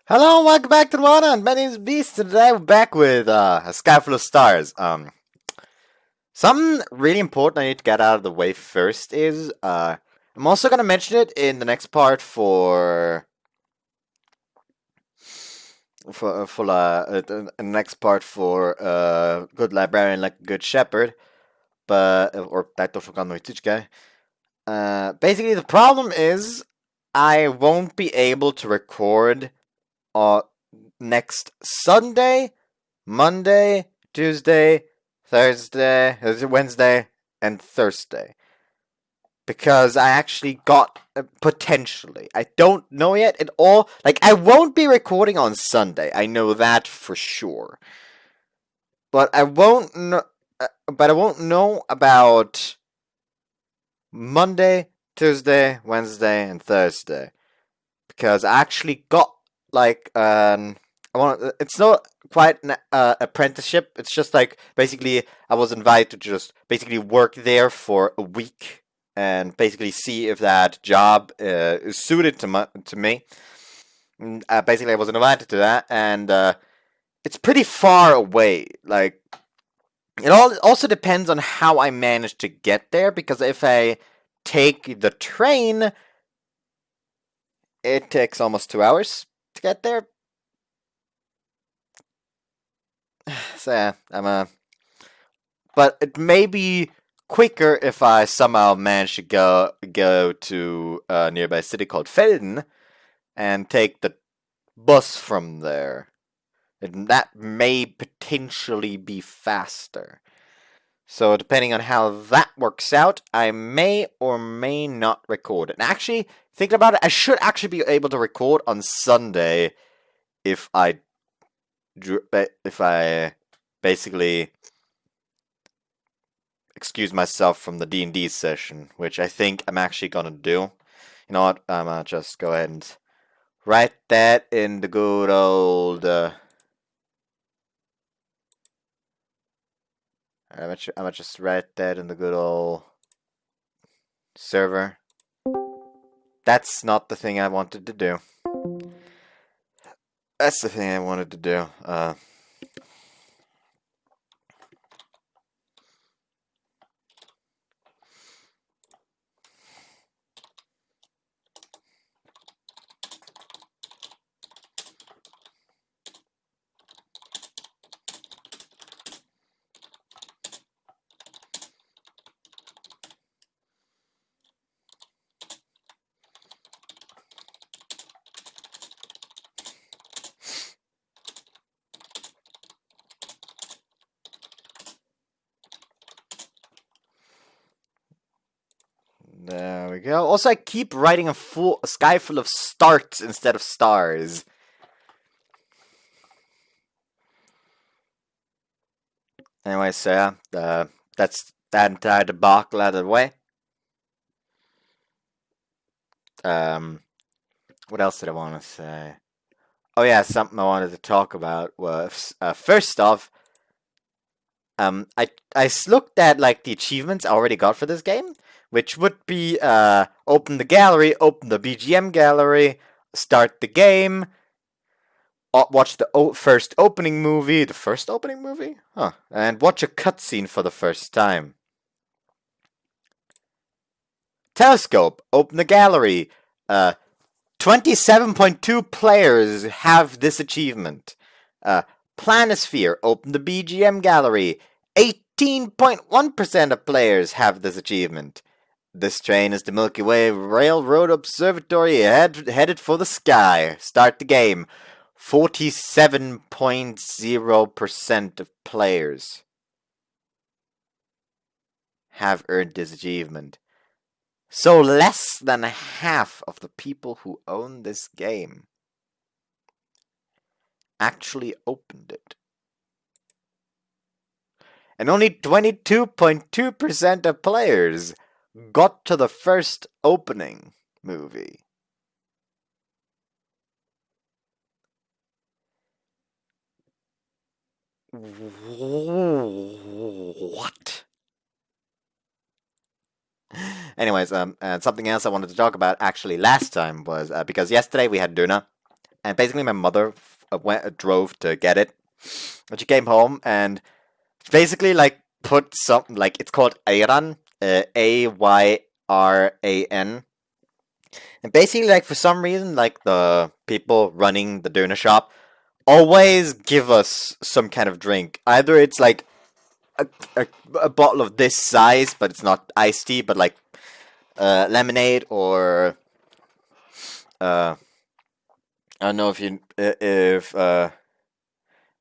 Hello, welcome back to the one on. My name is Beast, and today we're back with a sky full of stars. Something really important I need to get out of the way first is I'm also gonna mention it in the next part the next part for good librarian like a good shepherd, but or that don't forget my teach guy. Basically the problem is I won't be able to record uh next Sunday, Monday, Tuesday, Thursday, Wednesday, and Thursday. Because I actually got potentially. I don't know yet at all. Like, I won't be recording on Sunday. I know that for sure. But I won't know. But I won't know about Monday, Tuesday, Wednesday, and Thursday because I actually got like I want. It's not quite an apprenticeship. It's just like basically I was invited to just basically work there for a week and basically see if that job is suited to me. Basically, I was invited to that, and it's pretty far away. Like it all also depends on how I manage to get there because if I take the train, it takes almost 2 hours to get there. So yeah, but it may be quicker if I somehow manage to go to a nearby city called Felden and take the bus from there. And that may potentially be faster. So depending on how that works out, I may or may not record. And actually, thinking about it, I should actually be able to record on Sunday if I basically excuse myself from the D&D session, which I think I'm actually gonna do. You know what? I'm gonna just go ahead and write that in the good old. I'm gonna just write that in the good old server. That's not the thing I wanted to do. That's the thing I wanted to do. There we go. Also, I keep writing a sky full of starts instead of stars. Anyway, so yeah, that's that entire debacle out of the way. What else did I want to say? Oh yeah, something I wanted to talk about was first off, I looked at like the achievements I already got for this game, which would be open the gallery, open the BGM gallery, start the game, watch the first opening movie. The first opening movie? Huh. And watch a cutscene for the first time. Telescope, open the gallery. 27.2 players have this achievement. Planisphere, open the BGM gallery. 18.1% of players have this achievement. This train is the Milky Way Railroad Observatory headed for the sky. Start the game. 47.0% of players have earned this achievement. So less than half of the people who own this game actually opened it. And only 22.2% of players got to the first opening movie. What? Anyways, and something else I wanted to talk about actually last time was because yesterday we had Duna, and basically my mother drove to get it. And she came home and basically like put something like it's called ayran, Ayran, and basically like for some reason like the people running the doner shop always give us some kind of drink. Either it's like a, a bottle of this size, but it's not iced tea, but like lemonade or I don't know if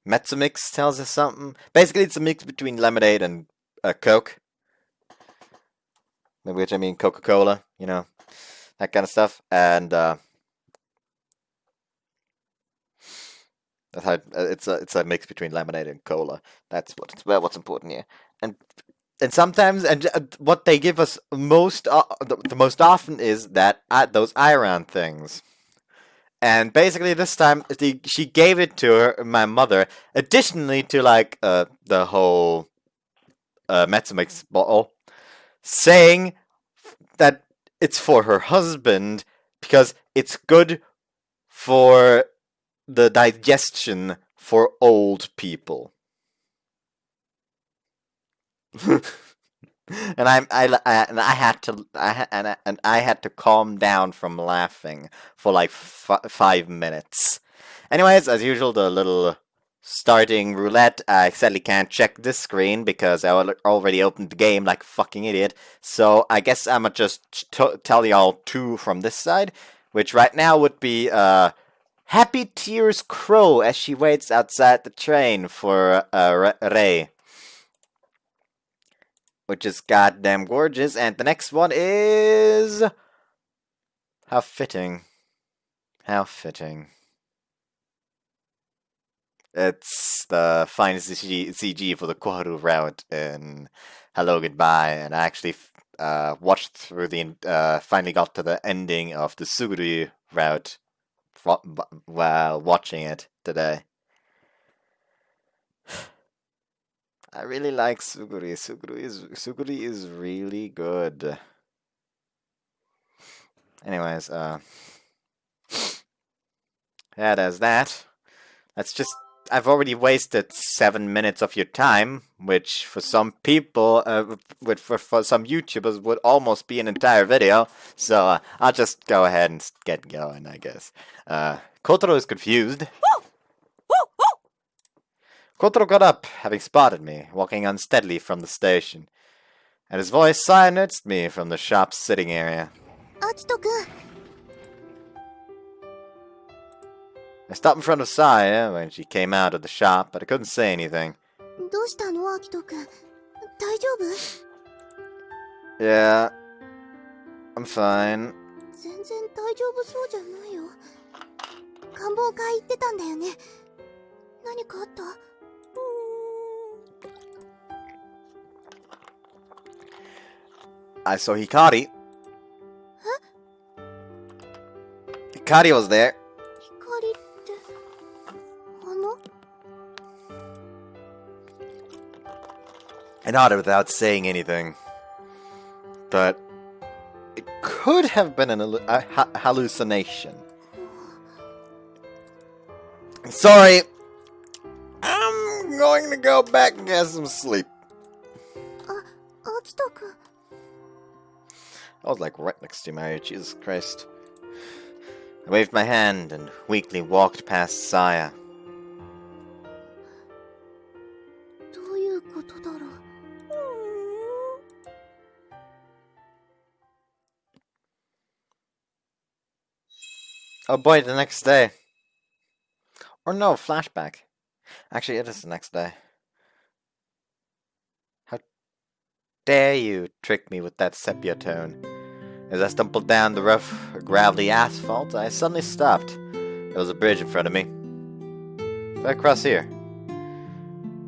Mezzomix tells us something. Basically, it's a mix between lemonade and Coke, which I mean Coca-Cola, you know, that kind of stuff. And that's how it's a mix between lemonade and cola. That's what's important here. And sometimes what they give us the most often is that those Iran things. And basically this time she gave it to my mother, additionally to like the whole Mezzomix bottle, saying that it's for her husband because it's good for the digestion for old people. And I had to calm down from laughing for like 5 minutes. Anyways, as usual, the little starting roulette. I sadly can't check this screen because I already opened the game like a fucking idiot. So I guess I'ma just tell y'all 2 from this side, which right now would be Happy Tears Crow as she waits outside the train for Ray, which is goddamn gorgeous. And the next one is... How fitting. How fitting. It's the finest CG for the Koharu route in Hello Goodbye, and I actually watched through finally got to the ending of the Suguru route while watching it today. I really like Suguri. Suguri is really good. Anyways, yeah, there's that. That's just... I've already wasted 7 minutes of your time, which for some people, for some YouTubers, would almost be an entire video. So I'll just go ahead and get going, I guess. Kotaro is confused. Kotaro got up, having spotted me, walking unsteadily from the station, and his voice silenced me from the shop's sitting area. I stopped in front of Saya when she came out of the shop, but I couldn't say anything. Yeah, I'm fine. I saw Hikari. Hikari was there. I nodded without saying anything. But it could have been a hallucination. Sorry. I'm going to go back and get some sleep. I was like right next to Mary, Jesus Christ. I waved my hand and weakly walked past Saya. Oh boy, the next day. Or no, flashback. Actually, it is the next day. How dare you trick me with that sepia tone? As I stumbled down the rough, gravelly asphalt, I suddenly stopped. There was a bridge in front of me. If I cross here?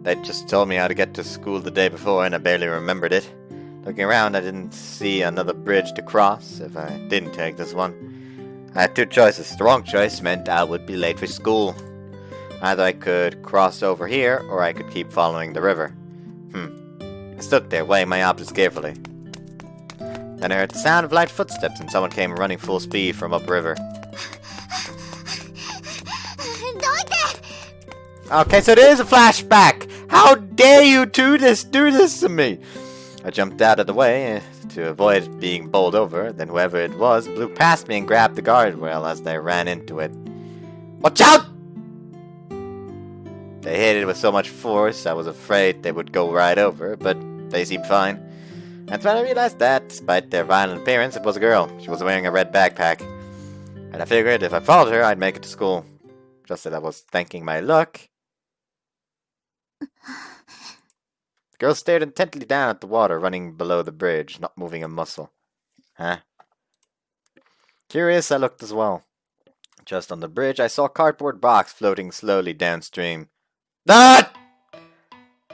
They'd just told me how to get to school the day before, and I barely remembered it. Looking around, I didn't see another bridge to cross if I didn't take this one. I had 2 choices. The wrong choice meant I would be late for school. Either I could cross over here, or I could keep following the river. I stood there, weighing my options carefully. Then I heard the sound of light footsteps, and someone came running full speed from upriver. Okay, so there is a flashback! How dare you do this to me! I jumped out of the way to avoid being bowled over, then whoever it was blew past me and grabbed the guardrail as they ran into it. Watch out! They hit it with so much force, I was afraid they would go right over, but they seemed fine. That's when I realized that, despite their violent appearance, it was a girl. She was wearing a red backpack. And I figured if I followed her, I'd make it to school. Just as I was thanking my luck, the girl stared intently down at the water running below the bridge, not moving a muscle. Huh? Curious, I looked as well. Just on the bridge, I saw a cardboard box floating slowly downstream. That!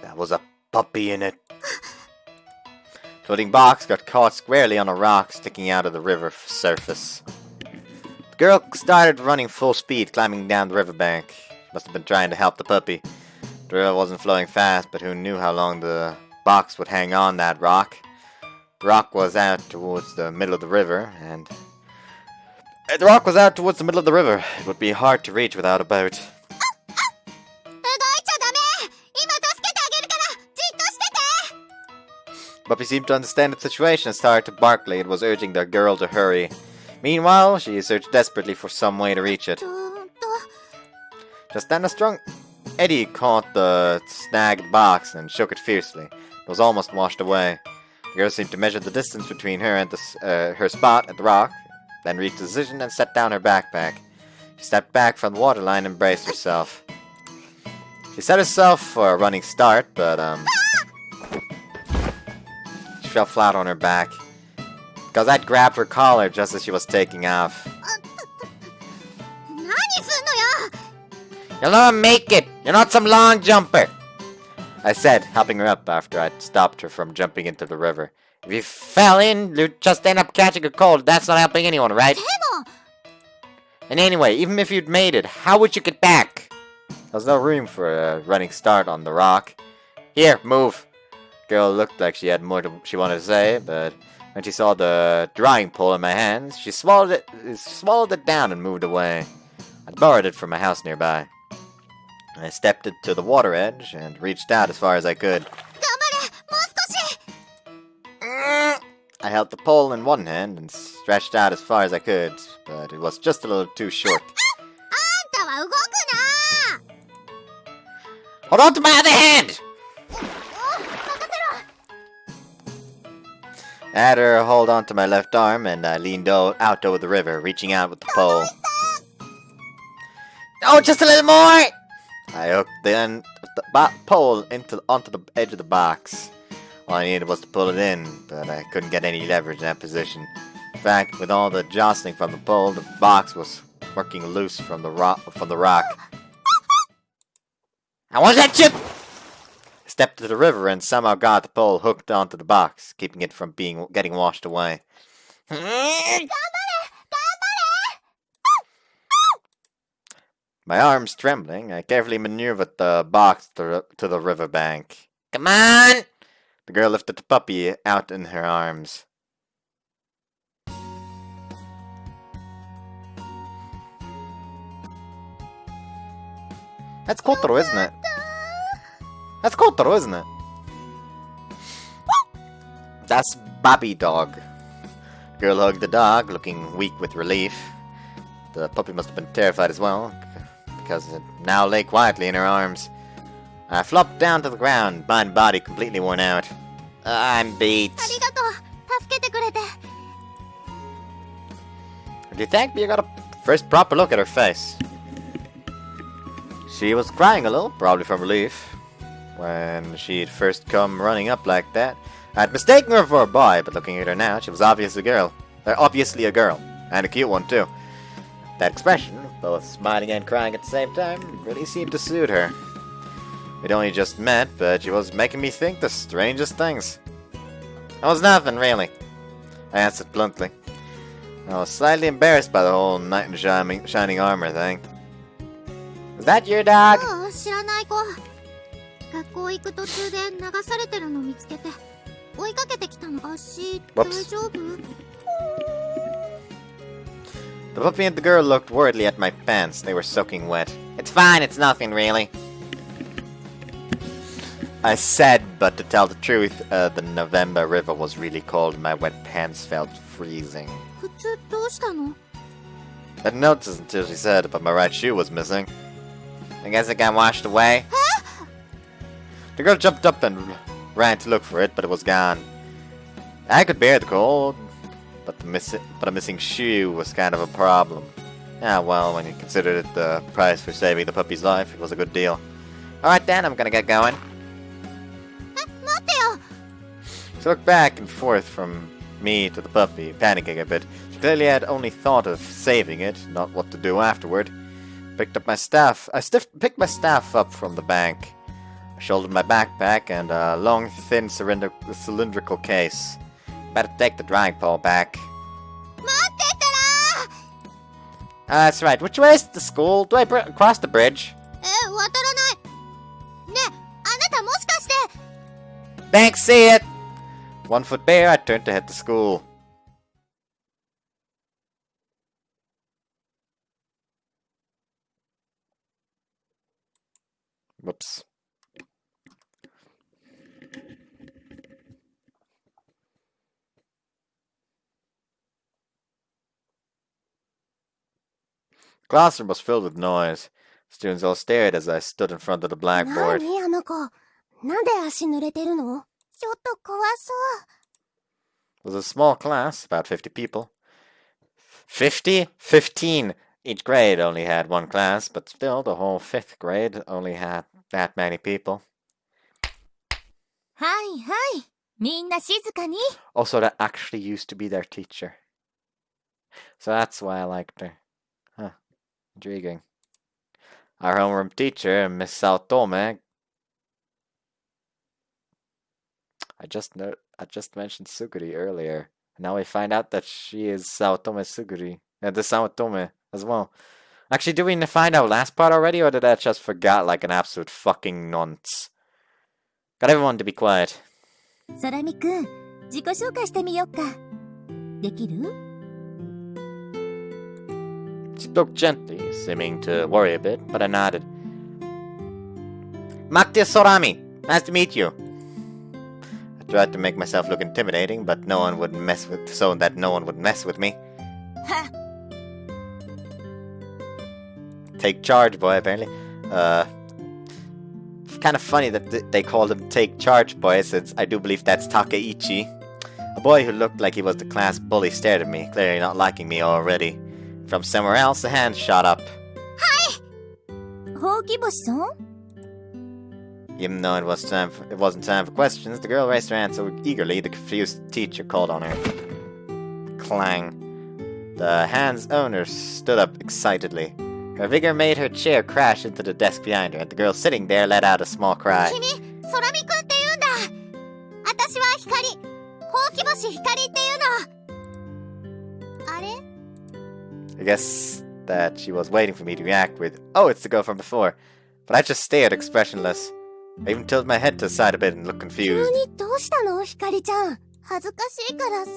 That was a puppy in it. The floating box got caught squarely on a rock sticking out of the river surface. The girl started running full speed, climbing down the riverbank. She must have been trying to help the puppy. The river wasn't flowing fast, but who knew how long the box would hang on that rock. The rock was out towards the middle of the river, and it would be hard to reach without a boat. Puppy seemed to understand the situation and started to bark like it was urging the girl to hurry. Meanwhile, she searched desperately for some way to reach it. Just then a strong eddy caught the snagged box and shook it fiercely. It was almost washed away. The girl seemed to measure the distance between her and her spot at the rock, then reached a decision and set down her backpack. She stepped back from the waterline and braced herself. She set herself for a running start, but she fell flat on her back. Because I'd grabbed her collar just as she was taking off. You'll not make it! You're not some long jumper! I said, helping her up after I'd stopped her from jumping into the river. If you fell in, you'd just end up catching a cold. That's not helping anyone, right? And anyway, even if you'd made it, how would you get back? There was no room for a running start on the rock. Here, move! The girl looked like she had more she wanted to say, but when she saw the drying pole in my hands, she swallowed it down and moved away. I borrowed it from a house nearby. I stepped it to the water edge and reached out as far as I could. I held the pole in one hand and stretched out as far as I could, but it was just a little too short. Hold on to my other hand! I had her hold on to my left arm, and I leaned out over the river, reaching out with the pole. Oh, just a little more! I hooked the end of the pole onto the edge of the box. All I needed was to pull it in, but I couldn't get any leverage in that position. In fact, with all the jostling from the pole, the box was working loose from the rock. I want that chip! I stepped to the river and somehow got the pole hooked onto the box, keeping it from getting washed away. My arms trembling, I carefully maneuvered the box to the riverbank. Come on! The girl lifted the puppy out in her arms. That's Kotaro, isn't it? That's Kotaro, isn't it? That's Bobby Dog. The girl hugged the dog, looking weak with relief. The puppy must have been terrified as well, because it now lay quietly in her arms. I flopped down to the ground, mind and body completely worn out. I'm beat. Do you thank me? I got a first proper look at her face. She was crying a little, probably from relief. When she'd first come running up like that, I'd mistaken her for a boy, but looking at her now, she was obviously a girl, and a cute one too. That expression, both smiling and crying at the same time, really seemed to suit her. We'd only just met, but she was making me think the strangest things. It was nothing, really, I answered bluntly. I was slightly embarrassed by the whole knight in shining armor thing. Is that your dog? Whoops. The puppy and the girl looked worriedly at my pants. They were soaking wet. It's fine, it's nothing, really. I said, but to tell the truth, the November river was really cold and my wet pants felt freezing. 普通どうしたの？ I didn't notice until she said, but my right shoe was missing. I guess it got washed away. The girl jumped up and ran to look for it, but it was gone. I could bear the cold, but a missing shoe was kind of a problem. Yeah, well, when you consider it the price for saving the puppy's life, it was a good deal. Alright then, I'm gonna get going. 待ってよ。 She looked back and forth from me to the puppy, panicking a bit. She clearly had only thought of saving it, not what to do afterward. Picked up my staff. Picked my staff up from the bank. I shouldered my backpack and a long, thin cylindrical case. Better take the dragon pole back. 待ってたら。 That's right. Which way is the school? Do I cross the bridge? 渡らない。ねえ、あなたもしかして。 Thanks, see it! 1 foot bare, I turned to head to school. Whoops. The classroom was filled with noise. Students all stared as I stood in front of the blackboard. 何あの子。なんで足濡れてるの？ちょっと怖そう。 It was a small class, about 50 people. 50? 15! Each grade only had one class, but still the whole 5th grade only had that many people. はいはい。みんな静かに。 Also, that actually used to be their teacher. So that's why I liked her. Huh. Intriguing. Our homeroom teacher, Miss Saotome. I just mentioned Suguri earlier. Now we find out that she is Saotome Suguri. The Saotome as well. Actually, did we find out last part already, or did I just forget like an absolute fucking nonce? Got everyone to be quiet. ソラミくん、自己紹介してみよっか。できる？ She spoke gently, seeming to worry a bit, but I nodded. Maktia Sorami! Nice to meet you! I tried to make myself look intimidating, but no one would mess with me. Take charge boy, apparently. It's kind of funny that they called him Take Charge Boy, since I do believe that's Takeichi. A boy who looked like he was the class bully stared at me, clearly not liking me already. From somewhere else, a hand shot up. Hi! ほうき星さん? Even though it wasn't time for questions, the girl raised her hand so eagerly the confused teacher called on her. Clang. The hand's owner stood up excitedly. Her vigor made her chair crash into the desk behind her, and the girl sitting there let out a small cry. 君、ソラミくんって言うんだ。私は光。ほうき星光っていうの。あれ？ I guess that she was waiting for me to react with, "Oh, it's the girl from before." But I just stared expressionless. I even tilted my head to the side a bit and looked confused. 急にどうしたの、光ちゃん。恥ずかしいから座り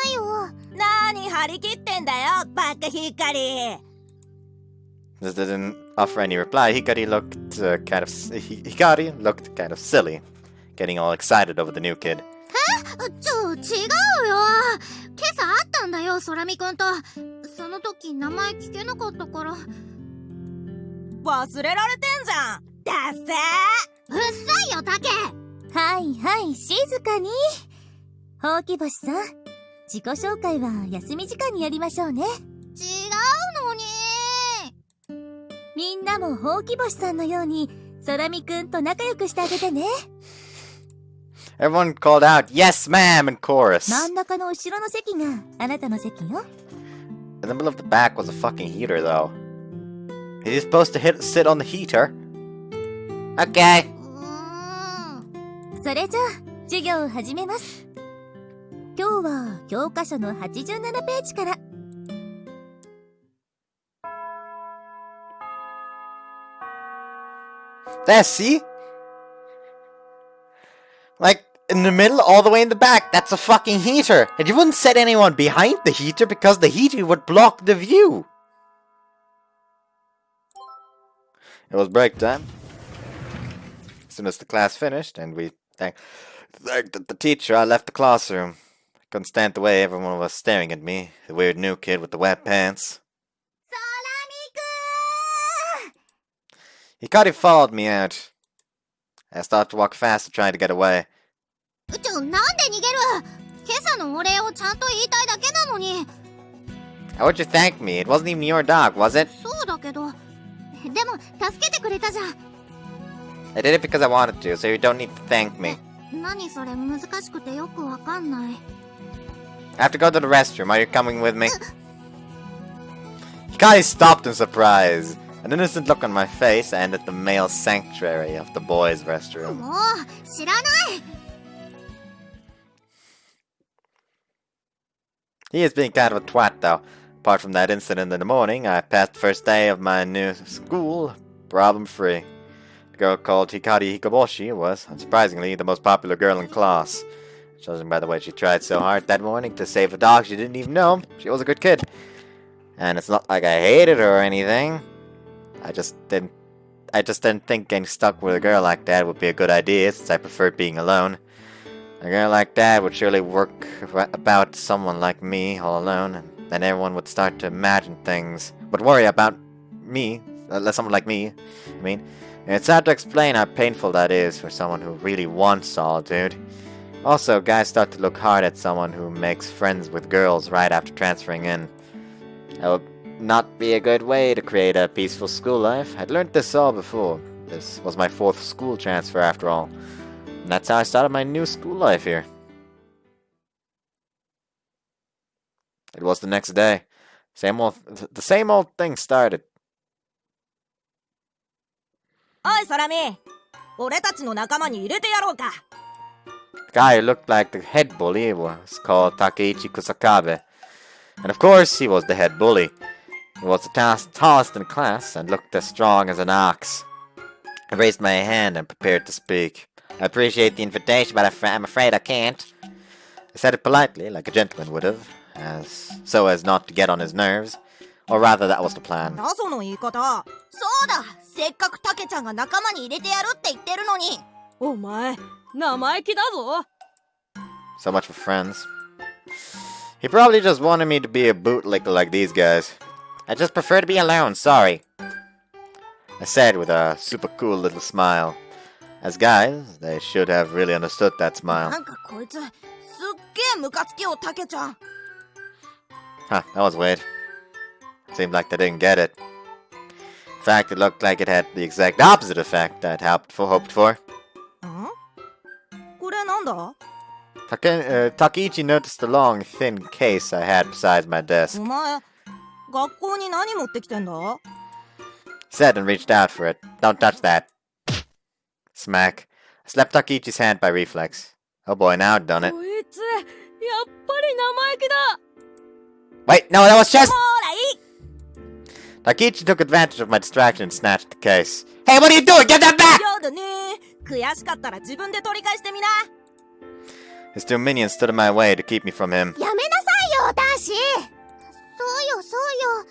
なよ。何張り切ってんだよ、バカ光。As they didn't offer any reply, Hikari looked kind of silly, getting all excited over the new kid. 違うよ。今朝会ったんだよ、ソラミくんと。その時名前聞けなかったから。忘れられてんじゃん。だっせー。うっさいよ、タケ。はいはい、静かに。ほうき星さん、自己紹介は休み時間にやりましょうね。違うのに。みんなもほうき星さんのように、ソラミくんと仲良くしてあげてね。Everyone called out, "Yes, ma'am," in chorus. 真ん中の後ろの席があなたの席よ。In the middle of the back was a fucking heater, though. Is he supposed to sit on the heater? Okay. それじゃあ、授業を始めます。今日は教科書の87ページから。There, see? Like, in the middle, all the way in the back, that's a fucking heater. And you wouldn't set anyone behind the heater because the heater would block the view. It was break time. soon as the class finished, and we thanked the teacher, I left the classroom. I couldn't stand the way everyone was staring at me, the weird new kid with the wet pants. Hikari followed me out. I started to walk faster, trying to get away. なんで逃げる？今朝のお礼をちゃんと言いたいだけなのに。How would you thank me? It wasn't even your dog, was it? そうだけど。でも、助けてくれたじゃん。I did it because I wanted to, so you don't need to thank me. 何それ難しくてよくわかんない。I have to go to the restroom. Are you coming with me? Hikari stopped in surprise. An innocent look on my face, I entered the male sanctuary of the boys' restroom. もう、知らない。He is being kind of a twat, though. Apart from that incident in the morning, I passed the first day of my new school problem-free. The girl called Hikari Hikoboshi was, unsurprisingly, the most popular girl in class. Judging by the way she tried so hard that morning to save a dog she didn't even know, she was a good kid. And it's not like I hated her or anything. I just didn't think getting stuck with a girl like that would be a good idea, since I preferred being alone. A girl like that would surely work about someone like me all alone, and then everyone would start to imagine things, would worry about me, someone like me, I mean. And it's hard to explain how painful that is for someone who really wants solitude. Also, guys start to look hard at someone who makes friends with girls right after transferring in. That would not be a good way to create a peaceful school life. I'd learned this all before. This was my 4th school transfer after all. And that's how I started my new school life here. It was the next day. The same old thing started. おい、サラミ。俺たちの仲間に入れてやろうか。The guy who looked like the head bully was called Takeichi Kusakabe. And of course, he was the head bully. He was the tallest in class and looked as strong as an ox. I raised my hand and prepared to speak. I appreciate the invitation, but I'm afraid I can't. I said it politely, like a gentleman would have, so as not to get on his nerves. Or rather, that was the plan. な、その言い方。そうだ、せっかくタケちゃんが仲間に入れてやるって言ってるのに。お前、生意気だぞ。So much for friends. He probably just wanted me to be a bootlicker like these guys. I just prefer to be alone, sorry. I said with a super cool little smile. As guys, they should have really understood that smile. なんかこいつ、すっげえムカつきよ、タケちゃん。Huh, that was weird. Seemed like they didn't get it. In fact, it looked like it had the exact opposite effect I'd hoped for. ん？これなんだ？ Takeichi noticed the long, thin case I had beside my desk. お前、学校に何持ってきてんだ？ He said and reached out for it. Don't touch that. Smack. I slapped Takeichi's hand by reflex. Oh boy, now I'd done it. こいつ、やっぱり生意気だ。 Wait, no, that was just... ほら、いい。 Takeichi took advantage of my distraction and snatched the case. Hey, what are you doing? Get that back! やだね。悔しかったら自分で取り返してみな。His 2 minions stood in my way to keep me from him. やめなさいよ、ダーシー。そうよ、そうよ。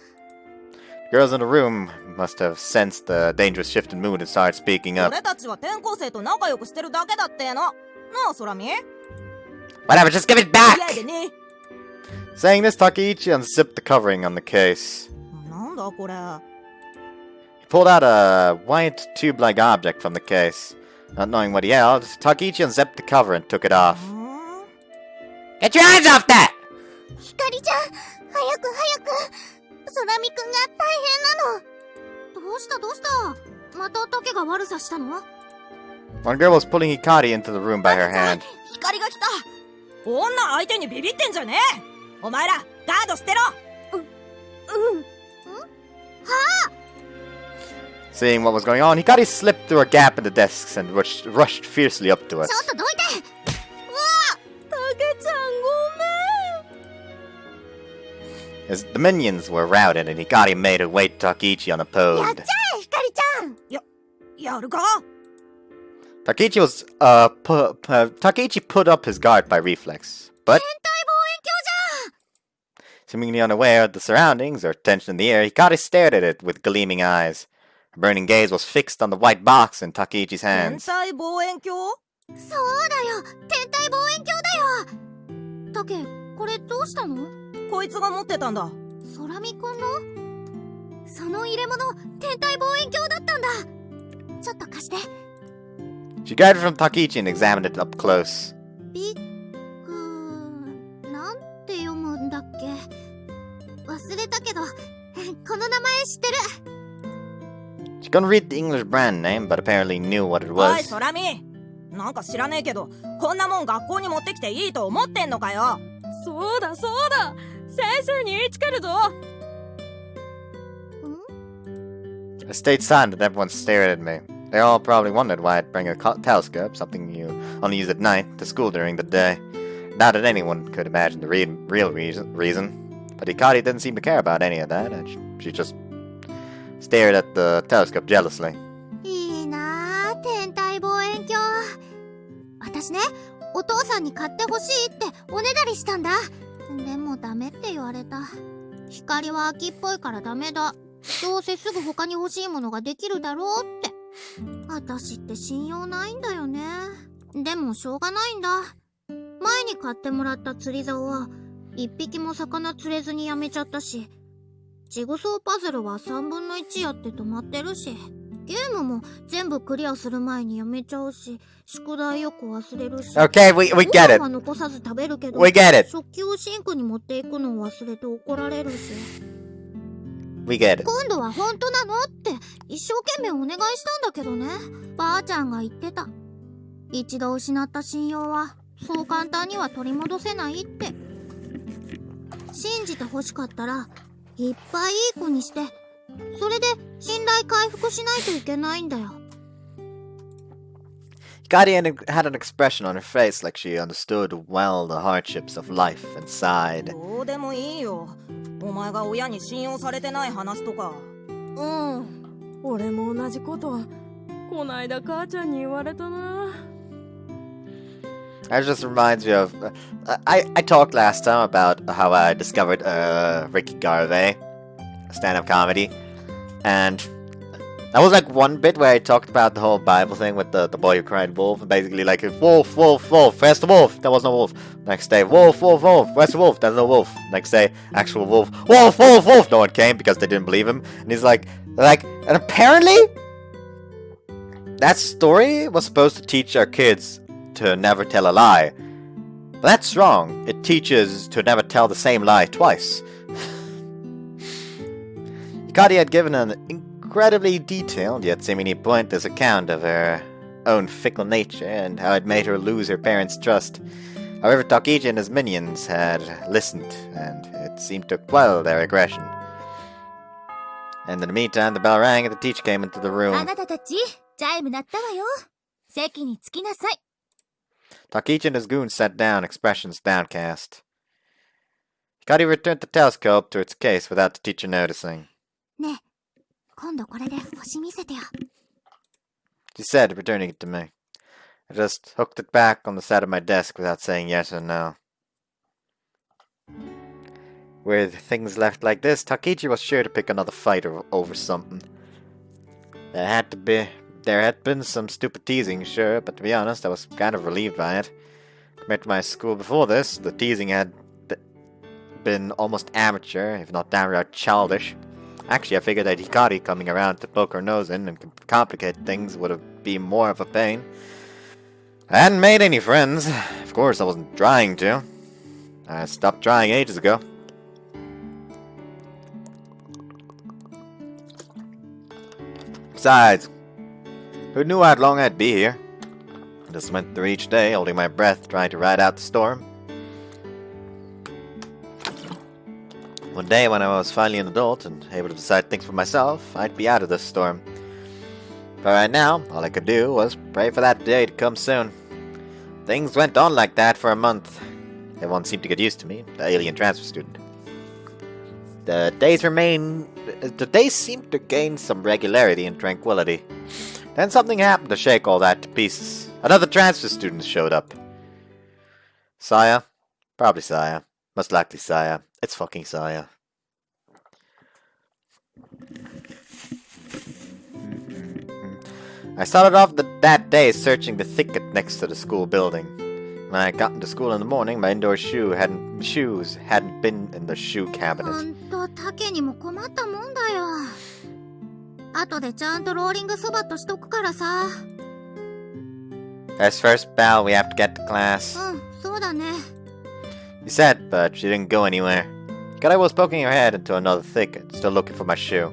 Girls in the room must have sensed the dangerous shift in mood and started speaking up. 俺たちは転校生と仲良くしてるだけだっての。なあ、ソラミ。 Whatever, just give it back! やだね。 Saying this, Takeichi unzipped the covering on the case. なんだこれ。 He pulled out a white tube-like object from the case. Not knowing what he held, Takeichi unzipped the cover and took it off. Get your hands off that! ひかりちゃん、早く早く。ソラミくんが大変なの。どうしたどうした。またタケが悪さしたの？ One girl was pulling Hikari into the room by her hand. 光が来た。女相手にビビってんじゃねえ。お前らガード捨てろ。うん。Seeing what was going on, Hikari slipped through a gap in the desks and rushed fiercely up to us. ちょっとどいて。うわ。タケちゃんごめん。As the minions were routed and Hikari made her way to Takeichi やっ unopposed. ちゃえ、ひかりちゃん。やるか。 Takeichi put up his guard by reflex, but 天体望遠鏡じゃん。 seemingly unaware of the surroundings or tension in the air, Hikari stared at it with gleaming eyes. Her burning gaze was fixed on the white box in Takichi's 天 hands. 体望遠鏡？そうだよ、天体望遠鏡だよ。タケ、これどうしたの？こいつが持ってたんだ。空見くんの？その入れ物、天体望遠鏡だったんだ。ちょっと貸して。She grabbed it from Takichi and examined it up close. ビッグ、なんて読むんだっけ？忘れたけど、この名前知ってる。She couldn't read the English brand name, but apparently knew what it おい was. 空見、なんか知らねえけど、こんなもん学校に持ってきていいと思ってんのかよ。そうだそうだ、先生に言いつけるぞ。I stayed silent and everyone stared at me. They all probably wondered why I'd bring a telescope, something you only use at night, to school during the day. Not that anyone could imagine the real reason. But Hikari didn't seem to care about any of that, and she just stared at the telescope jealously. いいなぁ、天体望遠鏡。私ね、お父さんに買ってほしいっておねだりしたんだ。でもダメって言われた。光は秋っぽいからダメだ。どうせすぐ他に欲しいものができるだろうって。私って信用ないんだよね。でもしょうがないんだ。前に買ってもらった釣り竿は一匹も魚釣れずにやめちゃったし、ジグソーパズルは3分の1やって止まってるし、ゲームも全部クリアする前にやめちゃうし、宿題よく忘れるし。 Okay, we get it. ご飯は残さず食べるけど、 We get it. 食器をシンクに持っていくのを忘れて怒られるし。We get it. 今度は本当なのって一生懸命お願いしたんだけどね。ばあちゃんが言ってた。一度失った信用はそう簡単には取り戻せないって。信じて欲しかったらいっぱいいい子にして、それで信頼回復しないといけないんだよ。Hikari had an expression on her face like she understood well the hardships of life and sighed. どうでもいいよ。お前が親に信用されてない話とか。うん、俺も同じことはこないだ母ちゃんに言われたな。That just reminds me of... I talked last time about how I discovered Ricky Garvey, stand-up comedy, and that was like one bit where I talked about the whole Bible thing with the boy who cried wolf, and basically like, wolf, wolf, wolf, where's the wolf? There was no wolf. Next day, wolf, wolf, wolf, where's the wolf? There's no wolf. Next day, actual wolf, wolf, wolf, wolf! No one came because they didn't believe him, and he's like, and apparently, that story was supposed to teach our kids to never tell a lie. But that's wrong. It teaches to never tell the same lie twice. Hikari had given an incredibly detailed yet seemingly pointless account of her own fickle nature and how it made her lose her parents' trust. However, Takichi and his minions had listened, and it seemed to quell their aggression. And in the meantime, the bell rang and the teacher came into the あ room. なたたち、チャイム鳴ったわよ。席に着きなさい。Takichi and his goons sat down, expressions downcast. Hikari returned the telescope to its case without the teacher noticing. ねえ、今度これで星見せてよ。She said, returning it to me. I just hooked it back on the side of my desk without saying yes or no. With things left like this, Takichi was sure to pick another fight over something. There had been some stupid teasing, sure, but to be honest, I was kind of relieved by it. Compared to my school before this, the teasing had been almost amateur, if not downright childish. Actually, I figured that Hikari coming around to poke her nose in and complicate things would have been more of a pain. I hadn't made any friends. Of course, I wasn't trying to. I stopped trying ages ago. Besides, who knew how long I'd be here? I just went through each day, holding my breath, trying to ride out the storm. One day, when I was finally an adult and able to decide things for myself, I'd be out of this storm. But right now, all I could do was pray for that day to come soon. Things went on like that for a month. Everyone seemed to get used to me, the alien transfer student. The days seemed to gain some regularity and tranquility. Then something happened to shake all that to pieces. Another transfer student showed up. Saya? Probably Saya. Most likely Saya. It's fucking Saya. I started off that day searching the thicket next to the school building. When I got into school in the morning, my indoor shoes hadn't been in the shoe ほ cabinet. んとタケにも困ったもんだよ。後でちゃんとローリングそばっとしとくからさ。As first bell, we have to get to class. うん、そうだね。She said, but she didn't go anywhere. Kari was poking her head into another thicket, still looking for my shoe.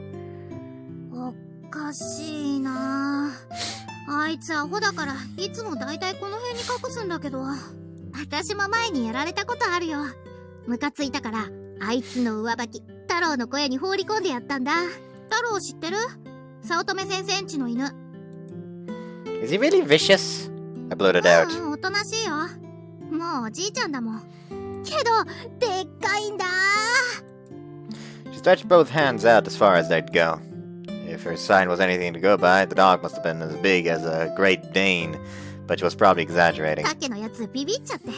おかしいな。あいつアホだからいつもだいたいこの辺に隠すんだけど、私も前にやられたことあるよ。ムカついたからあいつの上履き太郎の小屋に放り込んでやったんだ。太郎知ってる？早乙女先生んちの犬。 Is he really vicious? I blurted out. うん、おとなしいよ。もうおじいちゃんだもん。けどでっかいんだ。 She stretched both hands out as far as they'd go. If her sign was anything to go by, the dog must have been as big as a Great Dane, but she was probably exaggerating. タケのやつビビっちゃって。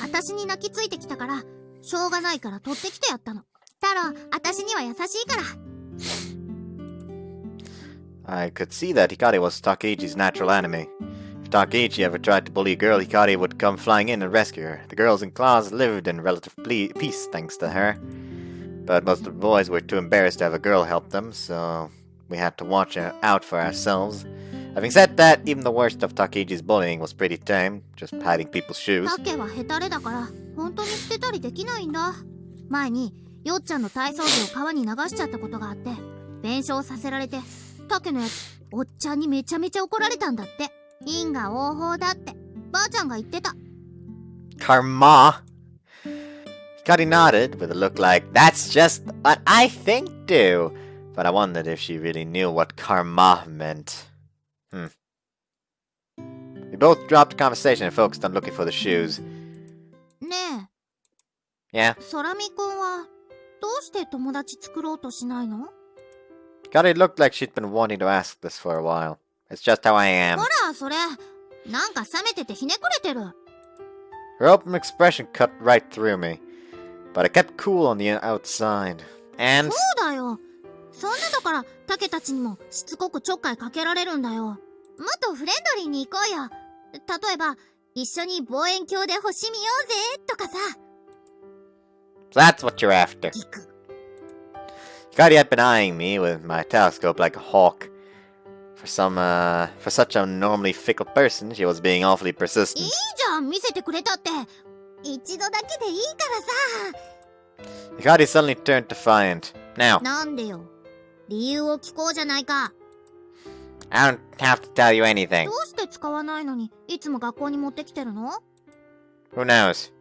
私に泣きついてきたから、しょうがないから取ってきてやったの。太郎、私には優しいから。I could see that Hikari was Takeichi's natural enemy. If Takeichi ever tried to bully a girl, Hikari would come flying in and rescue her. The girls in class lived in relative peace thanks to her. But most of the boys were too embarrassed to have a girl help them, so we had to watch out for ourselves. Having said that, even the worst of Takeichi's bullying was pretty tame, just hiding people's shoes. タケはヘタレだから、本当に捨てたりできないんだ。前に、よっちゃんの体操着を川に流しちゃったことがあって、弁償させられて、タケのやつ、おっちゃんにめちゃめちゃ怒られたんだって。因果応報だって、ばあちゃんが言ってた。Karma! Hikari nodded with a look like, that's just what I think too. But I wondered if she really knew what karma meant. We both dropped the conversation and focused on looking for the shoes. ね Yeah? え、ソラミくんは、どうして友達作ろうとしないの？ Hikari looked like she'd been wanting to ask this for a while. It's just how I am. ほら、それ、なんか冷めててひねくれてる。Her open expression cut right through me. But I kept cool on the outside. そ And うだよ。そんなだから、タケたちにもしつこくちょっかいかけられるんだよ。もっとフレンドリーに行こうよ。例えば、一緒に望遠鏡で星見ようぜ、とかさ。that's what you're after. ギク。 Hikari had been eyeing me with my telescope like a hawk. For such a normally fickle person, she was being awfully いい persistent. じゃん、見せてくれたって。一度だけでいいからさ。 Hikari suddenly turned defiant. Now, なんでよ。理由を聞こうじゃないか。 I don't have to tell you anything. どうして使わないのに、いつも学校に持ってきてるの？ Who knows?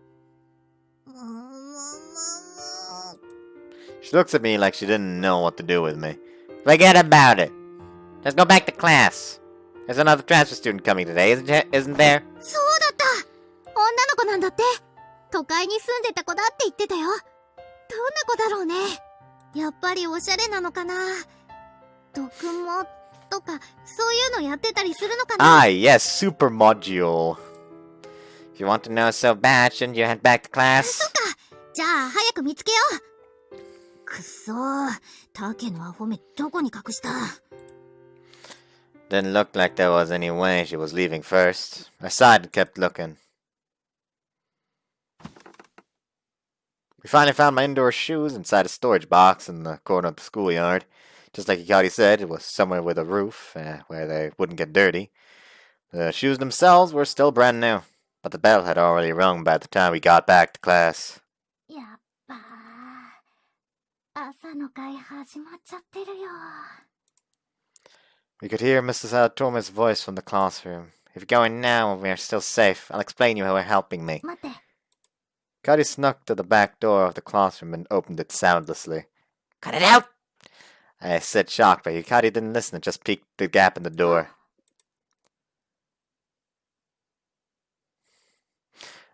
She looks at me like she didn't know what to do with me. Forget about it. Let's go back to class. There's another transfer student coming today, isn't there? そうだった。女の子なんだって。都会に住んでた子だって言ってたよ。どんな子だろうね。やっぱりおしゃれなのかな。読モとか、そういうのやってたりするのかな。 Ah, yes, super module. If you want to know so bad, shouldn't you head back to そ class? っか。じゃあ、早く見つけよう。くそー。タケのアホめ、どこに隠した？ Didn't look like there was any way she was leaving first. I sighed and kept looking. We finally found my indoor shoes inside a storage box in the corner of the schoolyard. Just like Hikari said, it was somewhere with a roof, where they wouldn't get dirty. The shoes themselves were still brand new, but the bell had already rung by the time we got back to class. やっぱ朝の会始まっちゃってるよ。 We could hear Mrs. Tome's voice from the classroom. If you're going now and we are still safe, I'll explain you how you're helping me. 待って。 Hikari snuck to the back door of the classroom and opened it soundlessly. Cut it out! I said, shocked, but Hikari didn't listen and just peeked the gap in the door.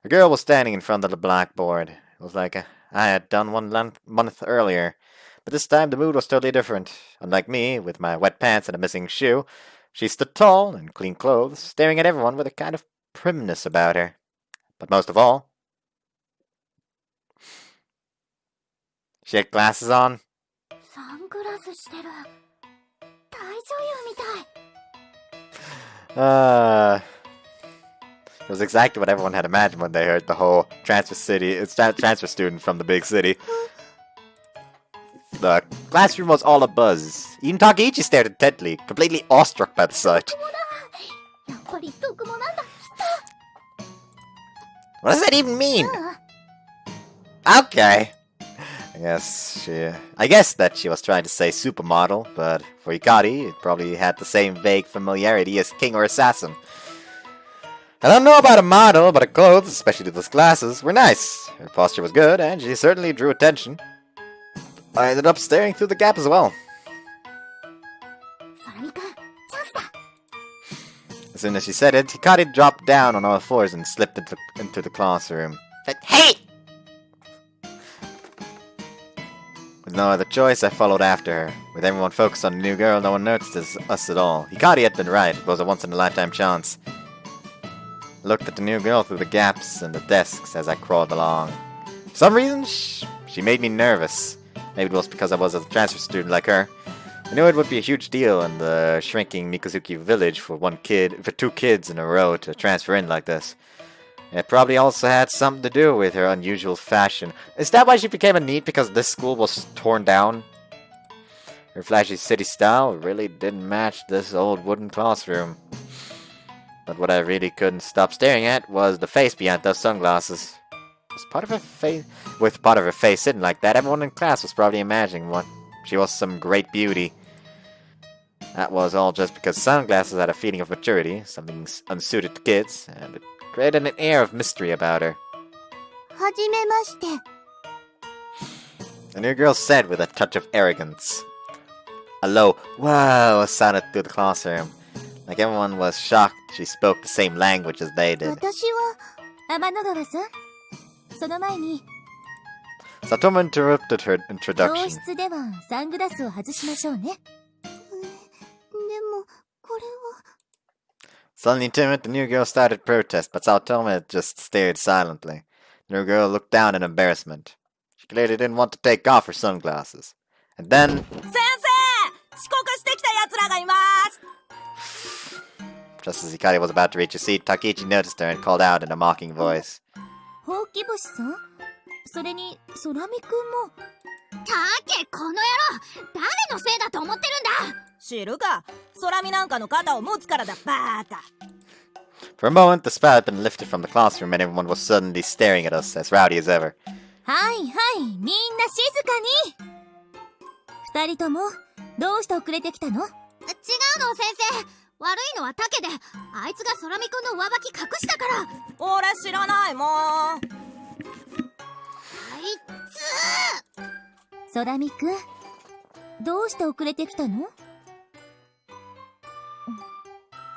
A girl was standing in front of the blackboard. It was like I had done one month earlier. But this time the mood was totally different. Unlike me, with my wet pants and a missing shoe, she stood tall in clean clothes, staring at everyone with a kind of primness about her. But most of all, she had glasses on. サングラスしてる。大女優みたい。Uh, it was exactly what everyone had imagined when they heard the whole transfer student from the big city. The classroom was all abuzz. Even Takeichi stared intently, completely awestruck by the sight. やっぱり毒もなんだ。 What does that even mean? Okay. I guess that she was trying to say supermodel, but for Ikari, it probably had the same vague familiarity as king or assassin. I don't know about a model, but her clothes, especially those glasses, were nice. Her posture was good, and she certainly drew attention. I ended up staring through the gap as well. 空見くん、チャンスだ。 As soon as she said it, Hikari dropped down on all fours and slipped into the classroom. Hey! With no other choice, I followed after her. With everyone focused on the new girl, no one noticed us at all. Hikari had been right. It was a once-in-a-lifetime chance. I looked at the new girl through the gaps in the desks as I crawled along. For some reason, she made me nervous. Maybe it was because I was a transfer student like her. I knew it would be a huge deal in the shrinking Mikazuki village for two kids in a row to transfer in like this. It probably also had something to do with her unusual fashion. Is that why she became a NEET? Because this school was torn down? Her flashy city style really didn't match this old wooden classroom. But what I really couldn't stop staring at was the face behind those sunglasses. With part of her face sitting like that, everyone in class was probably imagining what she was some great beauty. That was all just because sunglasses had a feeling of maturity, something unsuited to kids, and it created an air of mystery about her. はじめまして。 The new girl said with a touch of arrogance. A low "wow" sounded through the classroom. Like everyone was shocked she spoke the same language as they did. 私は天の川さん。その前に Satomu interrupted her 教 introduction. 室ではサングラスを外しましょうね。でもこれは。 Suddenly timid, the new girl started to protest, but Satomu just stared silently. The new girl looked down in embarrassment. She clearly didn't want to take off her sunglasses. And then... 先生、遅刻してきた奴らがいます。 Just as Hikari was about to reach her seat, Takichi noticed her and called out in a mocking voice. ほうき星さん、それに空見くんも。たけ、この野郎、誰のせいだと思ってるんだ。知るか、空見なんかの肩を持つからだ、バーカ。 For a moment, the spell had been lifted from the classroom and everyone was suddenly staring at us, as rowdy as ever. はいはい、みんな静かに。二人ともどうして遅れてきたの？違うの、先生。悪いのはタケで、あいつが空見くんの上履き隠したから。俺知らないもん。あいつ。空見くん、どうして遅れてきたの？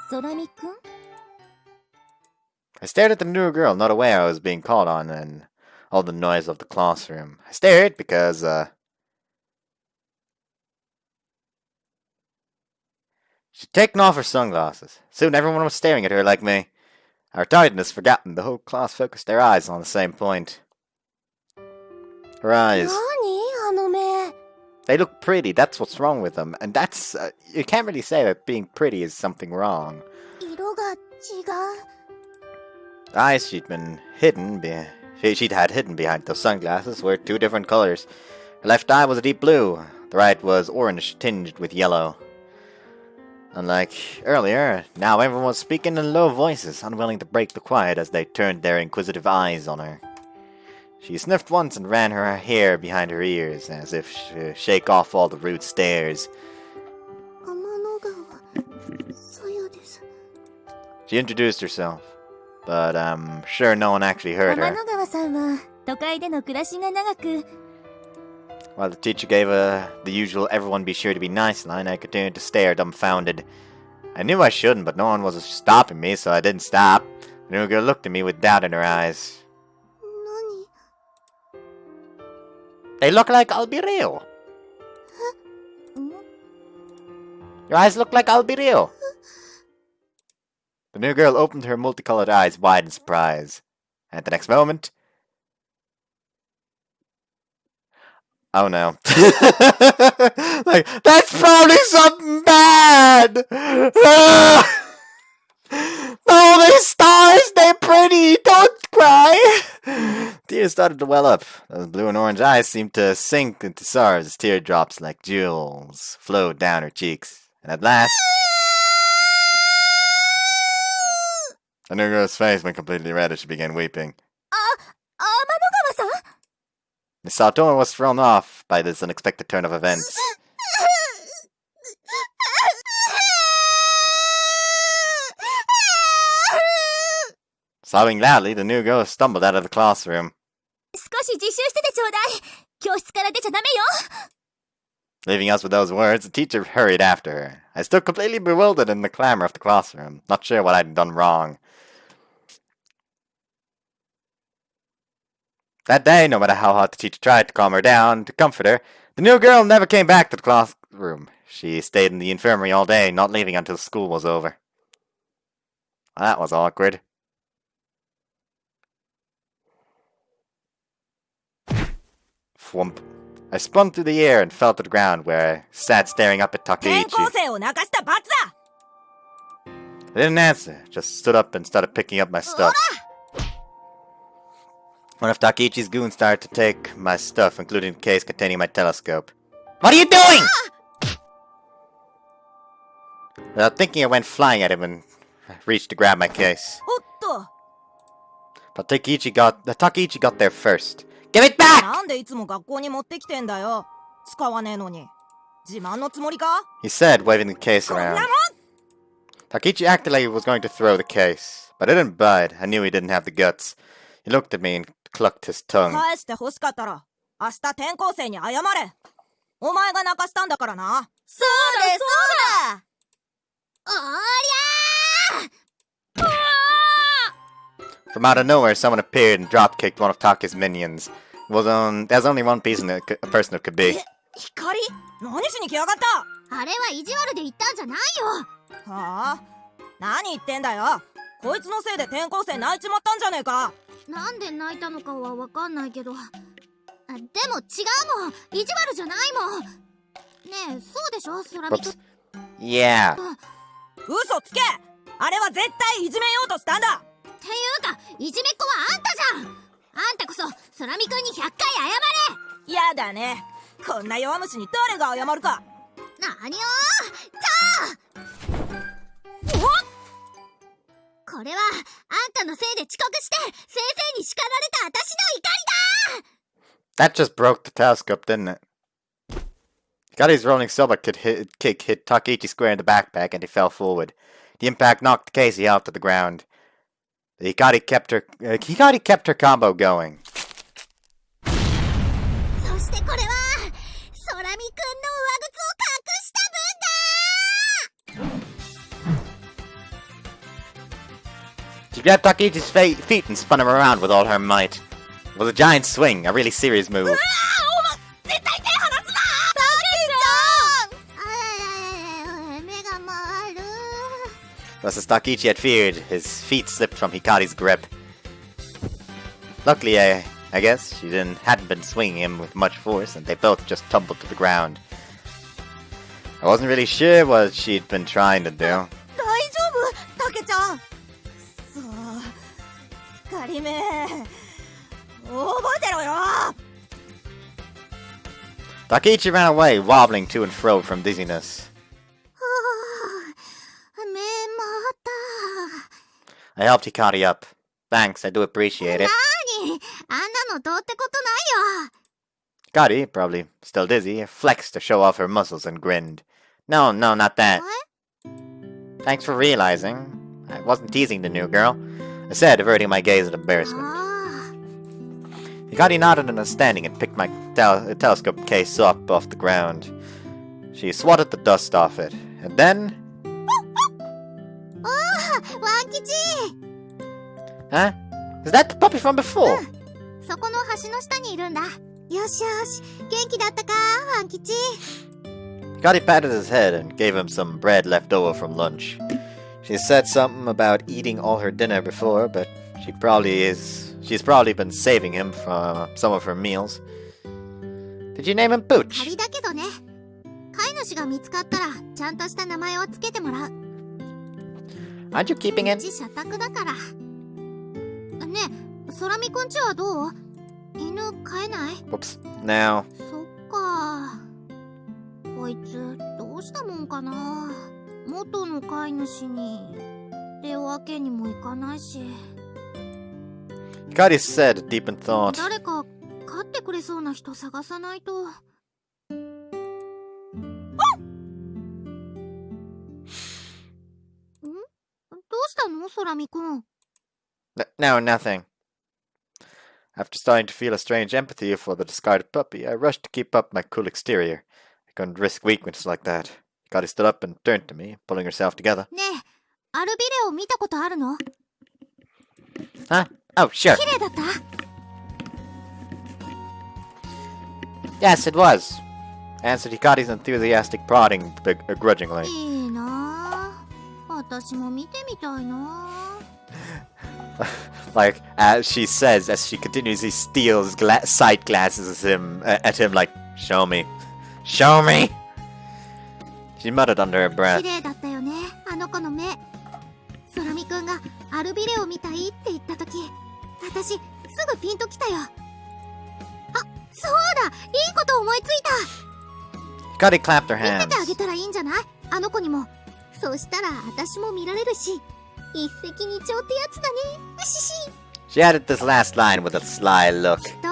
空見くん？ I stared at the new girl, not aware I was being called on and all the noise of the classroom. I stared because, she'd taken off her sunglasses. Soon everyone was staring at her like me. Our tiredness forgotten, the whole class focused their eyes on the same point. Her eyes. 何あの目。 They look pretty, that's what's wrong with them. And that's, you can't really say that being pretty is something wrong. 色が違う。 The eyes she'd had hidden behind those sunglasses were two different colors. Her left eye was a deep blue, the right was orange tinged with yellow. Unlike earlier, now everyone was speaking in low voices, unwilling to break the quiet as they turned their inquisitive eyes on her. She sniffed once and ran her hair behind her ears, as if to shake off all the rude stares. She introduced herself, but I'm sure no one actually heard her. 天の川さんは都会での暮らしが長く。 While the teacher gave the usual everyone be sure to be nice line, I continued to stare dumbfounded. I knew I shouldn't, but no one was stopping me, so I didn't stop. The new girl looked at me with doubt in her eyes. 何？ They look like I'll be real. Your eyes look like I'll be real. The new girl opened her multicolored eyes wide in surprise. At the next moment... Oh no. Like, that's probably something bad! No, they're stars! They're pretty! Don't cry! Tears started to well up. Those blue and orange eyes seemed to sink into stars as teardrops like jewels flowed down her cheeks. And at last, the new girl's face went completely red as she began weeping. Amanogawa-san? Miss Satoru was thrown off by this unexpected turn of events. Sobbing loudly, the new girl stumbled out of the classroom. 少し自習しててちょうだい。教室から出ちゃダメよ。Leaving us with those words, the teacher hurried after her. I stood completely bewildered in the clamor of the classroom, not sure what I'd done wrong. That day, no matter how hard the teacher tried to calm her down, to comfort her, the new girl never came back to the classroom. She stayed in the infirmary all day, not leaving until school was over. That was awkward. Thwump. I spun through the air and fell to the ground, where I sat staring up at 転 Takeichi. 校生を泣かした罰だ。 I didn't answer, just stood up and started picking up my stuff. One of Takeichi's goons started to take my stuff, including the case containing my telescope. What are you doing? Without thinking, I went flying at him and reached to grab my case. おっと、 But Takeichi got there first. Give it back! なんでいつも学校に持ってきてんだよ。使わねえのに。自慢のつもりか？ He said, waving the case こんな around. もん。 Takeichi acted like he was going to throw the case, but I didn't bud. I knew he didn't have the guts. He looked at me and clucked his tongue. 返して欲しかったら、明日転校生に謝れ。お前が泣かしたんだからな。そうだそうだ。おりゃー From out of nowhere, someone appeared and drop-kicked one of Take's minions. There's only one person who could be. 光？何しに来やがった？あれは意地悪で言ったんじゃないよ。はあ？何言ってんだよ。こいつのせいで転校生泣いちまったんじゃねえか。なんで泣いたのかはわかんないけど。でも違うもん。意地悪じゃないもん。ねえ、そうでしょ、空見くん。 Yeah. 嘘つけ。あれは絶対いじめようとしたんだ。っていうか、いじめっ子はあんたじゃん。あんたこそ空見くんに100回謝れ。やだね。こんな弱虫に誰が謝るか。なによこれはあんたのせいで遅刻して先生に叱られた私の怒りだ。 That just broke the telescope, didn't it? Hikari's rolling soba kick hit Takeichi square in the backpack and he fell forward. The impact knocked Casey out to the ground. Hikari kept her combo going. そしてこれは空見くんの上靴を隠した分だ。 She grabbed Takeichi's feet and spun him around with all her might. It was a giant swing, a really serious move. 絶対手離すな。目が回る。 Just as Takeichi had feared, his feet slipped from Hikari's grip. Luckily, I guess, she hadn't been swinging him with much force, and they both just tumbled to the ground. I wasn't really sure what she'd been trying to do. 大丈夫、たけちゃん。そう、仮目。覚えてろよ。 Takeichi ran away, wobbling to and fro from dizziness. 目回った。 I helped Hikari up. Thanks, I do appreciate it. あんなのどうってことないよ。 Hikari, probably still dizzy, flexed to show off her muscles and grinned. No, not that. What? Thanks for realizing. I wasn't teasing the new girl, I said, averting my gaze in embarrassment. Hikari nodded in understanding and picked my telescope case up off the ground. She swatted the dust off it, and then... ワン吉。 Huh? Is that the puppy from before? そこの橋の下にいるんだ。よしよし、元気だったか、ワン吉。 Hikari patted his head and gave him some bread left over from lunch. She said something about eating all her dinner before, but she's probably been saving him from some of her meals. Did you name him Pooch? 仮だけどね。飼い主が見つかったらちゃんとした名前をつけてもらう。Aren't you keeping う it? ち社宅だから。ねえ、空見くんちはどう？犬飼えない？ Whoops. No. そっか。こいつどうしたもんかな。元の飼い主にってわけにもいかないし。Hikari said, deep in thought. 誰か飼ってくれそうな人探さないと。どうしたの、空見くん。No, nothing. After starting to feel a strange empathy for the discarded puppy, I rushed to keep up my cool exterior. I couldn't risk weakness like that. Hikari stood up and turned to me, pulling herself together. ねえ、アルビレオ見たことあるの？ Huh? Oh, sure. 綺麗だった？ Yes, it was. Answered Hikari's enthusiastic prodding begrudgingly. いいなぁ。私も見てみたいなぁ。Like, as she says, as she continuously steals sight glasses at him, like, show me. Show me! She muttered under her breath. 綺麗だったよね、あの子の目。空見くんがアルビレオみたいって言った時、私すぐピンときたよ。あ、そうだ、いいこと思いついた。 Hikari clapped her 見せてあ hands. げたらいいんじゃない？あの子にも。そしたら私も見られるし、一石二鳥ってやつだね。うしし。 She added this last line with a sly look. きっと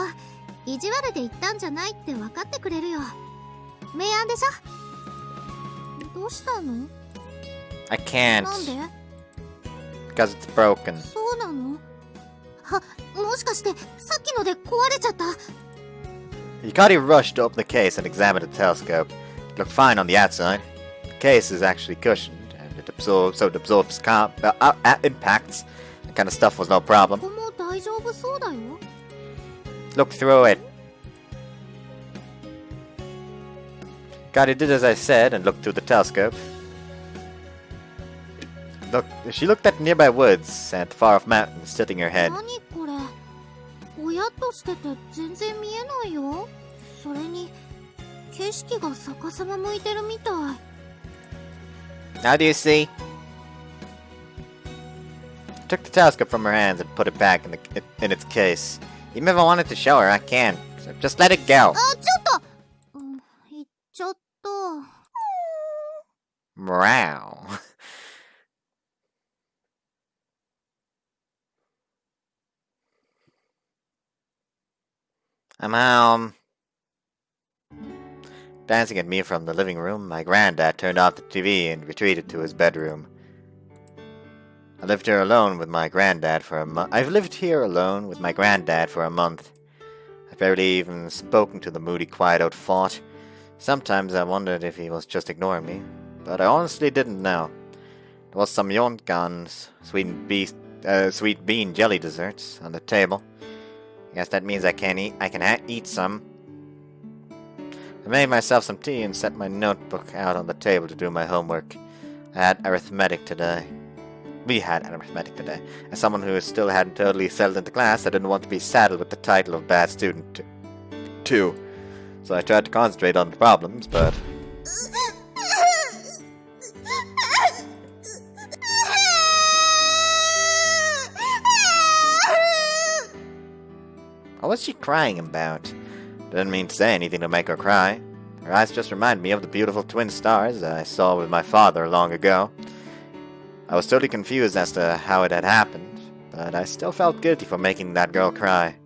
意地悪で言ったんじゃないって分かってくれるよ。明暗でしょ。どうしたの？ I can't. なんで？ Because it's broken. そうなの？もしかしてさっきので壊れちゃった？ Hikari rushed to open the case and examined the telescope. It looked fine on the outside. The case is actually cushioned, and it absorbs impacts. That kind of stuff was no problem. ここも大丈夫そうだよ。 Look through it. Hikari did as I said and looked through the telescope. She looked at nearby woods and far-off mountains, tilting her head. 何これ？ぼやっとしてて全然見えないよ。それに景色が逆さま向いてるみたい。 How do you see? I took the telescope from her hands and put it back in its case. Even if I wanted to show her, I can't. So just let it go. あ、ちょっと。言っちゃった。 Meow. I'm home. Dancing at me from the living room, my granddad turned off the TV and retreated to his bedroom. I've lived here alone with my granddad for a month. I've barely even spoken to the moody, quiet-out fart. Sometimes I wondered if he was just ignoring me, but I honestly didn't know. There was some Yonkans, sweet bean jelly desserts on the table. Guess that means I can eat some. I made myself some tea and set my notebook out on the table to do my homework. I had arithmetic today. We had arithmetic today. As someone who still hadn't totally settled into class, I didn't want to be saddled with the title of bad student too. So I tried to concentrate on the problems, but... What was she crying about? Didn't mean to say anything to make her cry. Her eyes just reminded me of the beautiful twin stars I saw with my father long ago. I was totally confused as to how it had happened, but I still felt guilty for making that girl cry.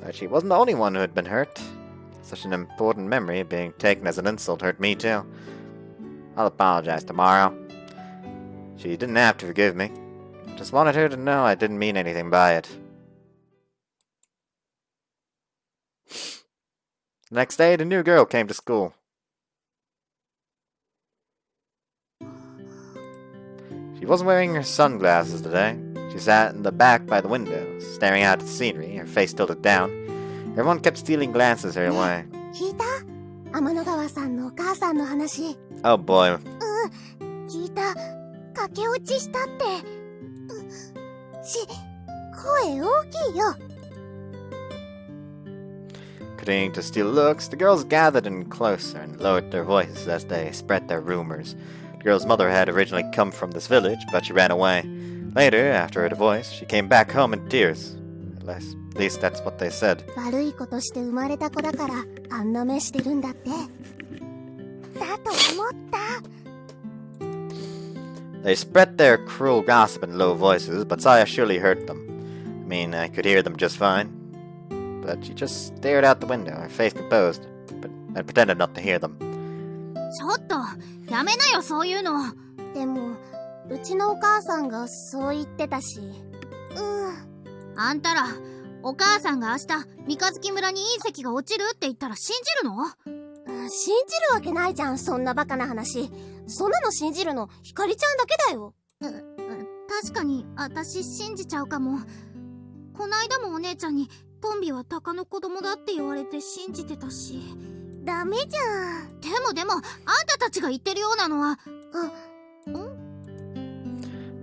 But she wasn't the only one who had been hurt. Such an important memory being taken as an insult hurt me too. I'll apologize tomorrow. She didn't have to forgive me. I just wanted her to know I didn't mean anything by it. The next day, the new girl came to school. She wasn't wearing her sunglasses today. She sat in the back by the window, staring out at the scenery, her face tilted down. Everyone kept stealing glances her way. 聞いた？天の川さんのお母さんの話。 Oh boy. 聞いた。駆け落ちしたって。声大きいよ。 Continuing to steal looks, the girls gathered in closer and lowered their voices as they spread their rumors. The girl's mother had originally come from this village, but she ran away. Later, after her divorce, she came back home in tears. At least that's what they said. 悪いことして生まれた子だからあんな目してるんだって。だと思った。They spread their cruel gossip in low voices, but Saya surely heard them. I mean, I could hear them just fine. But she just stared out the window, her face composed, and pretended not to hear them. ちょっとやめなよそういうの。でもうちのお母さんがそう言ってたし。あんたらお母さんが明日三日月村に隕石が落ちるって言ったら信じるの？信じるわけないじゃん、そんなバカな話。そんなの信じるのひかりちゃんだけだよ。確かに私信じちゃうかも。こないだもお姉ちゃんにトンビは鷹の子供だって言われて信じてたし。ダメじゃん。でもあんたたちが言ってるようなのは。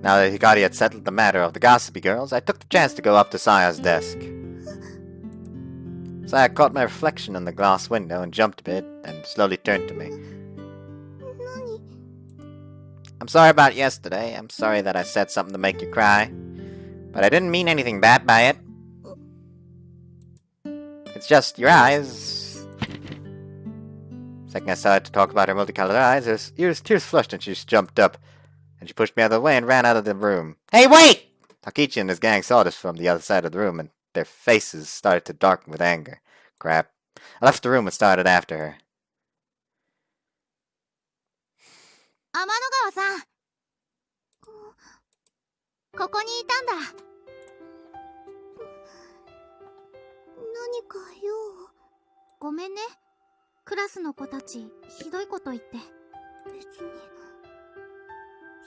Now that Hikari had settled the matter of the gossipy girls, I took the chance to go up to Saya's desk. Saya caught my reflection in the glass window and jumped a bit, and slowly turned to me. I'm sorry about yesterday. I'm sorry that I said something to make you cry. But I didn't mean anything bad by it. It's just your eyes. Second I started to talk about her multicolored eyes, her tears flushed and she just jumped up. And she pushed me out of the way and ran out of the room. Hey, wait! Takichi and his gang saw this from the other side of the room, and their faces started to darken with anger. Crap. I left the room and started after her. 天の川さん、ここにいたんだ。何かよ。ごめんね、クラスの子たちひどいこと言って。別に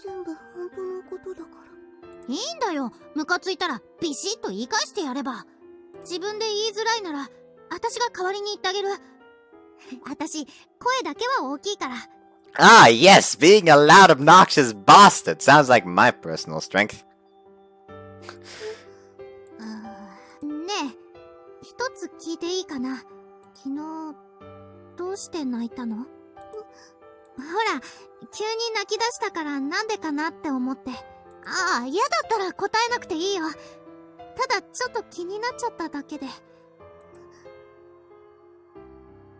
全部本当のことだから。いいんだよ、ムカついたらビシッと言い返してやれば。自分で言いづらいなら私が代わりに言ってあげる。私声だけは大きいから。Ah, yes! Being a loud, obnoxious bastard! Sounds like my personal strength. ねえ、一つ聞いていいかな。昨日どうして泣いたの？ほら、急に泣き出したからなんでかなって思って。ああ、嫌だったら答えなくていいよ。ただちょっと気になっちゃっただけで。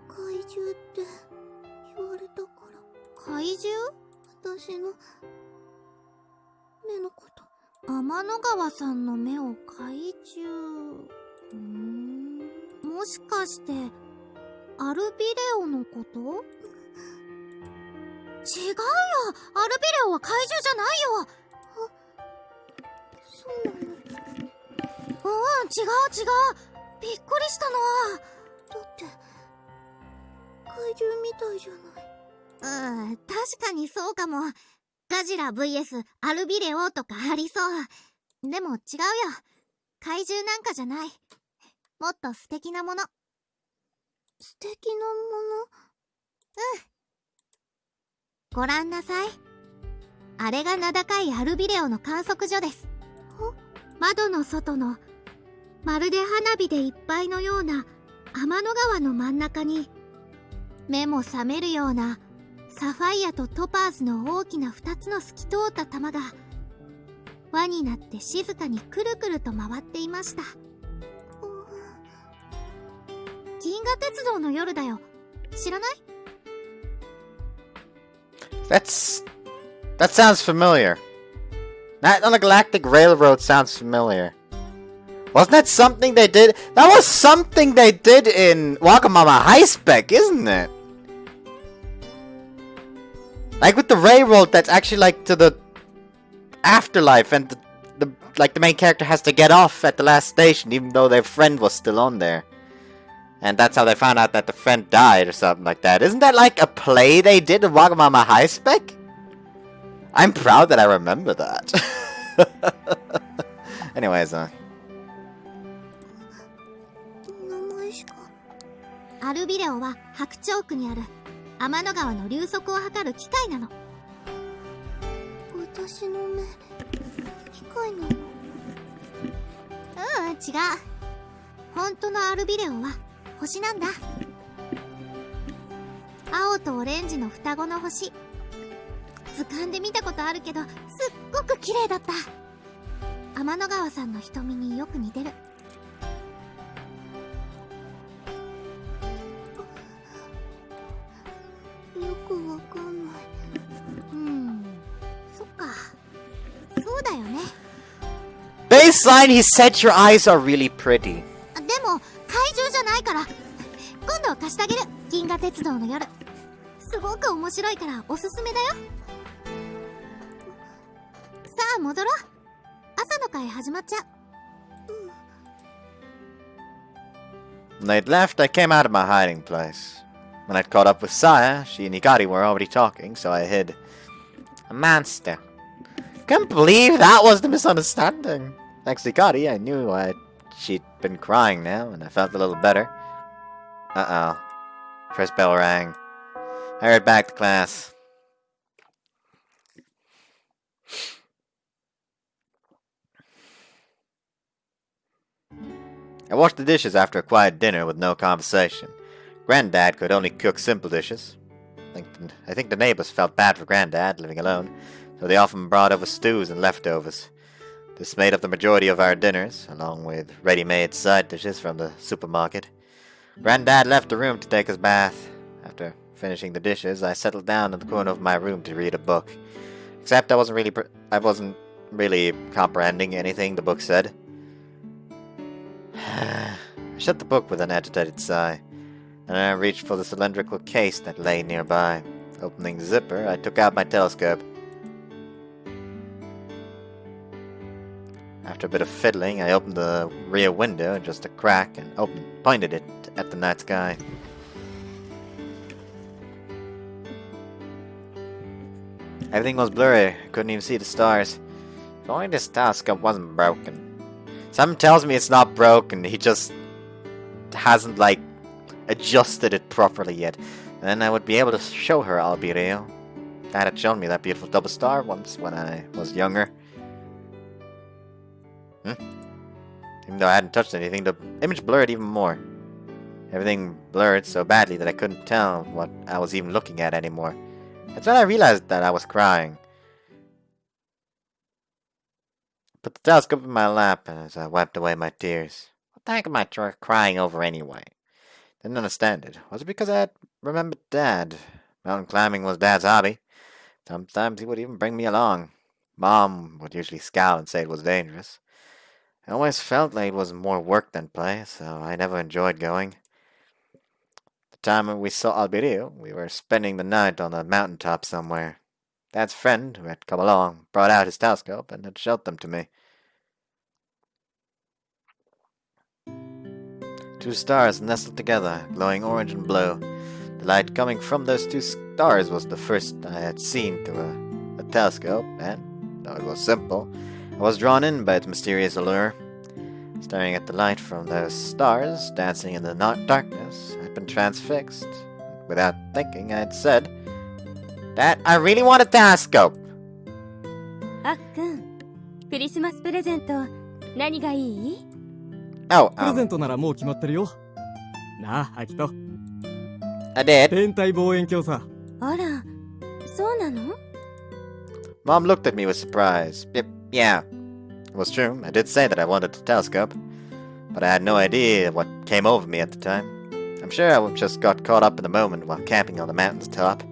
怪獣って言われたから。怪獣？私の目のこと。天の川さんの目を怪獣。もしかしてアルビレオのこと？違うよ、アルビレオは怪獣じゃないよ。そうなの？違う。びっくりしたの。だって怪獣みたいじゃない。確かにそうかも。ガジラ vs アルビレオとかありそう。でも違うよ、怪獣なんかじゃない。もっと素敵なもの。素敵なもの？ご覧なさい。あれが名高いアルビレオの観測所です。窓の外のまるで花火でいっぱいのような天の川の真ん中に、目も覚めるようなサファイアとトパーズの大きな2つの透き通った玉が輪になって静かにくるくると回っていました。銀河鉄道の夜だよ。知らない？ That sounds familiar. Night on the Galactic Railroad sounds familiar. Wasn't that something they did? That was something they did in Wagamama High Spec, isn't it? Like with the railroad that's actually like to the afterlife, and the main character has to get off at the last station even though their friend was still on there. And that's how they found out that the friend died or something like that. Isn't that like a play they did in Wagamama High Spec? I'm proud that I remember that. Anyways, 名前しか。アルビレオは白鳥区にある天の川の流速を測る機械なの。私の目、機械なの？違う。本当のアルビレオは星なんだ。青とオレンジの双子の星。図鑑で見たことあるけど、すっごく綺麗だった。天の川さんの瞳によく似てる。よくわかんない。そっか。そうだよね。Baseline, he said your eyes are really pretty. でも怪獣じゃないから、今度貸してあげる。銀河鉄道の夜、すごく面白いからおすすめだよ。さあ戻ろう。朝の会始まっちゃう。When they'd left, I came out of my hiding place. When I'd caught up with Saya, she and Hikari were already talking, so I hid. A monster. Can't believe that was the misunderstanding. Thanks to Hikari, I knew she'd been crying now, and I felt a little better. Uh-oh. First bell rang. I hurried back to class. I washed the dishes after a quiet dinner with no conversation. Granddad could only cook simple dishes. I think the neighbors felt bad for Granddad living alone, so they often brought over stews and leftovers. This made up the majority of our dinners, along with ready-made side dishes from the supermarket. Granddad left the room to take his bath. After finishing the dishes, I settled down in the corner of my room to read a book. Except I wasn't really comprehending anything the book said. I shut the book with an agitated sigh, and I reached for the cylindrical case that lay nearby. Opening the zipper, I took out my telescope. After a bit of fiddling, I opened the rear window just a crack and pointed it at the night sky. Everything was blurry. I couldn't even see the stars. If only this telescope wasn't broken. Something tells me it's not broken. He just hasn't, adjusted it properly yet. Then I would be able to show her Albireo. Dad had shown me that beautiful double star once when I was younger. Even though I hadn't touched anything, the image blurred even more. Everything blurred so badly that I couldn't tell what I was even looking at anymore. That's when I realized that I was crying. I put the telescope in my lap as I wiped away my tears. What the heck am I crying over anyway? Didn't understand it. Was it because I had remembered Dad? Mountain climbing was Dad's hobby. Sometimes he would even bring me along. Mom would usually scowl and say it was dangerous. I always felt like it was more work than play, so I never enjoyed going. The time when we saw Albireo, we were spending the night on a mountaintop somewhere. Dad's friend, who had come along, brought out his telescope and had showed them to me. 2 stars nestled together, glowing orange and blue. The light coming from those 2 stars was the first I had seen through a telescope, and, though it was simple, I was drawn in by its mysterious allure. Staring at the light from those stars, dancing in the darkness, I'd been transfixed. Without thinking, I'd said, Dad, I really want a telescope! あっくん、クリスマスプレゼント何がいい？ Oh, プレゼントならもう決まってるよ。なあ、アキト。I did. 天体望遠鏡さ。あら、そうなの？ Mom looked at me with surprise. Yeah, it was true. I did say that I wanted a telescope, but I had no idea what came over me at the time. I'm sure I just got caught up in the moment while camping on the mountain's top.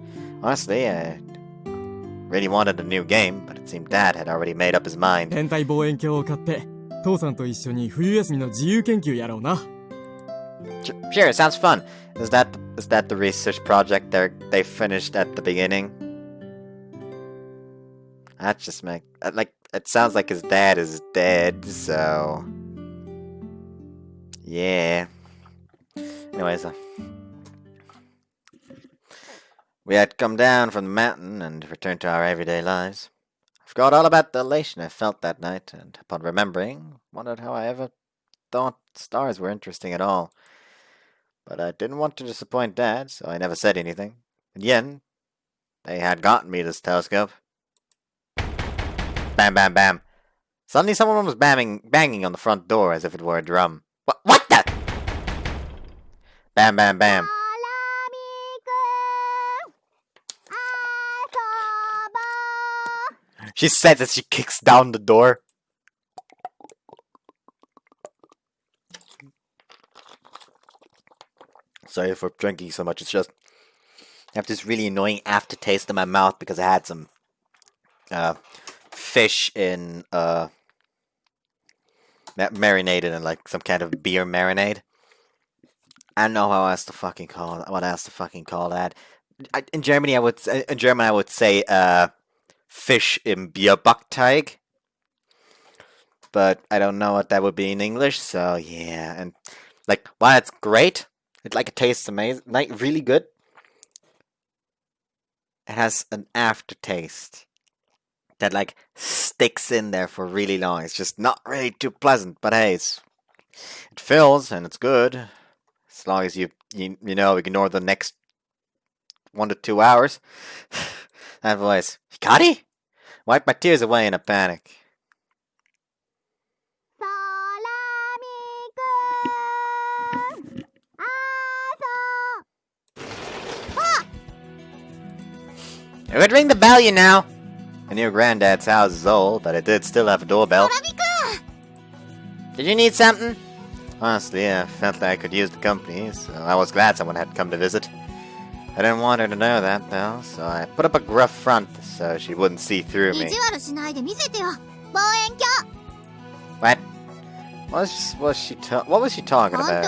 Honestly, I really wanted a new game, but it seemed Dad had already made up his mind. 天体望遠鏡を買って、父さんと一緒に冬休みの自由研究やろうな。Sure, it sounds fun. Is that the research project they finished at the beginning? That just it sounds like his dad is dead, so yeah. Anyways, we had come down from the mountain and returned to our everyday lives. I forgot all about the elation I felt that night, and upon remembering, wondered how I ever thought stars were interesting at all. But I didn't want to disappoint Dad, so I never said anything. In the end, they had gotten me this telescope. Bam, bam, bam. Suddenly someone was banging on the front door as if it were a drum. What the? Bam, bam, bam. She says as she kicks down the door. Sorry for drinking so much. It's just I have this really annoying aftertaste in my mouth because I had some fish in marinated in like some kind of beer marinade. I don't know how else to fucking call it. What else to fucking call that? In German, I would say fish im Bierbackteig, but I don't know what that would be in English. So yeah, and like while it's great, it tastes amazing, like really good. It has an aftertaste that like sticks in there for really long. It's just not really too pleasant, but hey, it fills and it's good as long as you ignore the next 1 to 2 hours. That voice, Hikari? Wipe my tears away in a panic. It would ring the bell, you know. I knew Granddad's house is old, but it did still have a doorbell. Did you need something? Honestly, I felt like I could use the company, so I was glad someone had come to visit. I didn't want her to know that, though, so I put up a gruff front so she wouldn't see through me. What? What was she talking about?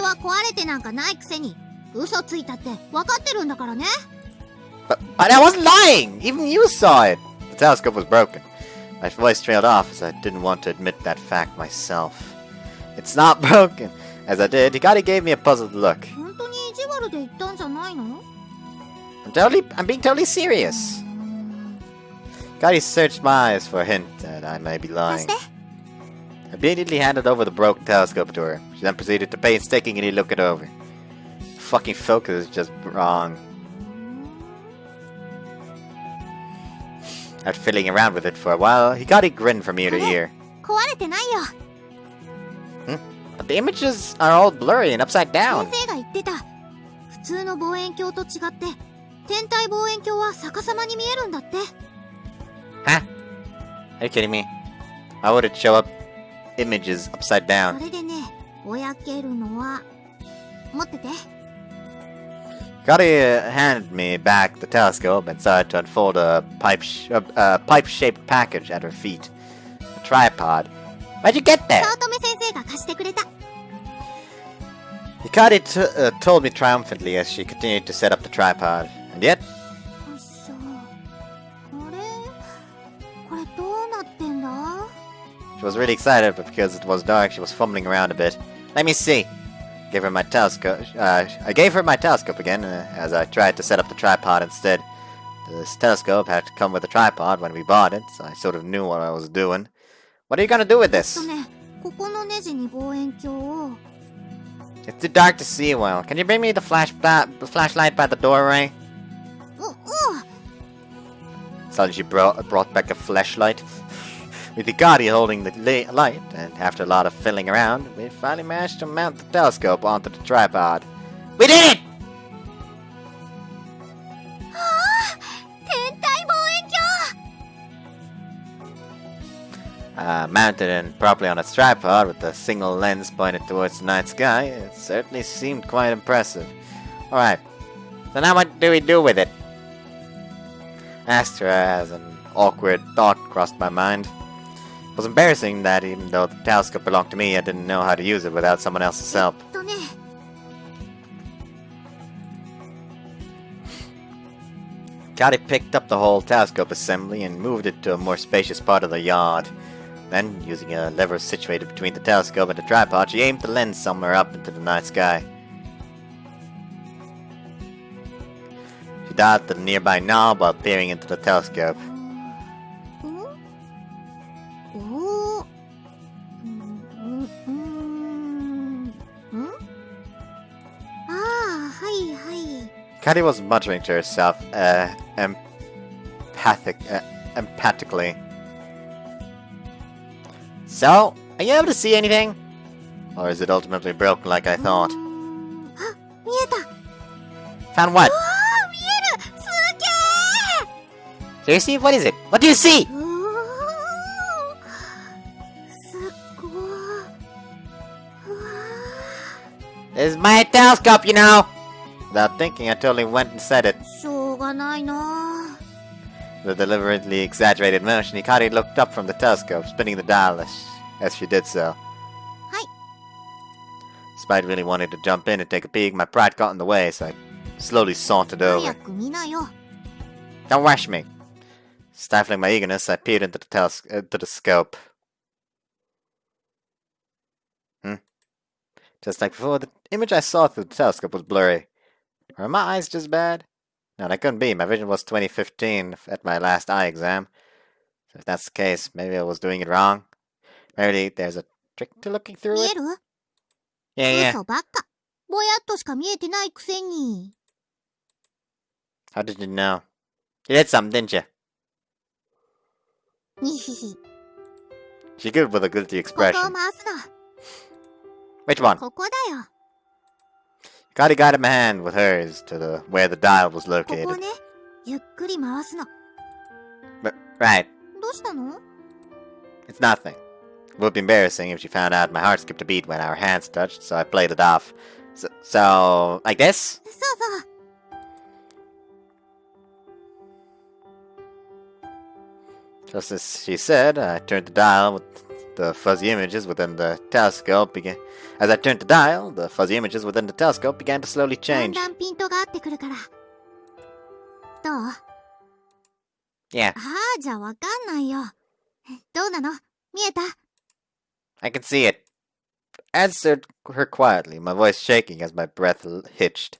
But I wasn't lying! Even you saw it! The telescope was broken. My voice trailed off as I didn't want to admit that fact myself. It's not broken! As I did, Hikari gave me a puzzled look. I'm being totally serious. Hikari searched my eyes for a hint that I may be lying. I immediately handed over the broken telescope to her. She then proceeded to painstakingly look it over. The fucking focus is just wrong. After fiddling around with it for a while, Hikari grinned from ear to ear. But the images are all blurry and upside down. Huh? Are you kidding me? Why would it show up images upside down? Hikari handed me back the telescope and started to unfold a pipe-shaped package at her feet. A tripod. Where'd you get that? Hikari told me triumphantly as she continued to set up the tripod. And yet... She was really excited, but because it was dark, she was fumbling around a bit. Let me see. I gave her my telescope again as I tried to set up the tripod instead. This telescope had to come with a tripod when we bought it, so I sort of knew what I was doing. What are you gonna do with this? It's too dark to see well. Can you bring me the flashlight by the doorway? Suddenly she brought back a flashlight. With Hikari holding the light, and after a lot of fiddling around, we finally managed to mount the telescope onto the tripod. We did it! Mounted and properly on its tripod with a single lens pointed towards the night sky, it certainly seemed quite impressive. Alright, so now what do we do with it? I asked her as an awkward thought crossed my mind. It was embarrassing that even though the telescope belonged to me, I didn't know how to use it without someone else's help. Hikari picked up the whole telescope assembly and moved it to a more spacious part of the yard. Then, using a lever situated between the telescope and the tripod, she aimed the lens somewhere up into the night sky. She dialed the nearby knob while peering into the telescope. Hikari was muttering to herself, empathically. So, are you able to see anything? Or is it ultimately broken like I thought? Found what? Seriously? What is it? What do you see? This is my telescope, you know! Without thinking, I totally went and said it. しょうがないな。 With a deliberately exaggerated motion, Hikari looked up from the telescope, spinning the dial as she did so. Hi. Despite really wanting to jump in and take a peek, my pride got in the way, so I slowly sauntered over. 早く見なよ。 Don't rush me! Stifling my eagerness, I peered into the scope. Just like before, the image I saw through the telescope was blurry. Were my eyes just bad? No, that couldn't be. My vision was 2015 at my last eye exam. So if that's the case, maybe I was doing it wrong. Maybe there's a trick to looking through 見 it? える？ Yeah. 嘘ばっか。ぼやっとしか見えてないくせに。 How did you know? You did something, didn't you? にひひ。 She good with a guilty ここを expression. 回すの。 Which one? ここだよ。 Hikari guided my hand with hers to where the dial was こ located. こね。ゆっくり回すの。 Right. どうしたの？ It's nothing. It would be embarrassing if she found out my heart skipped a beat when our hands touched, so I played it off. So like this? そうそう。 Just as she said, I turned the dial with the fuzzy images within the telescope began. As I turned the dial, the fuzzy images within the telescope began to slowly だん change. だんピントが合ってくるから。どう？ Yeah, ああ、じゃあわかんないよ。どうなの？見えた？ I can see it. I answered her quietly, my voice shaking as my breath hitched.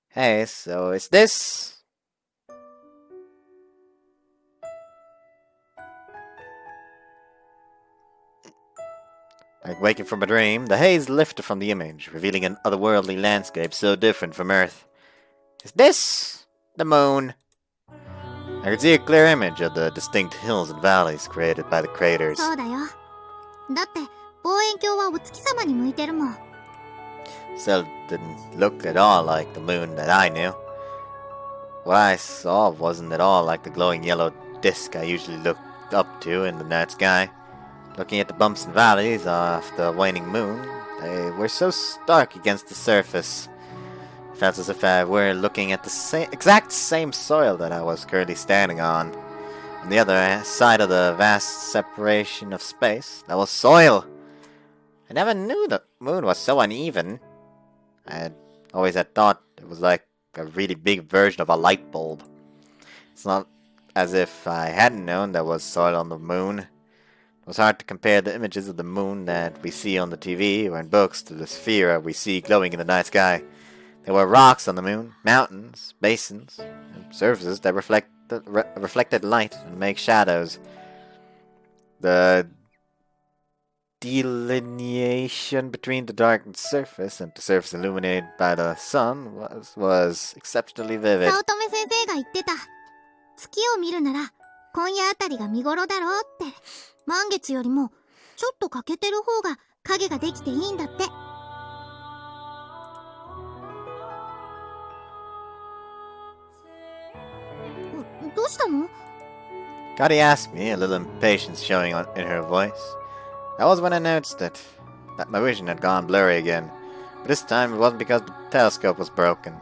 Hey, so is this? Like waking from a dream, the haze lifted from the image, revealing an otherworldly landscape so different from Earth. Is this the moon? I could see a clear image of the distinct hills and valleys created by the craters. そうだよ。だって望遠鏡はお月様に向いてるもん。 Still didn't look at all like the moon that I knew. What I saw wasn't at all like the glowing yellow disk I usually looked up to in the night sky. Looking at the bumps and valleys of the waning moon, they were so stark against the surface. It felt as if I were looking at the exact same soil that I was currently standing on. On the other side of the vast separation of space, that was soil. I never knew the moon was so uneven. I had always had thought it was like a really big version of a light bulb. It's not as if I hadn't known there was soil on the moon. It was hard to compare the images of the moon that we see on the TV or in books to the sphere we see glowing in the night sky. There were rocks on the moon, mountains, basins, and surfaces that reflected light and make shadows. The delineation between the darkened surface and the surface illuminated by the sun was exceptionally vivid. 早乙女先生が言ってた。月を見るなら今夜あたりが見頃だろうって。満月よりもちょっと欠けてる方が影ができていいんだって。どうしたの？ Gotti asked me, a little impatience showing in her voice. That was when I noticed that my vision had gone blurry again. But this time it wasn't because the telescope was broken,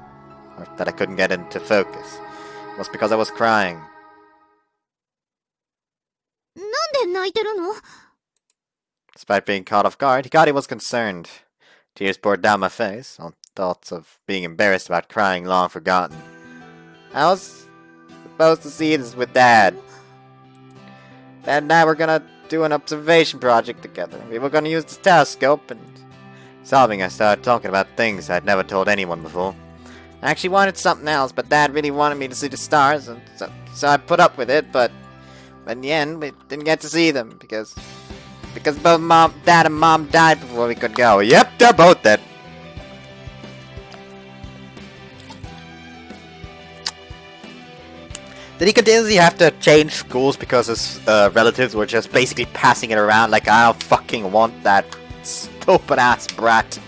or that I couldn't get into focus. It was because I was crying. なんで泣いてるの？ Despite being caught off guard, Hikari was concerned. Tears poured down my face, on thoughts of being embarrassed about crying long forgotten. I was supposed to see this with Dad. Dad and I were gonna do an observation project together. We were gonna use the telescope, and sobbing I started talking about things I'd never told anyone before. I actually wanted something else, but Dad really wanted me to see the stars, and so I put up with it, but in the end, we didn't get to see them, because both Dad and Mom died before we could go. Yep, they're both dead. Did he continuously have to change schools because his relatives were just basically passing it around like, I don't fucking want that stupid ass brat?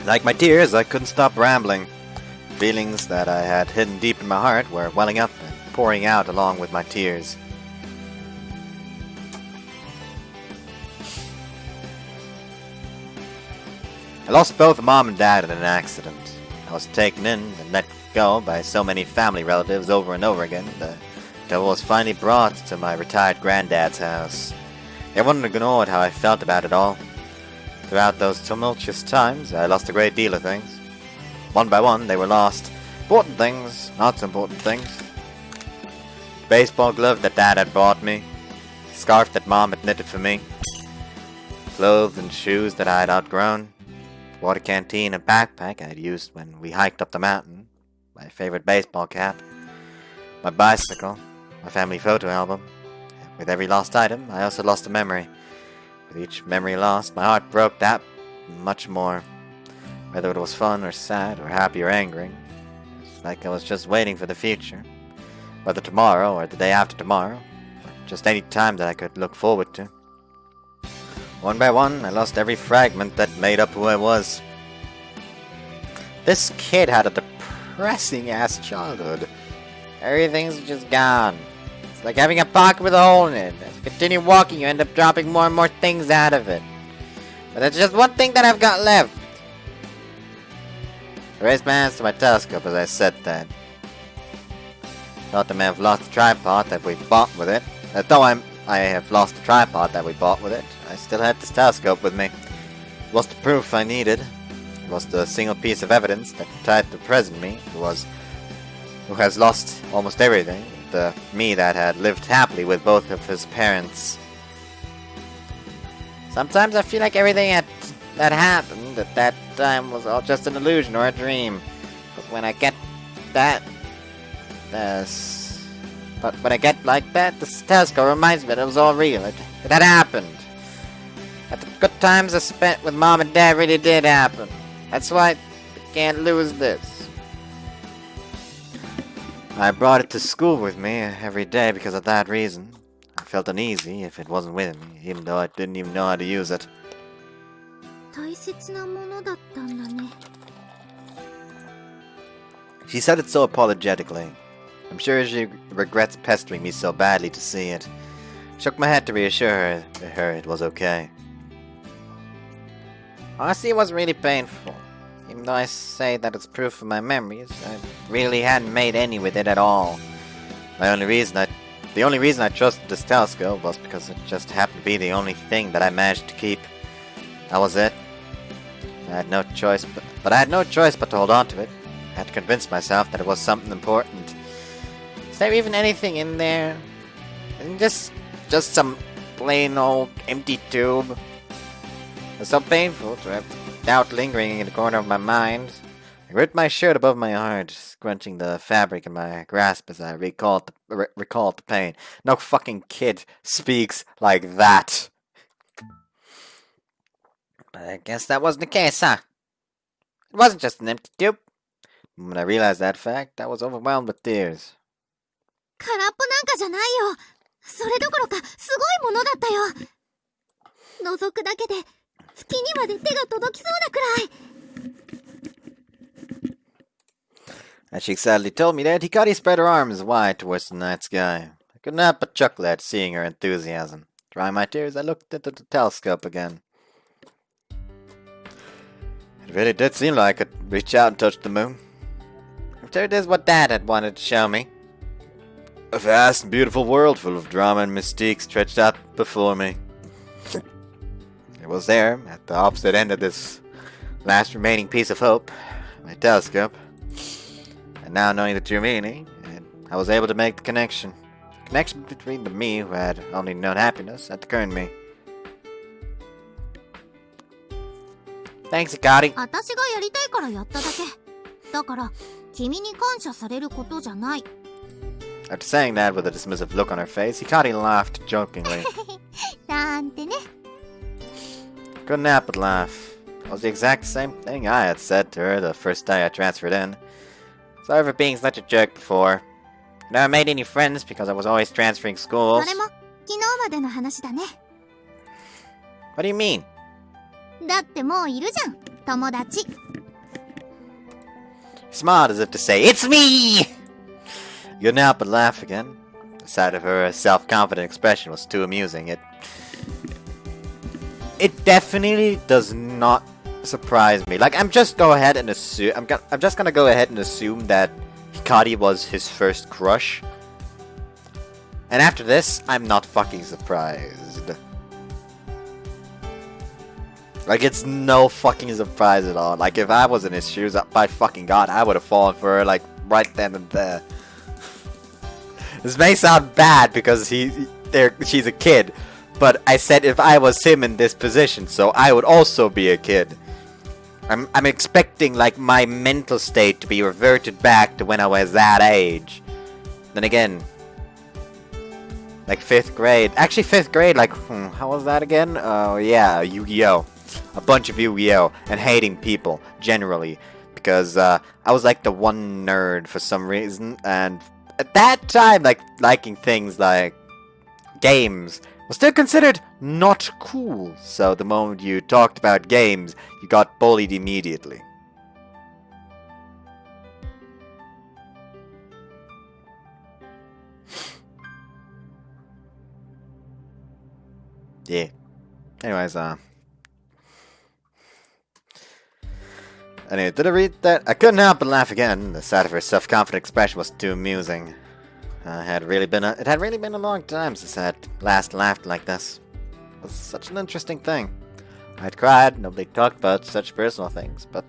Like my tears, I couldn't stop rambling. Feelings that I had hidden deep in my heart were welling up and pouring out along with my tears. I lost both mom and dad in an accident. I was taken in and let go by so many family relatives over and over again that I was finally brought to my retired granddad's house. They wouldn't ignored how I felt about it all. Throughout those tumultuous times, I lost a great deal of things. One by one, they were lost. Important things, not so important things. Baseball glove that Dad had bought me. Scarf that Mom had knitted for me. Clothes and shoes that I had outgrown. Water canteen and backpack I had used when we hiked up the mountain. My favorite baseball cap. My bicycle. My family photo album. With every lost item, I also lost a memory. With each memory lost, my heart broke that much more. Whether it was fun or sad or happy or angry. It's like I was just waiting for the future. Whether tomorrow or the day after tomorrow. Or just any time that I could look forward to. One by one, I lost every fragment that made up who I was. This kid had a depressing-ass childhood. Everything's just gone. It's like having a pocket with a hole in it. As you continue walking, you end up dropping more and more things out of it. But there's just one thing that I've got left. I raised my hands to my telescope as I said that. Thought I may have lost the tripod that we bought with it. Though I have lost the tripod that we bought with it, I still had this telescope with me. It was the proof I needed. It was the single piece of evidence that tied the present me, who has lost almost everything. The me that had lived happily with both of his parents. Sometimes I feel like everything that happened at that time was all just an illusion or a dream. But when I get that... But when I get like that, this telescope reminds me that it was all real. It had happened. That the good times I spent with Mom and Dad really did happen. That's why I can't lose this. I brought it to school with me every day because of that reason. I felt uneasy if it wasn't with me, even though I didn't even know how to use it. 大切なものだったんだね。 She said it so apologetically. I'm sure she regrets pestering me so badly to see it. Shook my head to reassure her it was okay. Honestly, it wasn't really painful. Even though I say that it's proof of my memories, I really hadn't made any with it at all. The only reason I trusted this telescope was because it just happened to be the only thing that I managed to keep. That was it. I had no choice, but I had no choice but to hold on to it. I had to convince myself that it was something important. Is there even anything in there? And just some plain old empty tube. It's so painful to have doubt lingering in the corner of my mind. I gripped my shirt above my heart, scrunching the fabric in my grasp as I recalled the pain. No fucking kid speaks like that. But I guess that wasn't the case, huh? It wasn't just an empty tube. When I realized that fact, I was overwhelmed with tears. 空っぽなんかじゃないよ。それどころかすごいものだったよ。覗くだけで月にまで手が届きそうなくらい。 As she sadly told me that, Hikari spread her arms wide towards the night sky. I could not but chuckle at seeing her enthusiasm. Drying my tears, I looked into the telescope again. It really did seem like I could reach out and touch the moon. I'm sure it is what Dad had wanted to show me. A vast and beautiful world full of drama and mystique stretched out before me. It was there, at the opposite end of this last remaining piece of hope, my telescope. And now knowing the true meaning, I was able to make the connection. The connection between the me who had only known happiness and the current me. Thanks, Hikari. 私がやりたいからやっただけ。だから、君に感謝されることじゃない。 After saying that with a dismissive look on her face, Hikari laughed jokingly. なんてね。 Couldn't help but laugh. It was the exact same thing I had said to her the first day I transferred in. Sorry for being such a jerk before. I never made any friends because I was always transferring そ schools. れも昨日までの話だね。 What do you mean? だってもういるじゃん、友達。 She smiled as if to say, "It's me!" Couldn't help but laugh again. The sight of her self-confident expression was too amusing. It definitely does not surprise me. Like, I'm just go ahead and assume I'm just gonna go ahead and assume that Hikari was his first crush. And after this, I'm not fucking surprised. Like, it's no fucking surprise at all. Like, if I was in his shoes, by fucking god, I would have fallen for her, like, right then and there. This may sound bad because she's a kid, but I said if I was him in this position, so I would also be a kid. I'm expecting, like, my mental state to be reverted back to when I was that age. Then again, like 5th grade. Actually, 5th grade, like, how was that again? Oh, yeah, Yu-Gi-Oh! A bunch of Yu-Gi-Oh! And hating people, generally. Because, I was, like, the one nerd for some reason, and at that time, like, liking things like games was still considered not cool. So the moment you talked about games, you got bullied immediately. Yeah. Anyways, anyway, did I read that? I couldn't help but laugh again. The sight of her self-confident expression was too amusing. It had really been a long time since I had last laughed like this. It was such an interesting thing. I'd cried, nobody talked about such personal things, but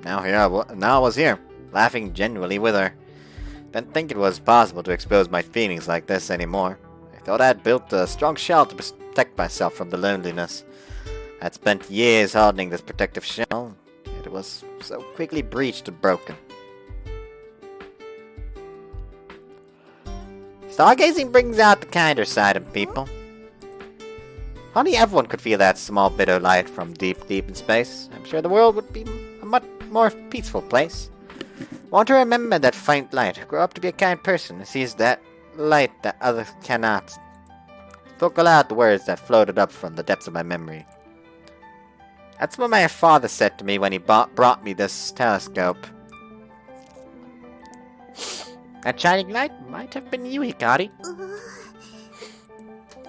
now I was here, laughing genuinely with her. Didn't think it was possible to expose my feelings like this anymore. I thought I had built a strong shell to protect myself from the loneliness. I'd spent years hardening this protective shell, yet it was so quickly breached and broken. Stargazing brings out the kinder side of people. If only everyone could feel that small bit of light from deep, deep in space, I'm sure the world would be a much more peaceful place. Want to remember that faint light, grow up to be a kind person who sees that light that others cannot. Spoke aloud the words that floated up from the depths of my memory. That's what my father said to me when he brought me this telescope. That shining light might have been you, Hikari.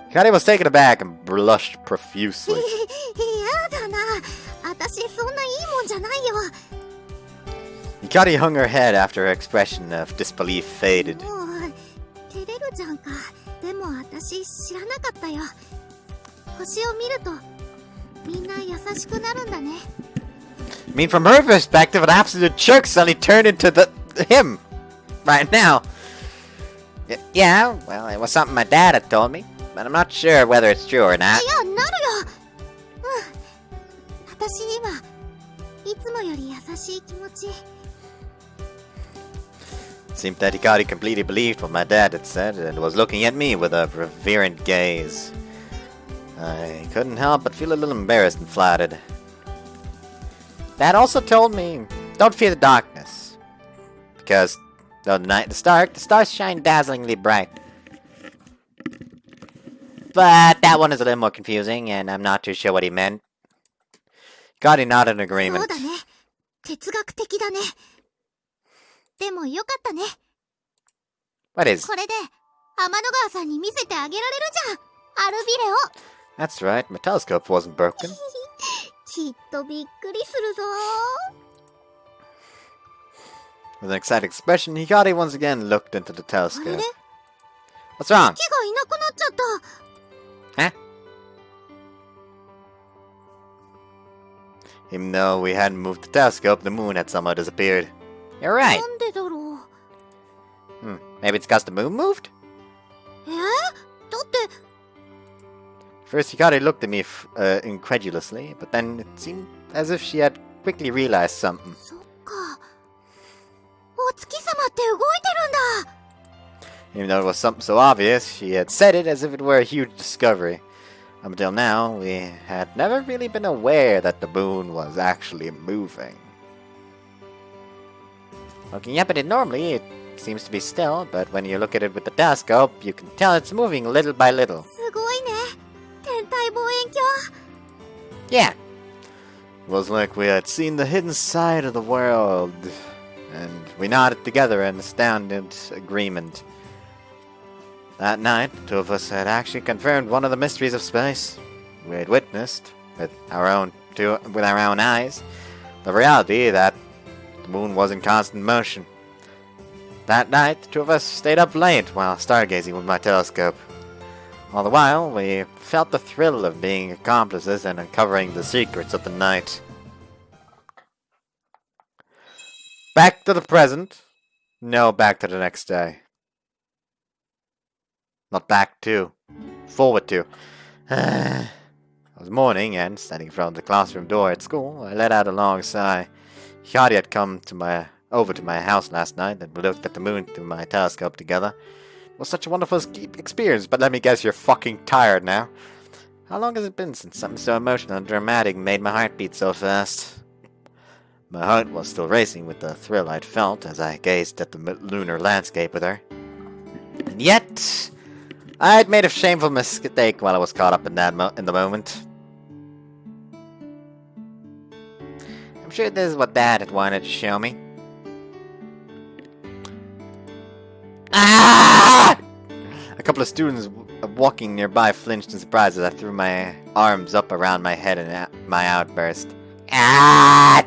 Hikari was taken aback and blushed profusely. Hikari hung her head after her expression of disbelief faded. I mean, from her perspective, an absolute jerk suddenly turned into him. Right now. Yeah, well, it was something my dad had told me, but I'm not sure whether it's true or not. It seemed that Hikari completely believed what my dad had said and was looking at me with a reverent gaze. I couldn't help but feel a little embarrassed and flattered. Dad also told me, don't fear the darkness, because though the night is dark, the stars shine dazzlingly bright. But that one is a little more confusing, and I'm not too sure what he meant. Hikari nodded in agreement. What is? That's right, my telescope wasn't broken. With an excited expression, Hikari once again looked into the telescope. What's wrong? Huh? Even though we hadn't moved the telescope, the moon had somehow disappeared. You're right. Maybe it's because the moon moved? First, Hikari looked at me incredulously, but then it seemed as if she had quickly realized something. Even though it was something so obvious, she had said it as if it were a huge discovery. Up until now, we had never really been aware that the moon was actually moving. Looking up at it normally, it seems to be still, but when you look at it with the telescope, you can tell it's moving little by little. Yeah. It was like we had seen the hidden side of the world, and we nodded together in astounded agreement. That night, the two of us had actually confirmed one of the mysteries of space we had witnessed with our own with our own eyes. The reality that the moon was in constant motion. That night, the two of us stayed up late while stargazing with my telescope. All the while, we felt the thrill of being accomplices and uncovering the secrets of the night. Back to the present. No, back to the next day. Not back to. Forward to. It was morning, and standing in front of the classroom door at school, I let out a long sigh. Hikari had come over to my house last night, and we looked at the moon through my telescope together. It was such a wonderful experience, but let me guess, you're fucking tired now. How long has it been since something so emotional and dramatic made my heart beat so fast? My heart was still racing with the thrill I'd felt as I gazed at the lunar landscape with her. And yet, I had made a shameful mistake while I was caught up in the moment. I'm sure this is what Dad had wanted to show me. Ah! A couple of students walking nearby flinched in surprise as I threw my arms up around my head in my outburst. Ah!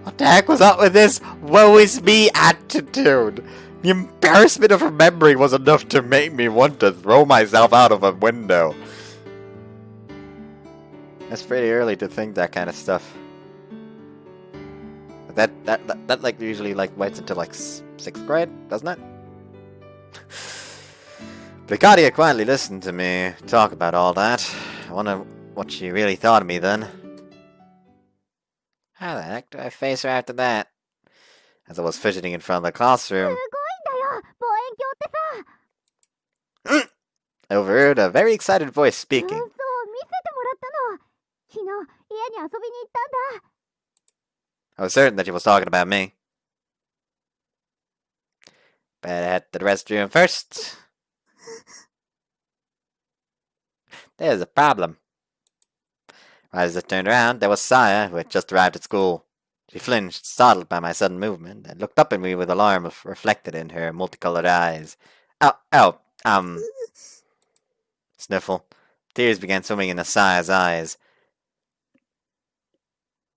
What the heck was up with this woe is me attitude? The embarrassment of remembering was enough to make me want to throw myself out of a window. It's pretty early to think that kind of stuff. That like usually like waits until like 6th grade, doesn't it? Hikari quietly listened to me talk about all that. I wonder what she really thought of me then. How the heck do I face her after that? As I was fidgeting in front of the classroom, I overheard a very excited voice speaking. I was certain that she was talking about me. But I had to the restroom first. There's a problem. Right as I turned around, there was Saya, who had just arrived at school. She flinched, startled by my sudden movement, and looked up at me with alarm reflected in her multicolored eyes. Sniffle. Tears began swimming in Saya's eyes.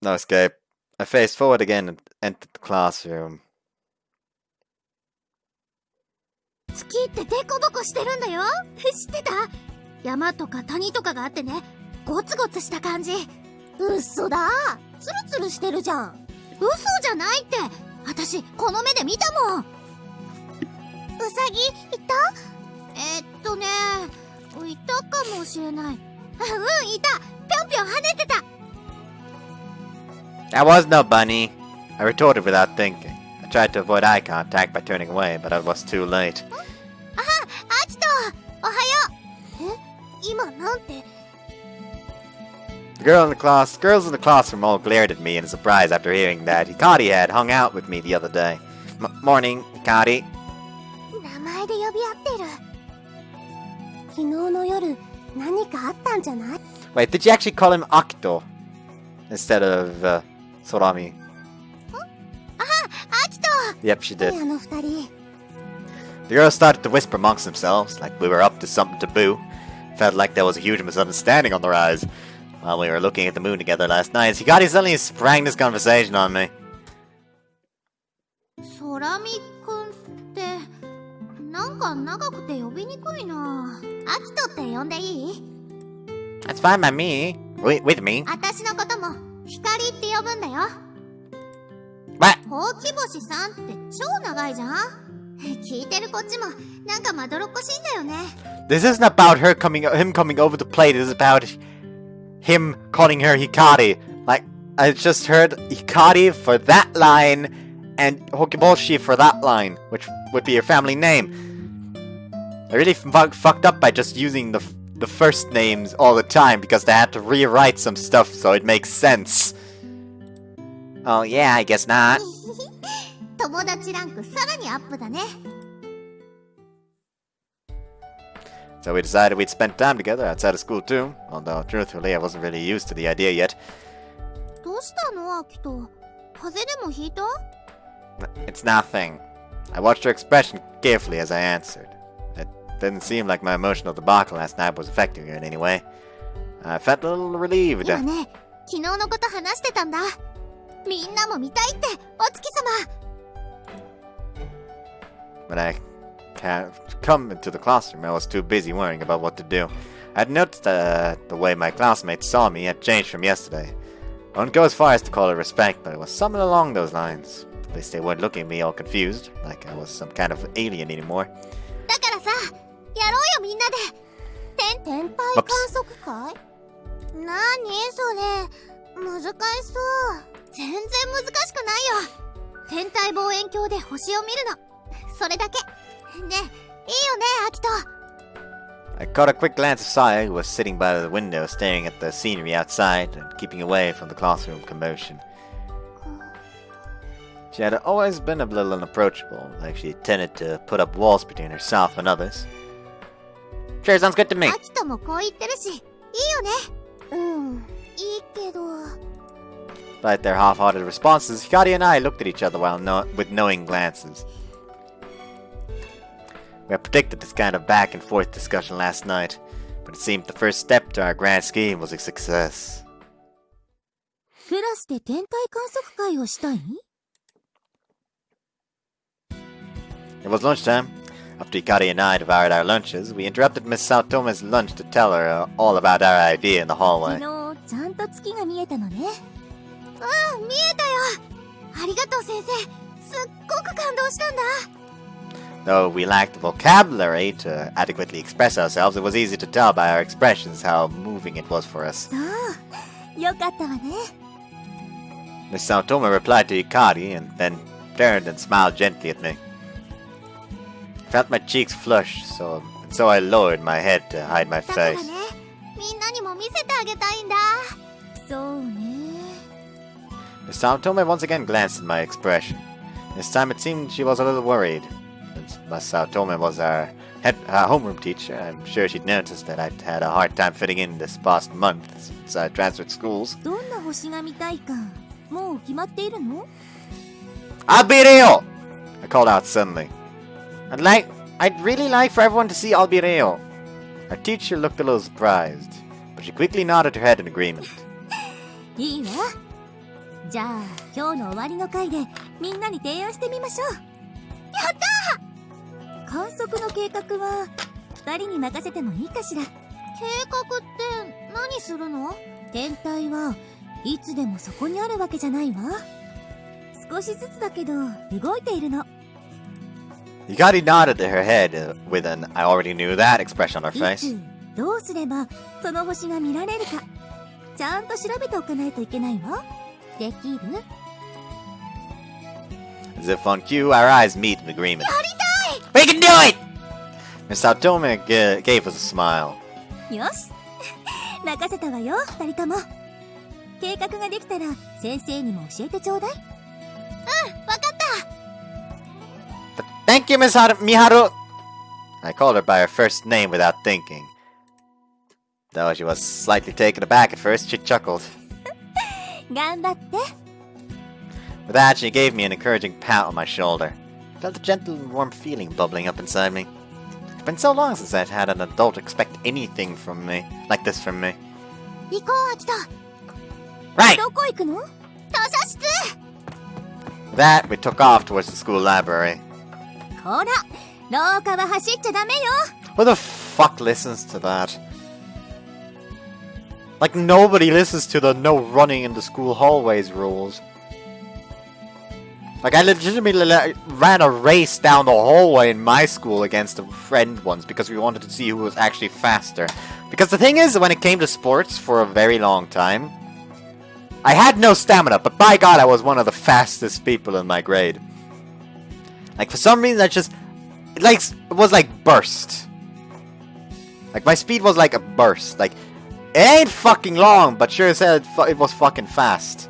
No escape. I faced forward again and entered the classroom. 月ってデコボコしてるんだよ。知ってた？山とか谷とかがあってね、ゴツゴツした感じ。嘘だ。ツルツルしてるじゃん。嘘じゃないって。私この目で見たもん。ウサギいた？いたかもしれない。うん、いた。ぴょんぴょん跳ねてた。That was no bunny. I retorted without thinking. I tried to avoid eye contact by turning away, but I was too late. アキト、おはよう。今なんて。The girls in the classroom all glared at me in surprise after hearing that Hikari had hung out with me the other day. Morning, Hikari. 名前で呼び合ってる。昨日の夜、何かあったんじゃない？ Wait, did you actually call him Akito instead of Sorami? アキト。 Yep, she did. あの二人。 The girls started to whisper amongst themselves, like we were up to something taboo. Felt like there was a huge misunderstanding on the rise. While we were looking at the moon together last night, Hikari suddenly sprang this conversation on me. 空見くんってなんか長くて呼びにくいな。アキトって呼んでいい？ That's fine by me. With me. 私のことも光って呼ぶんだよ。 What? ほうき星さんって超長いじゃん。聞いてるこっちもなんかまどろっこしいんだよね。 This isn't about him coming over to play. This is about him calling her Hikari. Like, I just heard Hikari for that line and Hokiboshi for that line, which would be your family name. I really fucked up by just using the first names all the time because they had to rewrite some stuff so it makes sense. Oh yeah, I guess not. 友達ランクさらにアップだね。 So we decided we'd spend time together outside of school too, although truthfully I wasn't really used to the idea yet. どうしたのアキト？風邪でもひいた？ It's nothing. I watched her expression carefully as I answered. It didn't seem like my emotional debacle last night was affecting her in any way. I felt a little relieved. 今ね、昨日のこと話してたんだ。みんなも見たいって、お月様。When I come into the classroom, I was too busy worrying about what to do. I had noticed that the way my classmates saw me had changed from yesterday. I wouldn't go as far as to call it respect, but it was something along those lines. At least they weren't looking at me all confused, like I was some kind of alien anymore. だからさ、やろうよみんなで。天体観測会？なにそれ、難しそう。全然難しくないよ。天体望遠鏡で星を見るの。それだけ。ね、いいよね、アキト。I caught a quick glance of Saya, who was sitting by the window staring at the scenery outside and keeping away from the classroom commotion. She had always been a little unapproachable, like she tended to put up walls between herself and others. Sure, sounds good to me. アキトもこう言ってるし、いいよね。いいけど。Despite their half-hearted responses, Hikari and I looked at each other with knowing glances. We had predicted this kind of back-and-forth discussion last night, but it seemed the first step to our grand scheme was a success. クラスで天体観測会をしたい？ It was lunchtime. After Hikari and I devoured our lunches, we interrupted Miss Saotome's lunch to tell her all about our idea in the hallway. 昨日ちゃんと月が見えたのね。見えたよ。ありがとう先生。すっごく感動したんだ。Though we lacked the vocabulary to adequately express ourselves, it was easy to tell by our expressions how moving it was for us. そう、よかったわね。Miss Saotome replied to Hikari and then turned and smiled gently at me. I felt my cheeks flush, so I lowered my head to hide my だから face. ね、みんなにも見せてあげたいんだ。そうね。Miss Saotome once again glanced at my expression. This time it seemed she was a little worried. Since Miss Saotome was our homeroom teacher, I'm sure she'd noticed that I'd had a hard time fitting in this past month since I transferred schools. どんな星が見たいか、もう決まっているの？ Albireo! I called out suddenly. I'd really like for everyone to see Albireo. Our teacher looked a little surprised, but she quickly nodded her head in agreement. いいわ。じゃあ今日の終わりの回でみんなに提案してみましょう。やったー！観測の計画は2人に任せてもいいかしら。計画って何するの？天体はいつでもそこにあるわけじゃないわ。少しずつだけど動いているの。Hikari nodded her head with an I already knew that expression on her い face. つどうすればその星が見られるかちゃんと調べておかないといけないわ。できる？ As if on cue, our eyes meet in agreement. We can do it! Miss Saotome gave us a smile. よし任せたわよ、2人とも。計画ができたら先生にも教えてちょうだい。わかった。 Thank you, Miss Miharu! I called her by her first name without thinking. Though she was slightly taken aback at first, she chuckled. 頑張って。 With that, she gave me an encouraging pat on my shoulder. I felt a gentle and warm feeling bubbling up inside me. It's been so long since I'd had an adult expect anything from me, like this from me. 行こう、アキト。 Right! どこ行くの？図書室。 With that, we took off towards the school library. ほら、廊下は走っちゃダメよ。 Who the fuck listens to that? Like, nobody listens to the no running in the school hallways rules. Like, I legitimately ran a race down the hallway in my school against a friend once because we wanted to see who was actually faster. Because the thing is, when it came to sports for a very long time, I had no stamina, but by God, I was one of the fastest people in my grade. Like, for some reason, it was like burst. Like, my speed was like a burst. Like, it ain't fucking long, but sure as hell, it was fucking fast.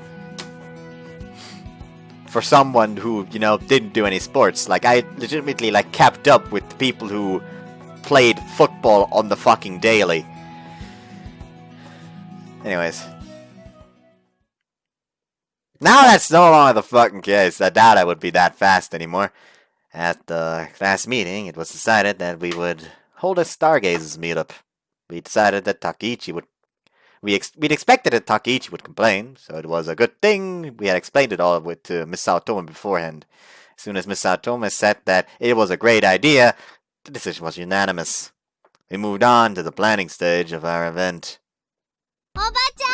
For someone who, you know, didn't do any sports. Like, I legitimately, like, kept up with the people who played football on the fucking daily. Anyways. Now that's no longer the fucking case. I doubt I would be that fast anymore. At the class meeting, it was decided that we would hold a Stargazers meetup. We decided that Takichi would We'd expected that Takeichi would complain, so it was a good thing we had explained it all to Miss Saotome beforehand. As soon as Miss Saotome said that it was a great idea, the decision was unanimous. We moved on to the planning stage of our event. おばちゃ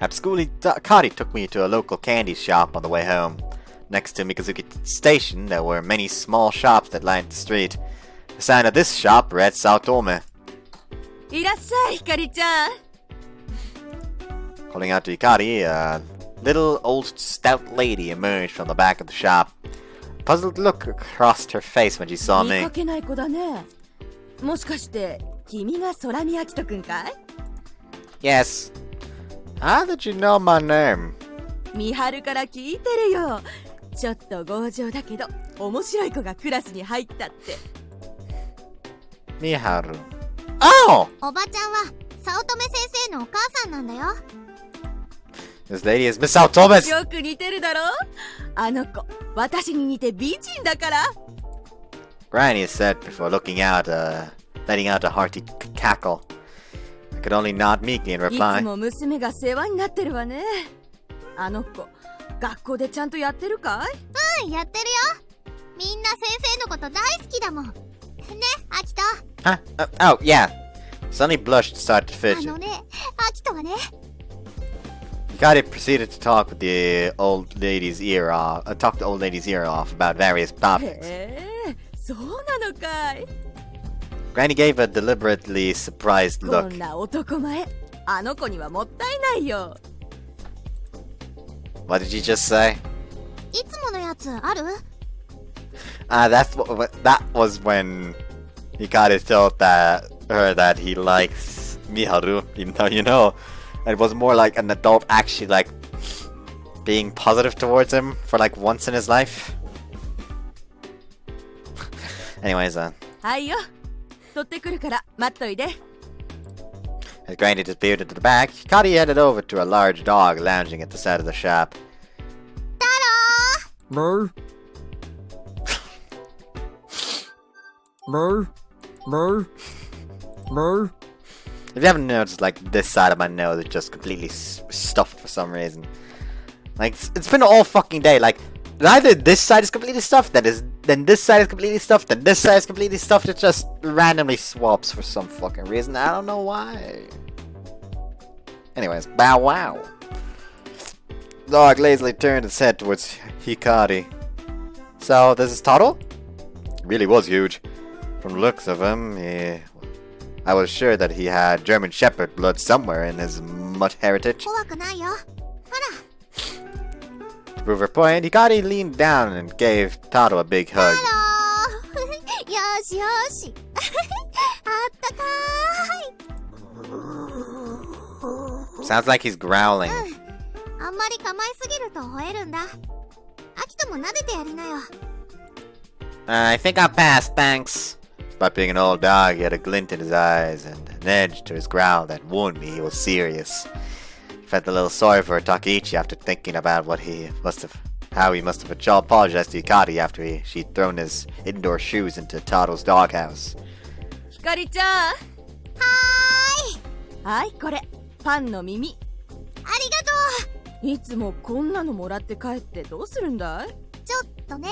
ん After school, Kari took me to a local candy shop on the way home. Next to Mikazuki Station, there were many small shops that lined the street. The sign of this shop read Saotome. いらっしゃい、ひかりちゃん。 Calling out to Hikari, a little old stout lady emerged from the back of the shop. A puzzled look crossed her face when she saw 見 me. かけない子だね。もしかして君が空見明人くんかい？ Yes. How did you know my name? 美晴から聞いてるよ。ちょっと強情だけど面白い子がクラスに入ったって。 Miharu. Oh! おばちゃんは早乙女先生のお母さんなんだよ。 This lady is Miss Saotome. よく似てるだろ？あの子、私に似て美人だから。 Granny said before letting out a hearty cackle. I could only nod meekly in いつ reply. も娘が世話になってるわね。あの子、学校でちゃんとやってるかい？うん、やってるよ。みんな先生のこと大好きだもん。ね、アキト。 Huh? Oh, yeah. Sunny blushed and started to あ fidget. のね、アキトはね、 Hikari proceeded to talk with the old lady's ear off. Talk the old lady's ear off about various topics. へえ、そうなのかい。 Granny gave a deliberately surprised こ look. んな男前、あの子にはもったいないよ。 What did you just say? いつものやつある？ That was when Hikari told her that he likes Miharu, even though it was more like an adult actually like being positive towards him for like once in his life. Anyways, はいよ。取ってくるから待っといで。 as Granny disappeared into the back, Hikari headed over to a large dog lounging at the side of the shop. Brr. Brr. Brr. Brr. If you haven't noticed, like, this side of my nose is just completely stuffed for some reason. Like, it's been all fucking day. Like, either this side is completely stuffed, then this side is completely stuffed, then this side is completely stuffed. It just randomly swaps for some fucking reason. I don't know why. Anyways, bow wow. The dog lazily turned its head towards Hikari. So, this is Taro? Really was huge. From the looks of him, I was sure that he had German Shepherd blood somewhere in his mutt heritage. 怖くないよ。ほら、 To prove her point, Hikari leaned down and gave Taro a big hug. よしよし。あったかーい。 Sounds like he's growling. あんまり構いすぎると吠えるんだ。アキトも撫でてやりなよ。 I think I'll pass, thanks. Despite being an old dog, he had a glint in his eyes and an edge to his growl that warned me he was serious. I felt a little sorry for Takeichi after thinking about how he must have apologized to Hikari after she'd thrown his indoor shoes into Taro's doghouse. ひかりちゃん。はーい。はい、これ、パンの耳。ありがとう。いつもこんなのもらって帰ってどうするんだい？ちょっとね。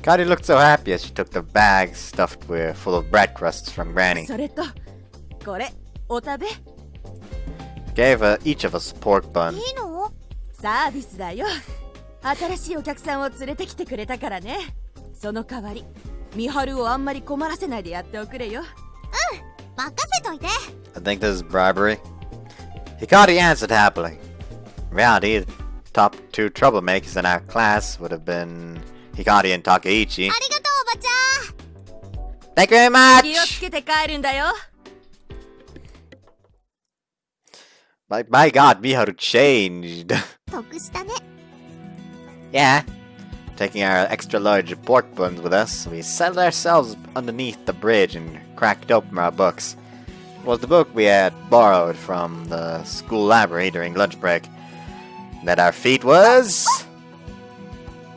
Hikari looked so happy as she took the bag stuffed full of bread crusts from Granny. それと、これ、お食べ。 Gave each of us a pork bun. いいの？サービスだよ。新しいお客さんを連れてきてくれたからね。その代わり、美晴をあんまり困らせないでやっておくれよ。任せといて。 I think this is bribery. Hikari answered happily. In reality, the top two troublemakers in our class would have been Hikari and Takeichi. ありがとうおばちゃん。 Thank you very 気を much! つけて帰るんだよ。 My god, Miharu changed. 得したね。 Yeah. Taking our extra large pork buns with us, we settled ourselves underneath the bridge and cracked open our books. It was the book we had borrowed from the school library during lunch break. And at our feet was...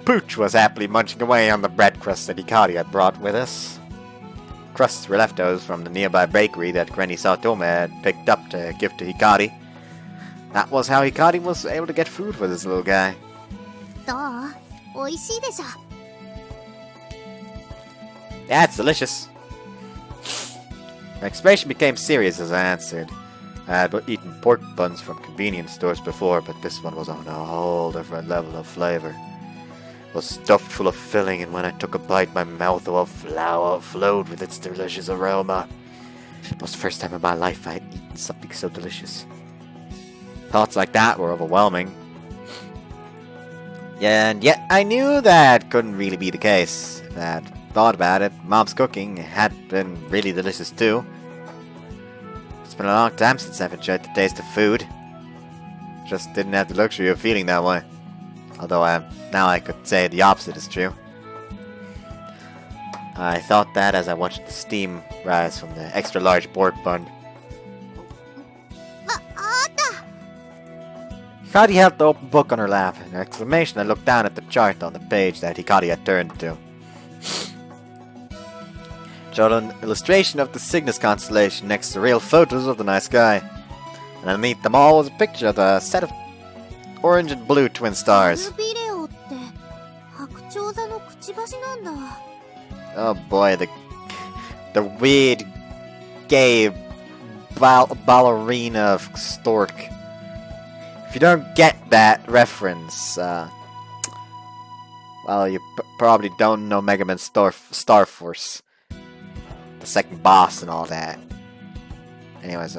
Pooch was happily munching away on the bread crust that Hikari had brought with us. crusts were leftovers from the nearby bakery that Granny Satome had picked up to give to Hikari. That was how Hikari was able to get food for this little guy. どう？美味しいでしょ。 Yeah, it's delicious. My expression became serious as I answered. I had eaten pork buns from convenience stores before, but this one was on a whole different level of flavor. It was stuffed full of filling, and when I took a bite, my mouth flowed with its delicious aroma. It was the first time in my life I had eaten something so delicious. Thoughts like that were overwhelming. And yet I knew that couldn't really be the case. If I had thought about it, Mom's cooking had been really delicious too. It's been a long time since I've enjoyed the taste of food. Just didn't have the luxury of feeling that way. Although now I could say the opposite is true. I thought that as I watched the steam rise from the extra large pork bun. あった。 Hikari held the open book on her lap. In her exclamation, I looked down at the chart on the page that Hikari had turned to. It showed an illustration of the Cygnus constellation next to real photos of the night sky. And underneath them all was a picture of a set of orange and blue twin ア stars. ルビレオって白鳥座のくちばしなんだ。 Oh boy, the weird gay ballerina stork. If you don't get that reference, well, you probably don't know Mega Man Star Force, the second boss and all that. Anyways,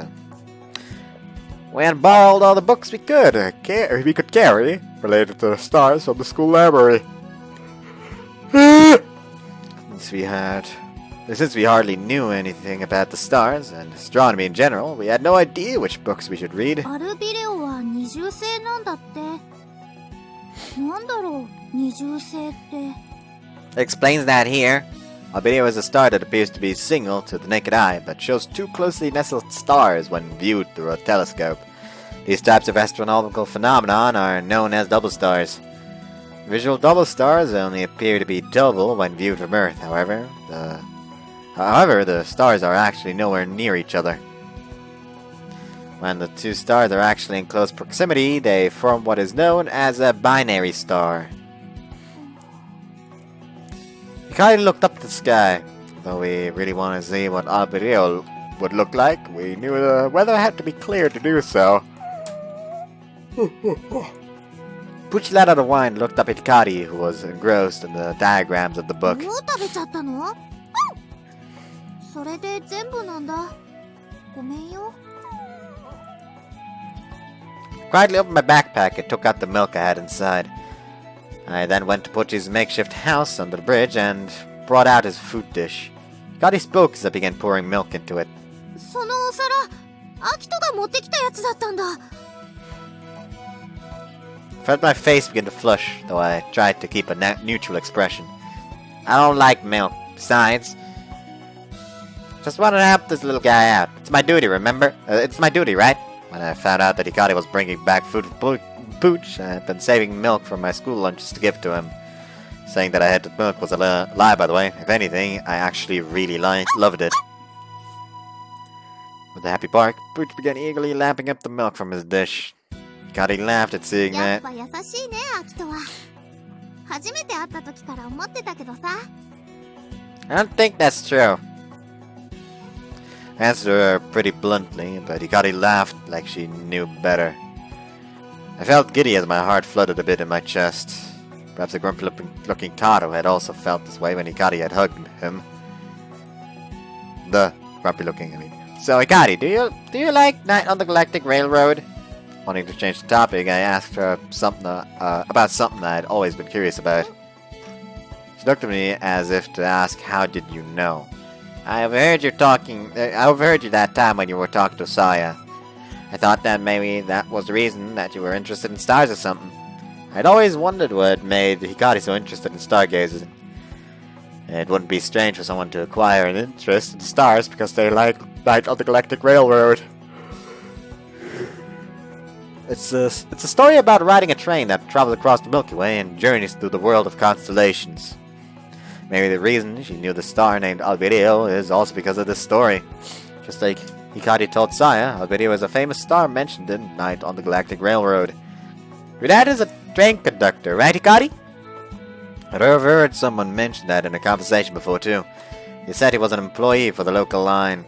we had borrowed all the books we could carry related to the stars from the school library. Since we hardly knew anything about the stars and astronomy in general, we had no idea which books we should read. アルビレオは二重星なんだって。なんだろう、二重星って。 It explains that here. Albino is a star that appears to be single to the naked eye, but shows two closely nestled stars when viewed through a telescope. These types of astronomical phenomenon are known as double stars. Visual double stars only appear to be double when viewed from Earth. However, the stars are actually nowhere near each other. When the two stars are actually in close proximity, they form what is known as a binary star. Hikari looked up at the sky. Though we really wanted to see what Albireo would look like, we knew the weather had to be clear to do so. Pucci let out a whine and looked up at Hikari, who was engrossed in the diagrams of the book. もう食べちゃったの？それで全部なんだ。ごめんよ。 Quietly opened my backpack and took out the milk I had inside. I then went to Pucci's makeshift house under the bridge and brought out his food dish. Hikari spoke as I began pouring milk into it. そのお皿、アキトが持ってきたやつだったんだ。 I felt my face begin to flush, though I tried to keep a neutral expression. I don't like milk. Besides, just wanted to help this little guy out. It's my duty, remember? It's my duty, right? When I found out that Hikari was bringing back food for Pooch, I had been saving milk from my school lunches to give to him. Saying that I had the milk was a lie, by the way. If anything, I actually really loved it. With a happy bark, Pooch began eagerly lapping up the milk from his dish. Hikari laughed at seeing やっ that. ぱ優しいね、アキトは。初めて会った時から思ってたけどさ。 I don't think that's true. I answered her pretty bluntly, but Hikari laughed like she knew better. I felt giddy as my heart fluttered a bit in my chest. Perhaps the grumpy-looking Taro had also felt this way when Hikari had hugged him. The grumpy-looking, I mean. So Hikari, do you like Night on the Galactic Railroad? Wanting to change the topic, I asked her something about something I'd always been curious about. She looked at me as if to ask, "How did you know?" I overheard you that time when you were talking to Saya. I thought that maybe that was the reason that you were interested in stars or something. I'd always wondered what made Hikari so interested in stargazing. It wouldn't be strange for someone to acquire an interest in stars because they like Night on the Galactic Railroad. It's a story about riding a train that travels across the Milky Way and journeys through the world of constellations. Maybe the reason she knew the star named Alberio is also because of this story. Just like Hikari told Saya, Alberio is a famous star mentioned in Night on the Galactic Railroad. Your dad is a train conductor, right, Hikari? I'd overheard someone mention that in a conversation before, too. He said he was an employee for the local line.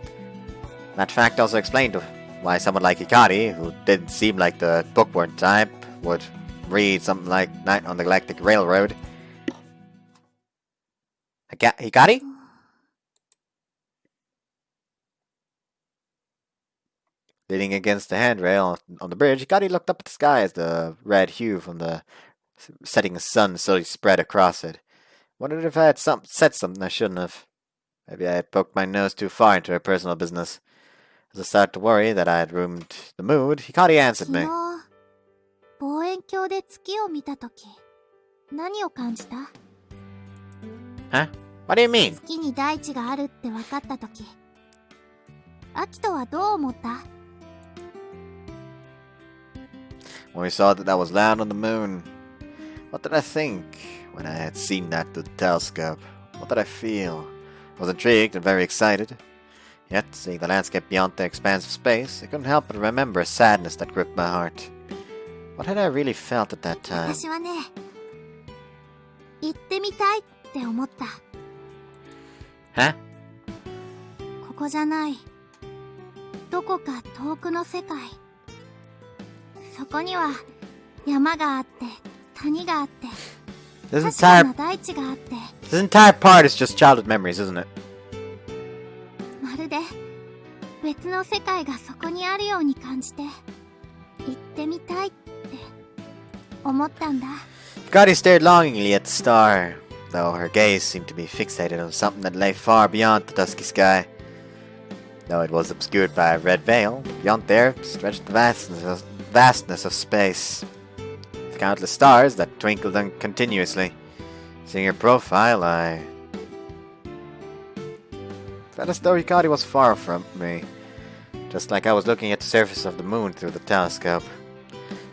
That fact also explained why someone like Hikari, who didn't seem like the bookworm type, would read something like Night on the Galactic Railroad. Hikari? Leaning against the handrail on the bridge, Hikari looked up at the sky as the red hue from the setting sun slowly spread across it. Wondered if I had said something I shouldn't have. Maybe I had poked my nose too far into her personal business. As I started to worry that I had ruined the mood, Hikari answered me. 望遠鏡で月を見たとき、何を感じた？ Huh? What do you mean? 月に大地があるって分かったとき、アキトはどう思った？ When we saw that was land on the moon, what did I think when I had seen that through the telescope? What did I feel? I was intrigued and very excited. Yet, seeing the landscape beyond the expanse of space, I couldn't help but remember a sadness that gripped my heart. What had I really felt at that time? 私はね、行ってみたいって思った。Huh? ここじゃない。どこか遠くの世界。そこには山があって、谷があって、確かな大地があって。This entire part is just childhood memories, isn't it? まるで別の世界がそこにあるように感じて、行ってみたいって思ったんだ。Hikari stared longingly at the star, though her gaze seemed to be fixated on something that lay far beyond the dusky sky. Though it was obscured by a red veil, beyond there stretched the vastness of space. The countless stars that twinkled continuously. Seeing her profile, I felt as though Hikari was far from me, just like I was looking at the surface of the moon through the telescope.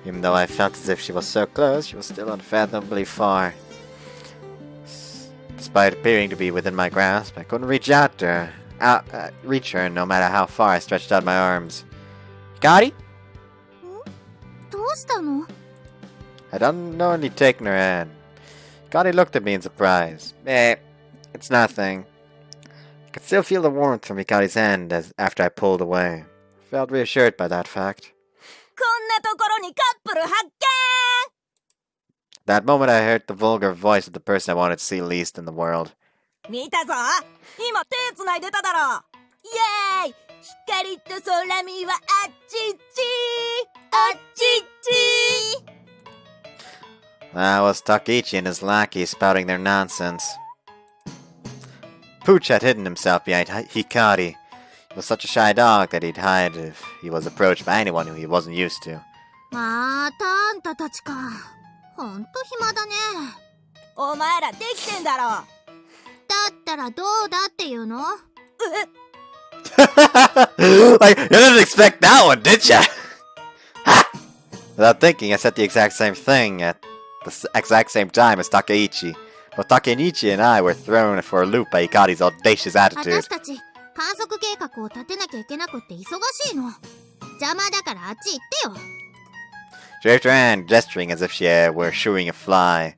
Even though I felt as if she was so close, she was still unfathomably far. Despite appearing to be within my grasp, I couldn't reach her no matter how far I stretched out my arms. Hikari? どうしたの？ I'd unknowingly taken her hand. Hikari looked at me in surprise. It's nothing. I could still feel the warmth from Hikari's hand after I pulled away. I felt reassured by that fact. こんなところにカップル発見! That moment I heard the vulgar voice of the person I wanted to see least in the world. 見たぞ! 今手繋いでただろ! イエーイ! 光と空見はあっちっち! あっちっち! That was Takichi and his lackey spouting their nonsense. Pooch had hidden himself behind Hikari. He was such a shy dog that he'd hide if he was approached by anyone who he wasn't used to. またあんたたちか。ほんと暇だね。お前らできてんだろ。だったらどうだっていうの？ Like, you didn't expect that one, did ya? Without thinking, I said the exact same thing at the exact same time as Takeichi. But Takeichi and I were thrown for a loop by Hikari's audacious attitude. 私たち観測計画を立てなきゃいけなくって忙しいの。邪魔だからあっち行ってよ。She waved her hand, gesturing as if she were shooing a fly.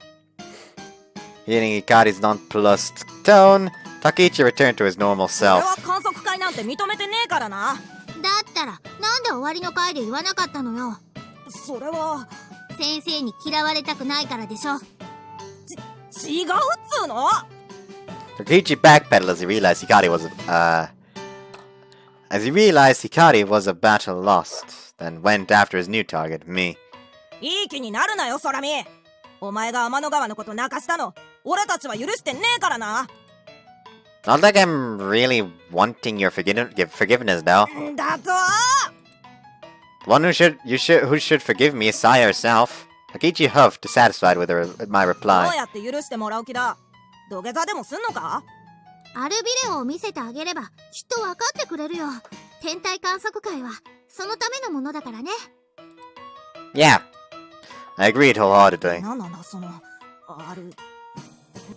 Hearing Hikari's nonplussed tone, Takeichi returned to his normal 俺 self. は観測会なんて認めてねえからな。だったらなんで終わりの回で言わなかったのよ。それは先生に嫌われたくないからでしょ。違うっつうの。 Takeichi backpedaled as he realized Hikari was a battle lost, then went after his new target, me. いい気になるなよ、空見。お前が天の川のこと泣かしたの、俺たちは許してねえからな。Not like I'm really wanting your forgiveness, though. だと。 The one who should forgive me is Saya herself. Takeichi huffed, dissatisfied with my どう reply. やって許してもらう気だ。土下座でもすんのか？アルビレオを見せてあげればきっと分かってくれるよ。天体観測会はそのためのものだからね。Yeah, I agreed wholeheartedly. なんなんだそのある。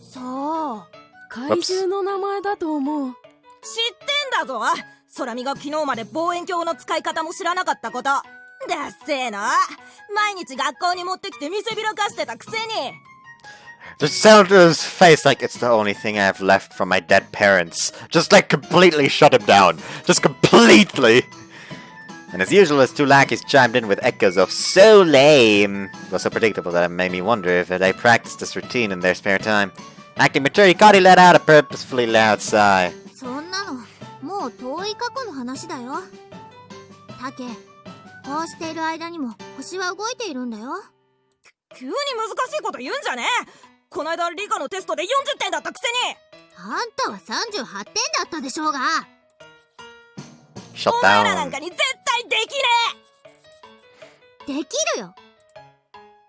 さあ、怪獣の名前だと思う。知ってんだぞ。空見が昨日まで望遠鏡の使い方も知らなかったこと。だっせーな。毎日学校に持ってきて見せびらかしてたくせに。The Senator's face like it's the only thing I have left from my dead parents. Just like completely shut him down. Just completely. And as usual, his two lackeys chimed in with echoes of so lame. It was so predictable that it made me wonder if they practiced this routine in their spare time. Acting mature, Hikari let out a purposefully loud sigh. そんなのもう遠い過去の話だよ。タケ、こうしている間にも星は動いているんだよ。急に難しいこと言うんじゃねえ。こないだ理科のテストで40点だったくせに。あんたは38点だったでしょうが。Shut お前ら down. なんかに絶対できねできるよ。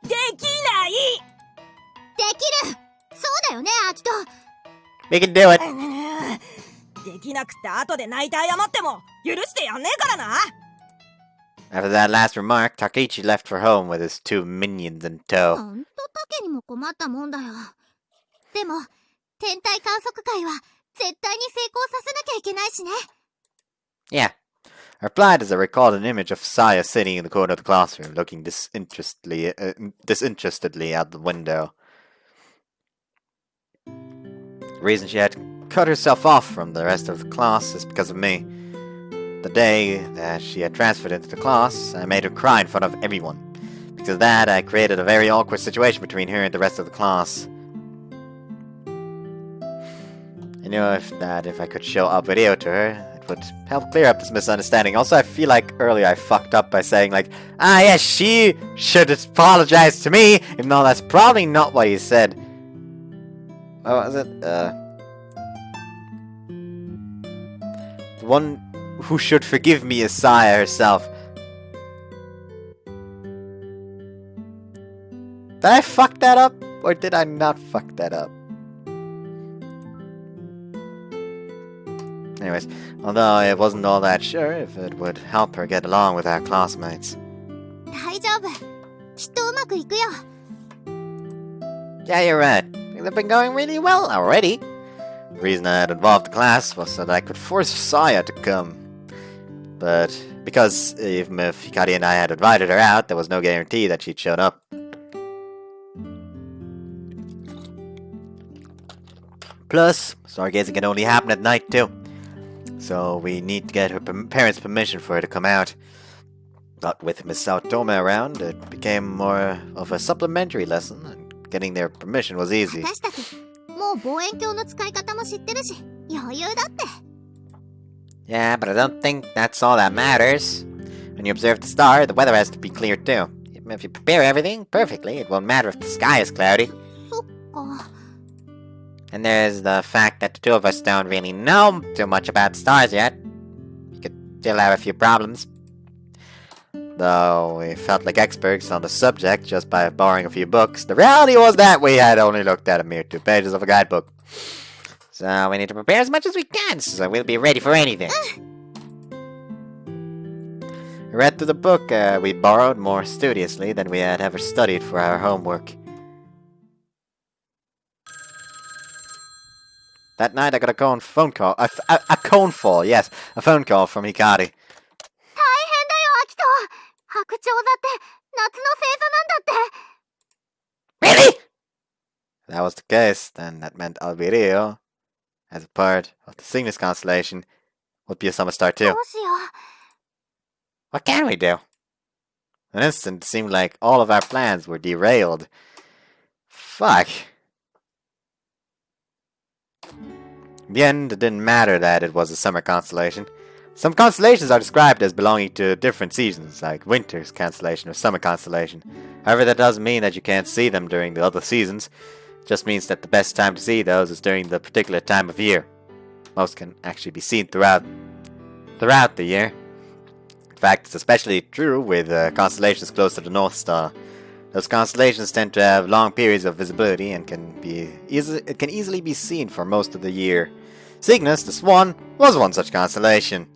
え。できない。できる。そうだよね、アキト。 We can do it. できなくって後で泣いて謝っても許してやんねえからな。After that last remark, Takechi left for home with his two minions in ほ tow. んとタケにも困ったもんだよ。でも天体観測会は絶対に成功させなきゃいけないしね。Yeah. I replied as I recalled an image of Saya sitting in the corner of the classroom, looking disinterestedly out the window. The reason she had cut herself off from the rest of the class is because of me. The day that she had transferred into the class, I made her cry in front of everyone. Because of that, I created a very awkward situation between her and the rest of the class. I knew if I could show a video to her, it would help clear up this misunderstanding. Also, I feel like earlier I fucked up by saying like, yes, she should apologize to me, even though that's probably not what you said. What was it? The one who should forgive me is Saya herself. Did I fuck that up? Or did I not fuck that up? Anyways, although I wasn't all that sure if it would help her get along with our classmates. 大丈夫。きっとうまくいくよ。Yeah, you're right. Things have been going really well already. The reason I had involved the class was so that I could force Saya to come. But because even if Hikari and I had invited her out, there was no guarantee that she'd shown up. Plus, stargazing can only happen at night too. So we need to get her parents' permission for her to come out. But with Miss Saotome around, it became more of a supplementary lesson, and getting their permission was easy. 私たちもう望遠鏡の使い方も知ってるし、余裕だって。Yeah, but I don't think that's all that matters. When you observe the star, the weather has to be clear too. Even if you prepare everything perfectly, it won't matter if the sky is cloudy. そっか。 And there's the fact that the two of us don't really know too much about stars yet. We could still have a few problems. Though we felt like experts on the subject just by borrowing a few books, the reality was that we had only looked at a mere 2 pages of a guidebook. So we need to prepare as much as we can, so we'll be ready for anything. We read through the book we borrowed more studiously than we had ever studied for our homework. That night I got a phone call, a phone call from Hikari. アキト、白鳥だって夏の星座なんだって。 Really? If that was the case, then that meant Alberio, as a part of the Cygnus constellation, would be a summer star ど too. うしよう。 What can we do? For an instant, it seemed like all of our plans were derailed. Fuck. In the end, it didn't matter that it was a summer constellation. Some constellations are described as belonging to different seasons, like winter's constellation or summer constellation. However, that doesn't mean that you can't see them during the other seasons. It just means that the best time to see those is during the particular time of year. Most can actually be seen throughout the year. In fact, it's especially true with constellations close to the North Star. Those constellations tend to have long periods of visibility and can easily be seen for most of the year. Cygnus, the Swan, was one such constellation.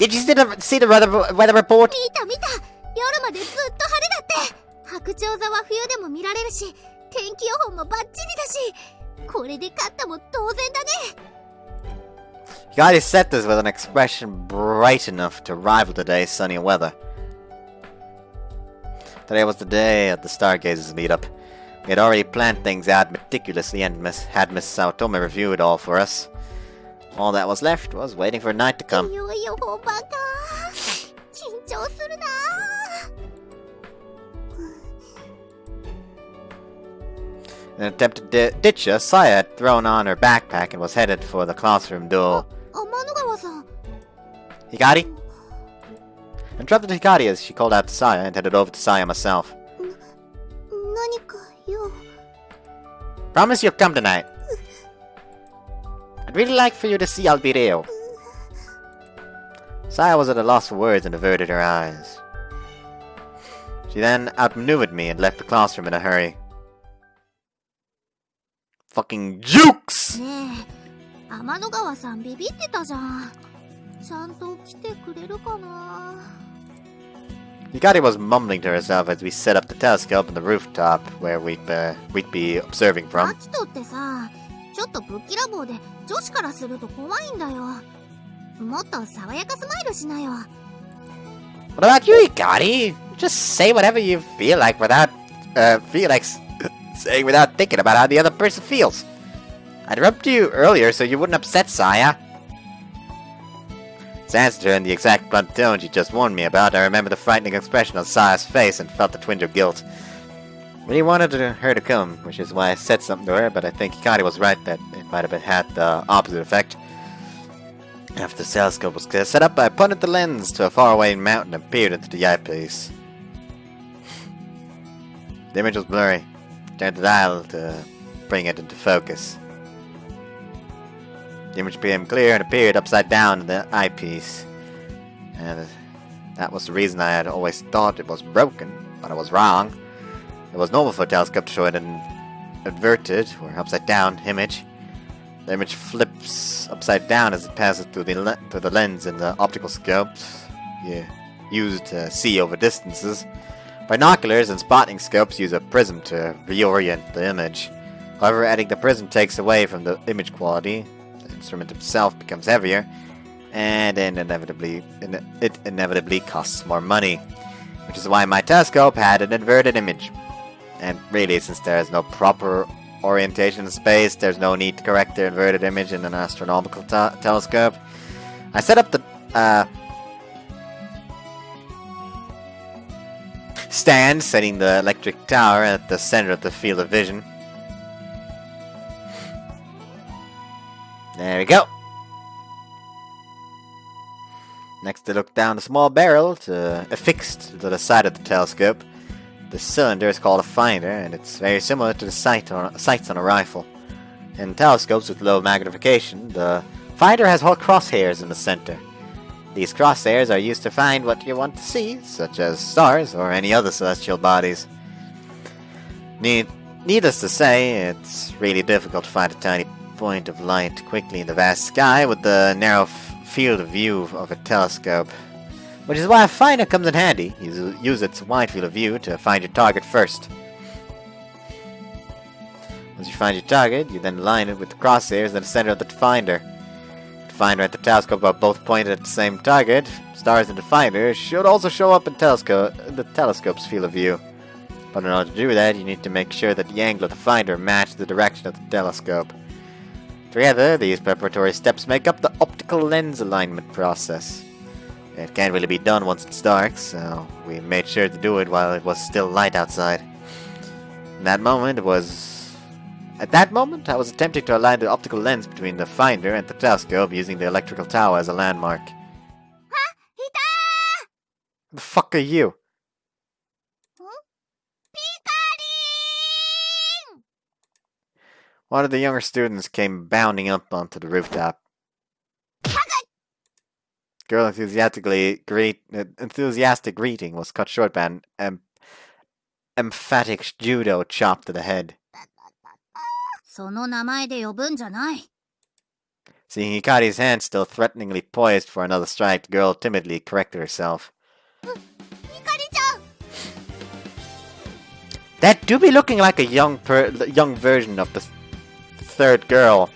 Did you see the weather report? 見た見た。夜までずっと晴れだって。白鳥座は冬でも見られるし、天気予報もバッチリだし、これで勝ったも当然だね。Hikari said this with an expression bright enough to rival today's sunny weather. Today was the day of the Stargazers meetup. We had already planned things out meticulously and had Miss Saotome review it all for us. All that was left was waiting for night to come. いよいよ本番か。緊張するな。In an attempt to ditch us, Saya had thrown on her backpack and was headed for the classroom door. 天の川さん。 Hikari? Interrupted Hikari as she called out to Saya and headed over to Saya myself. 何か用？ Promise you'll come tonight. I'd really like for you to see Albireo. Saya was at a loss for words and averted her eyes. She then outmaneuvered me and left the classroom in a hurry. Fucking jukes! ねえ、天の川さんビビってたじゃん。ちゃんと来てくれるかな。 Hikari was mumbling to herself as we set up the telescope on the rooftop where we'd be observing ア from. キトってさ、ちょっとぶっきらぼうで女子からすると怖いんだよ。もっと爽やかスマイルしなよ。 What about you, Hikari? Just say whatever you feel like without saying without thinking about how the other person feels. I interrupted you earlier so you wouldn't upset Saya. As I answered her in the exact blunt tone she just warned me about, I remember the frightening expression on Saya's face and felt a twinge of guilt. Really wanted her to come, which is why I said something to her, but I think Hikari was right that it might have had the opposite effect. After the telescope was set up, I pointed the lens to a faraway mountain and peered into the eyepiece. The image was blurry. Turned the dial to bring it into focus. The image became clear and appeared upside down in the eyepiece. And that was the reason I had always thought it was broken, but I was wrong. It was normal for a telescope to show an inverted or upside down image. The image flips upside down as it passes through the lens in the optical scopes used to see over distances. Binoculars and spotting scopes use a prism to reorient the image. However, adding the prism takes away from the image quality. The instrument itself becomes heavier, and it inevitably costs more money. Which is why my telescope had an inverted image. And really, since there is no proper orientation in space, there's no need to correct the inverted image in an astronomical telescope. I set up the stand, setting the electric tower at the center of the field of vision. There we go. Next, I look down the small barrel affixed to the side of the telescope. The cylinder is called a finder, and it's very similar to the sights on a rifle. In telescopes with low magnification, the finder has whole crosshairs in the center. These crosshairs are used to find what you want to see, such as stars or any other celestial bodies. Needless to say, it's really difficult to find a tiny point of light quickly in the vast sky with the narrow field of view of a telescope. Which is why a finder comes in handy. Use its wide field of view to find your target first. Once you find your target, you then line it with the crosshairs in the center of the finder. The finder and the telescope are both pointed at the same target. Stars in the finder should also show up in the telescope's field of view. But in order to do that, you need to make sure that the angle of the finder matches the direction of the telescope. Together, these preparatory steps make up the optical lens alignment process. It can't really be done once it's dark, so we made sure to do it while it was still light outside. At that moment, I was attempting to align the optical lens between the finder and the telescope using the electrical tower as a landmark. Who the fuck are you? One of the younger students came bounding up onto the rooftop. Girl enthusiastic greeting was cut short by an emphatic judo chop to the head. その名前で呼ぶんじゃない。Seeing Hikari's hand still threateningly poised for another strike, the girl timidly corrected herself. ひかりちゃん That do be looking like a young version of the third girl.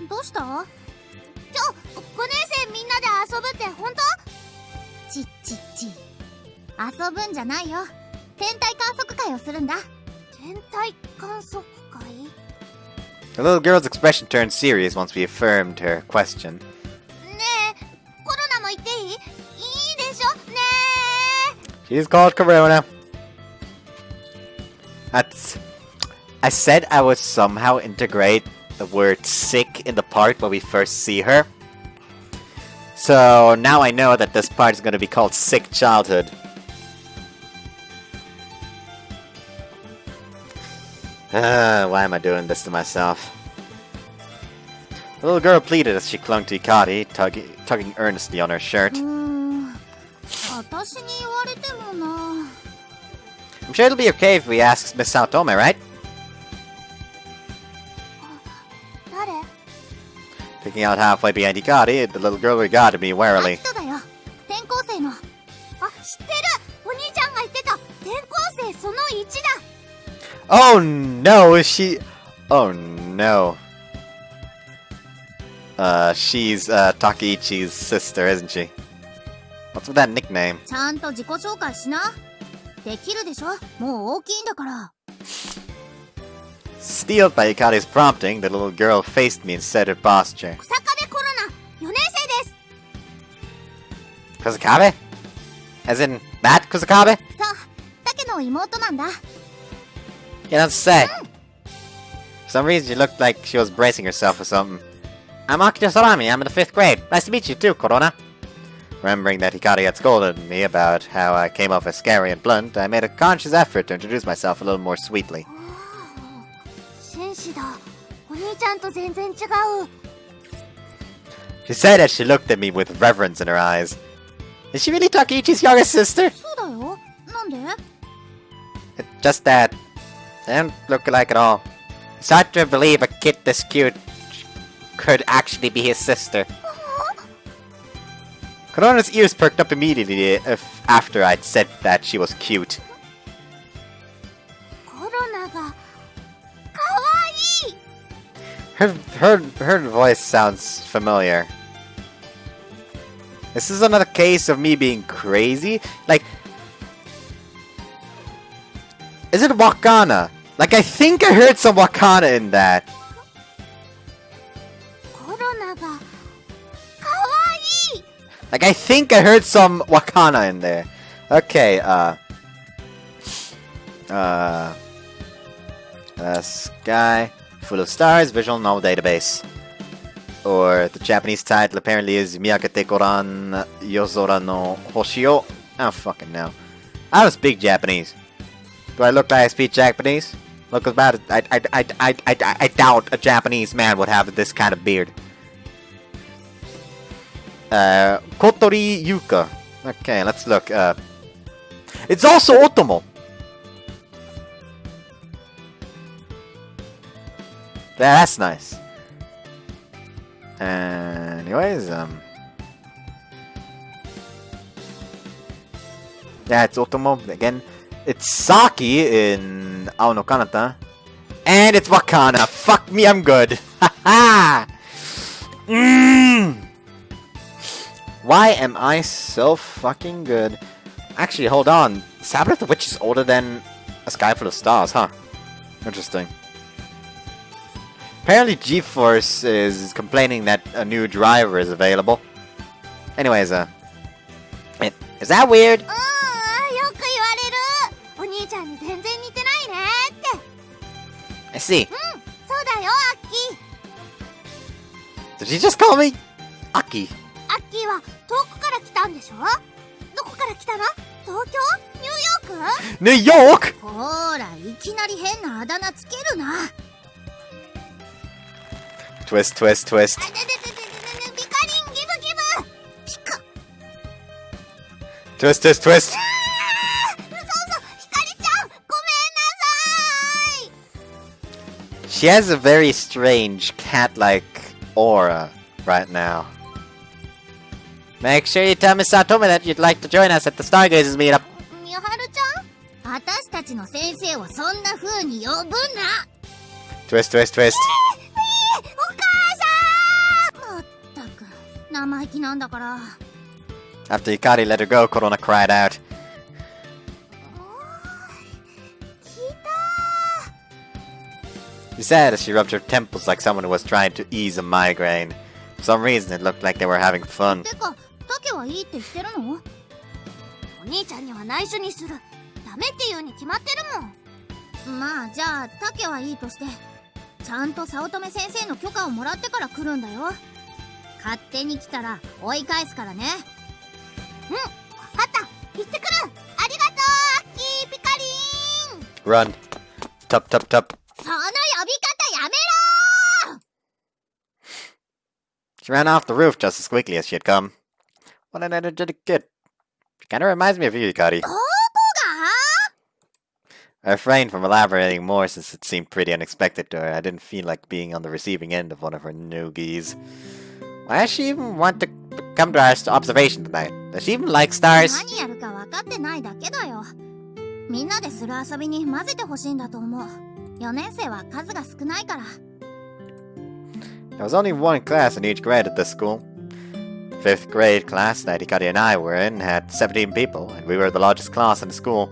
どうした5年生みんなで遊ぶって本当ちっちっち遊ぶんじゃないよ天体観測会をするんだ天体観測会 The little girl's expression turned serious once we affirmed her question. ねえコロナも言っていいいいでしょね She's called Corona. I said I would somehow integrate the word sick in the part where we first see her. So now I know that this part is going to be called Sick Childhood. Why am I doing this to myself? The little girl pleaded as she clung to Hikari, tugging earnestly on her shirt. 私に言われてもな I'm sure it'll be okay if we ask Miss Saotome, right? 誰 Picking out halfway behind Hikari, the little girl regarded me あ warily. 人だよ転校生のあ知ってるお兄ちゃんが言ってた転校生その1だ Oh no, is she... Oh no. She's Takeichi's sister, isn't she? What's with that nickname? ちゃんと自己紹介しなできるでしょもう大きいんだから Steeled by Hikari's prompting, the little girl faced me and set her posture. 草壁コロナ4年生です Kusakabe? As in, that Kusakabe? そう竹の妹なんだ You don't say. For some reason, she looked like she was bracing herself for something. I'm Akira Sarami, I'm in the 5th grade. Nice to meet you too, Corona. Remembering that Hikari had scolded me about how I came off as scary and blunt, I made a conscious effort to introduce myself a little more sweetly. 紳士だお兄ちゃんと全然違う She said as she looked at me with reverence in her eyes. Is she really Takeichi's younger sister? そうだよなんで It's just that they don't look alike at all. It's hard to believe a kid this cute could actually be his sister. Corona's ears perked up immediately after I'd said that she was cute. コロナがかわいい Her voice sounds familiar. This is another case of me being crazy? Like, is it Wakana? Like, I think I heard some Wakana in that. コロナがかわいい Like, I think I heard some Wakana in there. Okay, Sky, full of stars, visual novel database. Or, the Japanese title apparently is Miyakate Koran Yozora no Hoshio. I don't fucking know. I don't speak Japanese. Do I look like I speak Japanese? Look about it. I doubt a Japanese man would have this kind of beard. Kotori Yuka. Okay, let's look. It's also Otomo. Yeah, that's nice. Anyways, yeah, it's Otomo again. It's Saki in Ao no Kanata. And it's Wakana. Fuck me, I'm good. Haha! Why am I so fucking good? Actually, hold on. Sabbath the Witch is older than A Sky Full of Stars, huh? Interesting. Apparently GeForce is complaining that a new driver is available. Anyways, is that weird? よく言われるお兄ちゃんに全然似てないねって I see. そうだよアッキー Did she just call me Aki? アッキーは遠くから来たんでしょどこから来たの東京ニューヨーク New York? ほーらいきなり変なあだ名つけるな Twist, twist, twist. ビカリンギブギブピカ Twist, twist, twist. そうそうひかりちゃんごめんなさい She has a very strange cat-like aura right now. Make sure you tell Miss Satome that you'd like to join us at the Stargazers meetup. みはるちゃん、私たちの先生をそんな風に呼ぶな。 Twist, twist, twist. お母さん。まったく、生意気なんだから。 After Hikari let her go, Korona cried out. 聞いた。 She said as she rubbed her temples like someone who was trying to ease a migraine. For some reason, it looked like they were having fun. てか、タケはいいって言ってるの？お兄ちゃんには内緒にする。ダメって言うに決まってるもん。まあ、じゃあ、タケはいいとして、ちゃんと早乙女先生の許可をもらってから来るんだよ。勝手に来たら追い返すからね。うん、わかった。行ってくる。ありがとう、キーピカリン。 Run. Tup, tup, tup. その呼び方やめろ。 She ran off the roof just as quickly as she had come. What an energetic kid. She kind of reminds me of you, Hikari. どこが？ I refrained from elaborating more since it seemed pretty unexpected to her. I didn't feel like being on the receiving end of one of her noogies. Why does she even want to come to our observation tonight? Does she even like stars? 何やるか分かってないだけだよ。みんなでする遊びに混ぜてほしいんだと思う。4年生は数が少ないから。 There was only one class in each grade at this school. The 5th grade class that Hikari and I were in had 17 people, and we were the largest class in the school.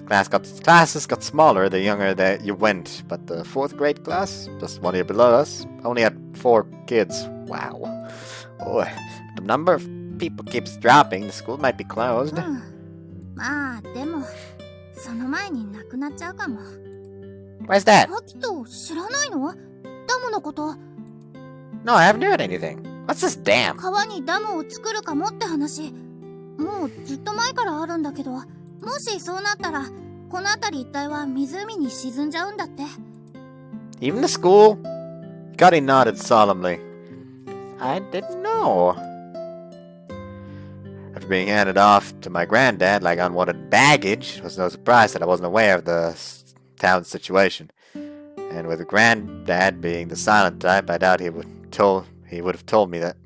Classes got smaller the younger that you went, but the 4th grade class, just 1 year below us, only had 4 kids. Wow. Oh, the number of people keeps dropping. The school might be closed. まあでもその前に亡くなっちゃうかも。 Why's that? アキト知らないの？ダムのこと。 No, I haven't heard anything. What's this dam? 川にダムを作るかもって話。もうずっと前からあるんだけど、もしそうなったらこの辺り一帯は湖に沈んじゃうんだって。 Even the school? Hikari nodded solemnly. I didn't know. After being handed off to my granddad like unwanted baggage, it was no surprise that I wasn't aware of the town's situation. And with granddad being the silent type, I doubt he would have told me that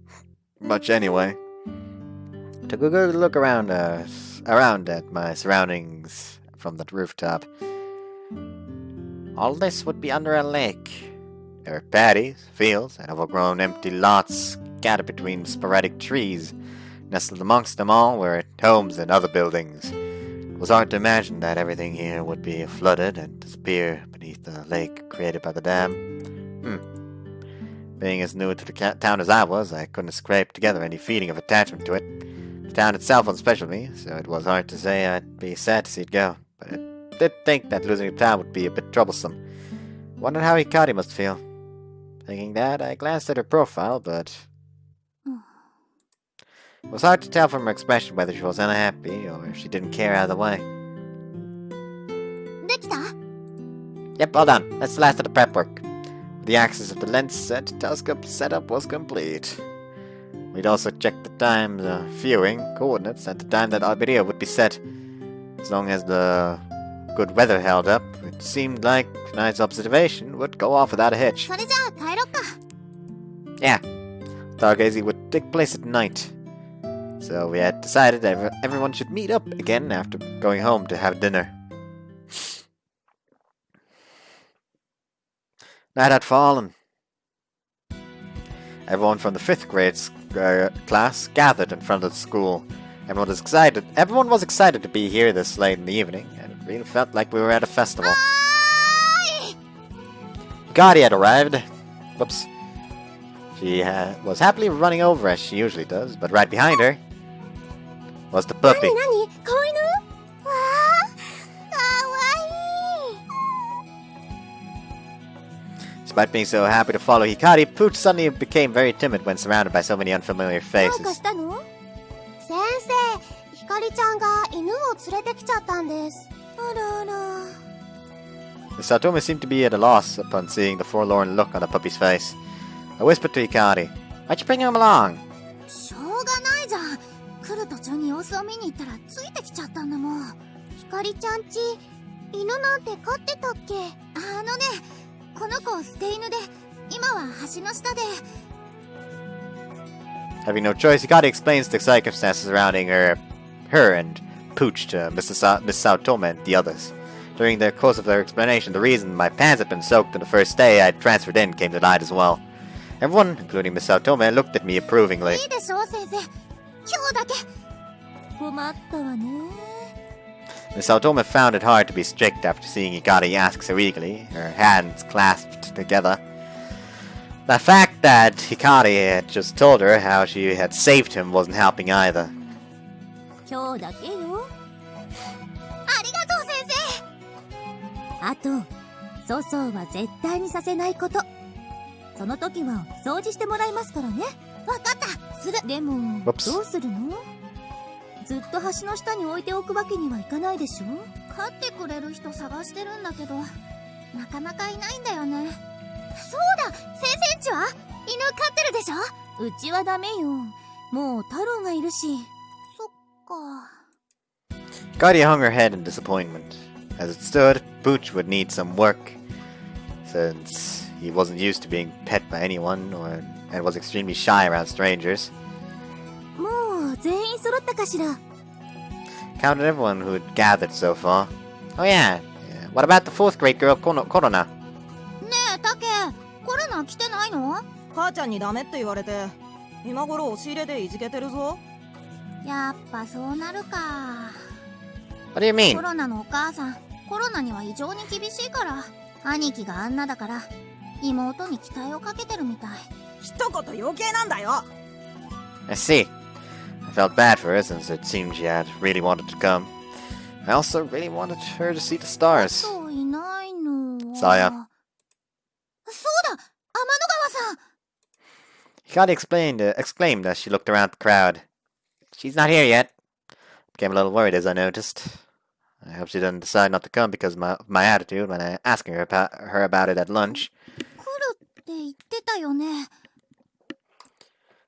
much anyway. I took a good look around at my surroundings from the rooftop. All this would be under a lake. There were paddies, fields, and overgrown empty lots scattered between sporadic trees. Nestled amongst them all were homes and other buildings. It was hard to imagine that everything here would be flooded and disappear beneath the lake created by the dam. Being as new to the town as I was, I couldn't scrape together any feeling of attachment to it. The town itself unspecial me, so it was hard to say I'd be sad to see it go. But I did think that losing the town would be a bit troublesome. Wondered how Hikari must feel. Thinking that, I glanced at her profile, but it was hard to tell from her expression whether she was unhappy or if she didn't care either way. できた？ Yep, all done. That's the last of the prep work. The axis of the lens set telescope setup was complete. We'd also checked the time, the viewing coordinates, at the time that our video would be set. As long as the good weather held up, it seemed like tonight's observation would go off without a hitch. それじゃあ帰ろっか。 Yeah, stargazing would take place at night. So we had decided that everyone should meet up again after going home to have dinner. Night had fallen. Everyone from the 5th grade class gathered in front of the school. Everyone was excited to be here this late in the evening, and it really felt like we were at a festival. Hikari had arrived. Whoops. She was happily running over as she usually does, but right behind her was the puppy. 何？子犬？わあ、かわいい。 Despite being so happy to follow Hikari, Pooch suddenly became very timid when surrounded by so many unfamiliar どうか faces. したの？先生、ひかりちゃんが犬を連れてきちゃったんです。あらあら。 Satome seemed to be at a loss upon seeing the forlorn look on the puppy's face. I whispered to Hikari, "Why'd you bring him along?" しょうがないじゃん。来る途中に様子を見に行ったらついてきちゃったんだもん。ひかりちゃんち、犬なんて飼ってたっけ？この子捨て犬で今は橋の下で。 Having no choice, Hikari explains the circumstances surrounding her and Pooch to Miss Saotome and the others. During the course of their explanation, the reason my pants had been soaked on the first day I transferred in came to light as well. Everyone, including Miss Saotome, looked at me approvingly. いいでしょ先生、今日だけ。困ったわね。 Miss Saotome found it hard to be strict after seeing Hikari ask so eagerly, her hands clasped together. The fact that Hikari had just told her how she had saved him wasn't helping either. 今日だけよ。ありがとう先生。あと、粗相は絶対にさせないこと。その時は掃除してもらいますからね。わかった、する。でも、 Whoops. どうするの？ずっと橋の下に置いておくわけにはいかないでしょ？飼ってくれる人探してるんだけど、なかなかいないんだよね。そうだ、先生んちは犬飼ってるでしょ？うちはダメよ。もう太郎がいるし。そっか。 Hikari hung her head in disappointment. As it stood, Pooch would need some work, since he wasn't used to being pet by anyone and was extremely shy around strangers. もう全員揃ったかしら。 Counted everyone who had gathered so far. Oh yeah, what about the fourth grade girl Korona? ねえタケ、コロナ来てないの？母ちゃんにダメって言われて今頃押し入れでいじけてるぞ。やっぱそうなるか。 What do you mean? コロナのお母さん、コロナには異常に厳しいから、兄貴があんなだから妹に期待をかけてるみたい。一言余計なんだよ。 I see. I felt bad for her since it seemed she had really wanted to come. I also really wanted her to see the stars. そういないのは。さや。そうだ、天の川さん。 Hikari exclaimed as she looked around the crowd. She's not here yet. Became a little worried as I noticed. I hope she didn't decide not to come because of my attitude when I asked her about it at lunch. 来るって言ってたよね。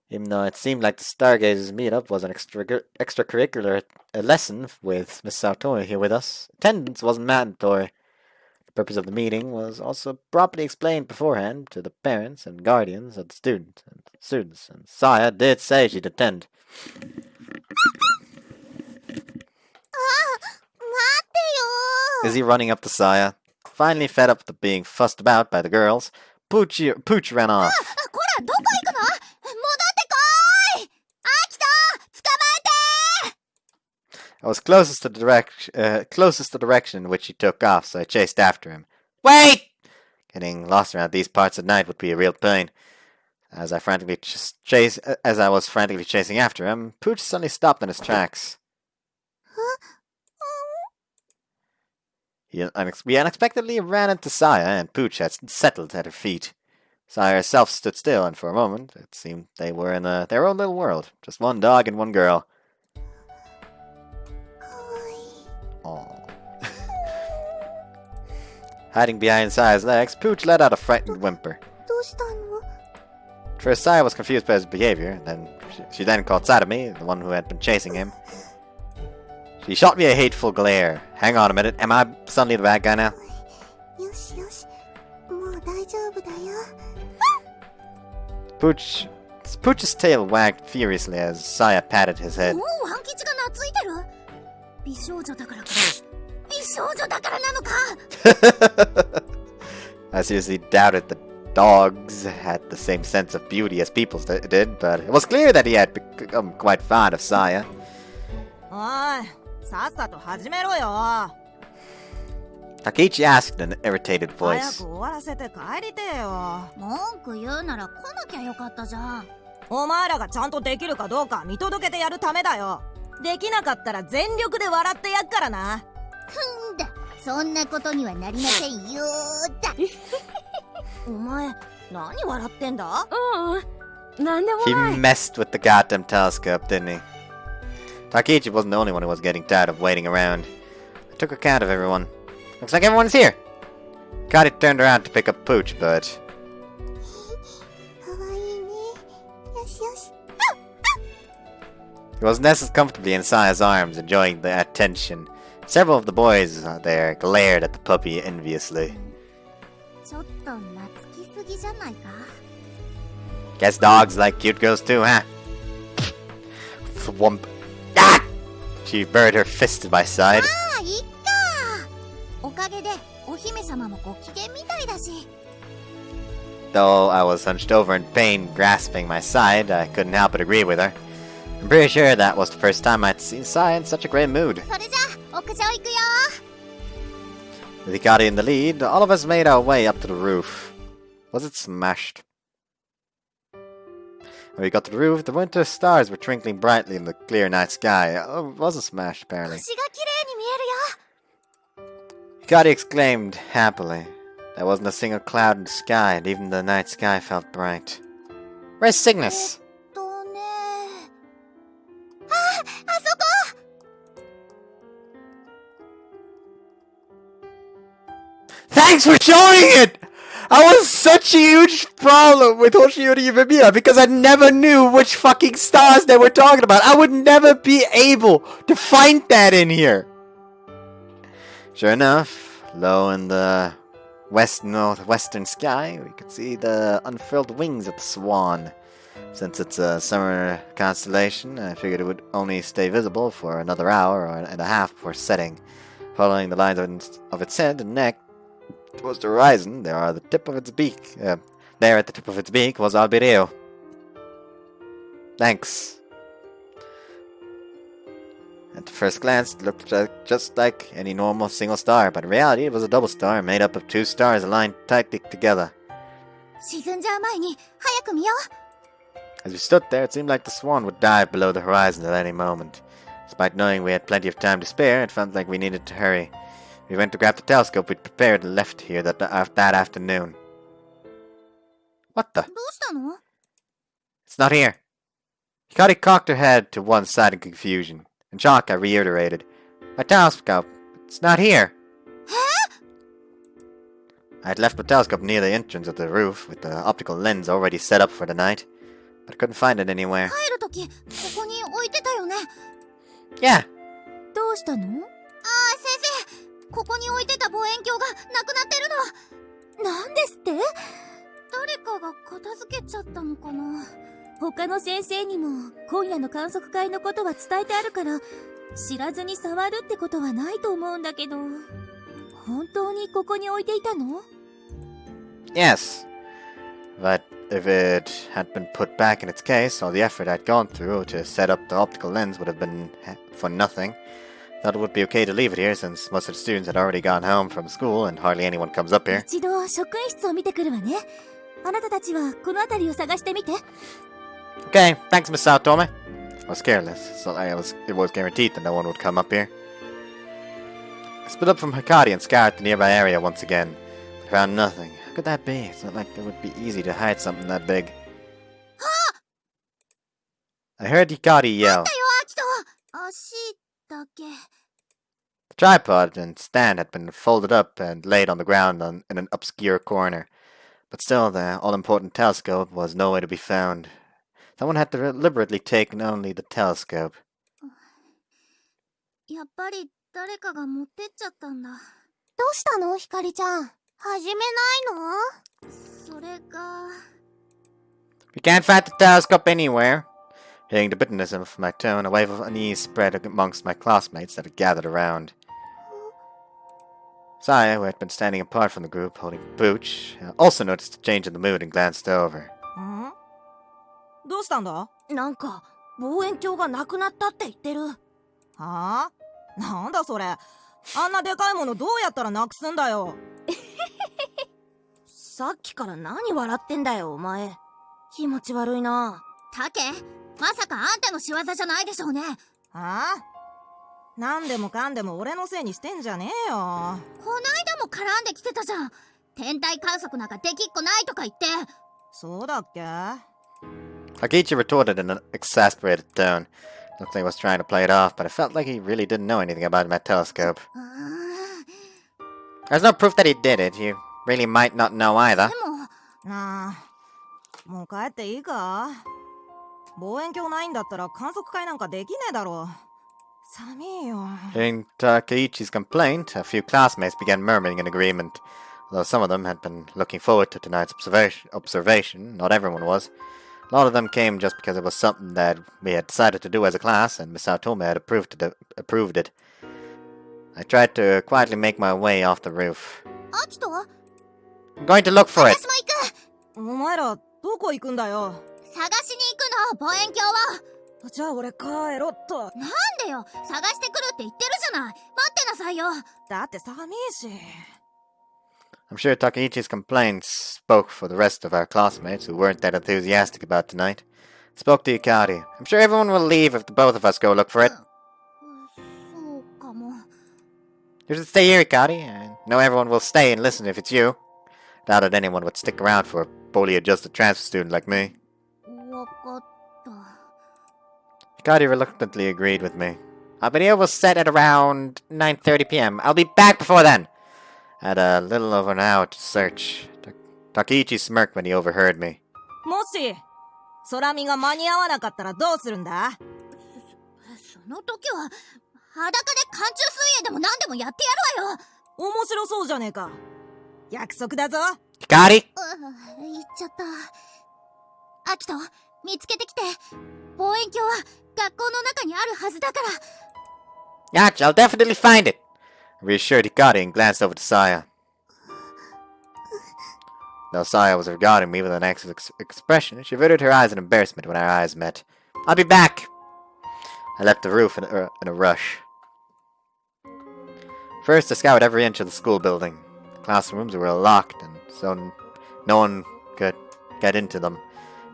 Even though it seemed like the Stargazers meetup was an extracurricular lesson with Miss Saotome here with us, attendance wasn't mandatory. The purpose of the meeting was also properly explained beforehand to the parents and guardians of the students, and Saya did say she'd attend. 待ってよ。 Is he running up to Saya? Finally fed up with being fussed about by the girls, Pooch ran off. こら、どこ行くの？戻ってこーい。あきと、捕まえて。 I was closest to the direction in which he took off, so I chased after him. Wait! Getting lost around these parts at night would be a real pain. As I was frantically chasing after him, Pooch suddenly stopped in his tracks. We unexpectedly ran into Saya, and Pooch had settled at her feet. Saya herself stood still, and for a moment, it seemed they were in their own little world. Just one dog and one girl. Aww. Hiding behind Saya's legs, Pooch let out a frightened whimper. どうしたの？ First, Saya was confused by his behavior. She then caught sight of me, the one who had been chasing him. She shot me a hateful glare. Hang on a minute, am I suddenly the bad guy now? よしよし、もう大丈夫だよ。 Pooch's tail wagged furiously as Saya patted his head. もうワン吉が懐いてる？美少女だからか。美少女だからなのか。 I seriously doubted that dogs had the same sense of beauty as people did, but it was clear that he had become quite fond of Saya. おい、さっさと始めろよ。 Takechi asked in an irritated 早 voice. く終わらせて帰りてえよ。文句言うなら来なきゃよかったじゃん。お前らがちゃんとできるかどうか見届けてやるためだよ。できなかったら全力で笑ってやっからな。ふんだ、そんなことにはなりませんよーだ。お前、何笑ってんだ？なんでも He ない。 messed with the goddamn telescope, didn't he? Takechi wasn't the only one who was getting tired of waiting around. I took account of everyone. Looks like everyone's here. Kari turned around to pick up Pooch, but かわいいね。よしよし。 he was nestled comfortably in Saya's arms, enjoying the attention. Several of the boys there glared at the puppy enviously. ちょっと懐きすぎじゃないか。 Guess dogs like cute girls too, huh? Thwomp. Ah! She buried her fist in my side. ああ、いっか。おかげでお姫様もご機嫌みたいだし。 Though I was hunched over in pain, grasping my side, I couldn't help but agree with her. I'm pretty sure that was the first time I'd seen Sai in such a great mood. それじゃあ屋上行くよ。 With Hikari in the lead, all of us made our way up to the roof. Was it smashed? When we got to the roof, the winter stars were twinkling brightly in the clear night sky. Oh, it wasn't smashed, apparently. 星が綺麗に見えるよ。 Hikari exclaimed happily. There wasn't a single cloud in the sky, and even the night sky felt bright. Where's Cygnus? あそこ。 Thanks for showing it! I was such a huge problem with Hoshiori Yumemiya because I never knew which fucking stars they were talking about. I would never be able to find that in here. Sure enough, low in the northwestern sky, we could see the unfurled wings of the swan. Since it's a summer constellation, I figured it would only stay visible for another hour and a half before setting. Following the lines of its head and neck towards the horizon, there at the tip of its beak was Albireo. Thanks. At the first glance, it looked just like any normal single star, but in reality, it was a double star made up of two stars aligned tightly together. 沈んじゃう前に早く見よう。 As we stood there, it seemed like the swan would dive below the horizon at any moment. Despite knowing we had plenty of time to spare, it felt like we needed to hurry. We went to grab the telescope we'd prepared and left here that afternoon. What the? どうしたの？ It's not here. Hikari cocked her head to one side in confusion. In shock, I reiterated. My telescope. It's not here. I had left my telescope near the entrance of the roof with the optical lens already set up for the night, but I couldn't find it anywhere. 帰るときここに置いてたよね。 Yeah. どうしたの？ああ、先生。ここに置いてた望遠鏡がなくなってるの。なんですって？誰かが片付けちゃったのかな。他の先生にも今夜の観測会のことは伝えてあるから知らずに触るってことはないと思うんだけど、本当にここに置いていたの？ Yes. But if it had been put back in its case, all the effort I'd gone through to set up the optical lens would have been for nothing. Thought it would be okay to leave it here since most of the students had already gone home from school and hardly anyone comes up here. 一度職員室を見てくるわね。あなたたちはこの辺りを探してみて。Okay, thanks, Miss Saotome. I was careless. It's not like it was guaranteed that no one would come up here. I split up from Hikari and scoured the nearby area once again, but found nothing. How could that be? It's not like it would be easy to hide something that big. I heard Hikari yell. 足だけ。 The tripod and stand had been folded up and laid on the ground in an obscure corner. But still, the all-important telescope was nowhere to be found. Someone had deliberately taken only the telescope. やっぱり誰かが持ってっちゃったんだ。どうしたの、ひかりちゃん？始めないの？それが。 We can't find the telescope anywhere. Hearing the bitterness of my tone, a wave of unease spread amongst my classmates that had gathered around. Saya, who had been standing apart from the group, holding Pooch, also noticed a change in the mood and glanced over. ん？どうしたんだ？なんか望遠鏡がなくなったって言ってる。はあ？なんだそれ。あんなでかいものどうやったらなくすんだよ。さっきから何笑ってんだよ、お前。気持ち悪いな。タケ、まさかあんたの仕業じゃないでしょうね。はあ？なんでもかんでも俺のせいにしてんじゃねえよ。こないだも絡んできてたじゃん。天体観測なんかできっこないとか言って。そうだっけ？ Hakichi retorted in an exasperated tone. Looked like he was trying to play it off, but it felt like he really didn't know anything about my telescope. There's no proof that he did it. You really might not know either. でも、なあ、もう帰っていいか？望遠鏡ないんだったら観測会なんかできねえだろ。寒いよ。 Hearing Takeichi's complaint, a few classmates began murmuring in agreement. Though some of them had been looking forward to tonight's observation, not everyone was. A lot of them came just because it was something that we had decided to do as a class, and Miss Automa had approved it. I tried to quietly make my way off the roof. アキトは I'm going to look for it. 私も行く。お前らどこ行くんだよ。探しに行くの、望遠鏡は。じゃあ俺帰ろっと。なんでよ、探してくるって言ってるじゃない。待ってなさいよ。だって寒いし。I'm sure Takaichi's complaints spoke for the rest of our classmates who weren't that enthusiastic about tonight. Spoke to Yukari. I'm sure everyone will leave if the both of us go look for it. そうかも。 You should stay here, Yukari. I know everyone will stay and listen if it's you. Doubted anyone would stick around for a fully adjusted transfer student like me. わかった。 Yukari reluctantly agreed with me. Our video was set at around 9:30 p.m. I'll be back before then. I had a little over an hour to search. Takaichi smirked when he overheard me. もし空見が間に合わなかったらどうするんだ。その時は裸で寒中水泳でも何でもやってやるわよ。面白そうじゃねえか。約束だぞ。Yukari! 言っちゃった。アキト、見つけてきて。望遠鏡は学校の中にあるはずだから。 Yachi, I'll definitely find it! I reassured Hikari and glanced over to Saya. Though Saya was regarding me with an anxious expression, she averted her eyes in embarrassment when our eyes met. I'll be back! I left the roof in a rush. First, I scoured every inch of the school building. The classrooms were locked, and so no one could get into them.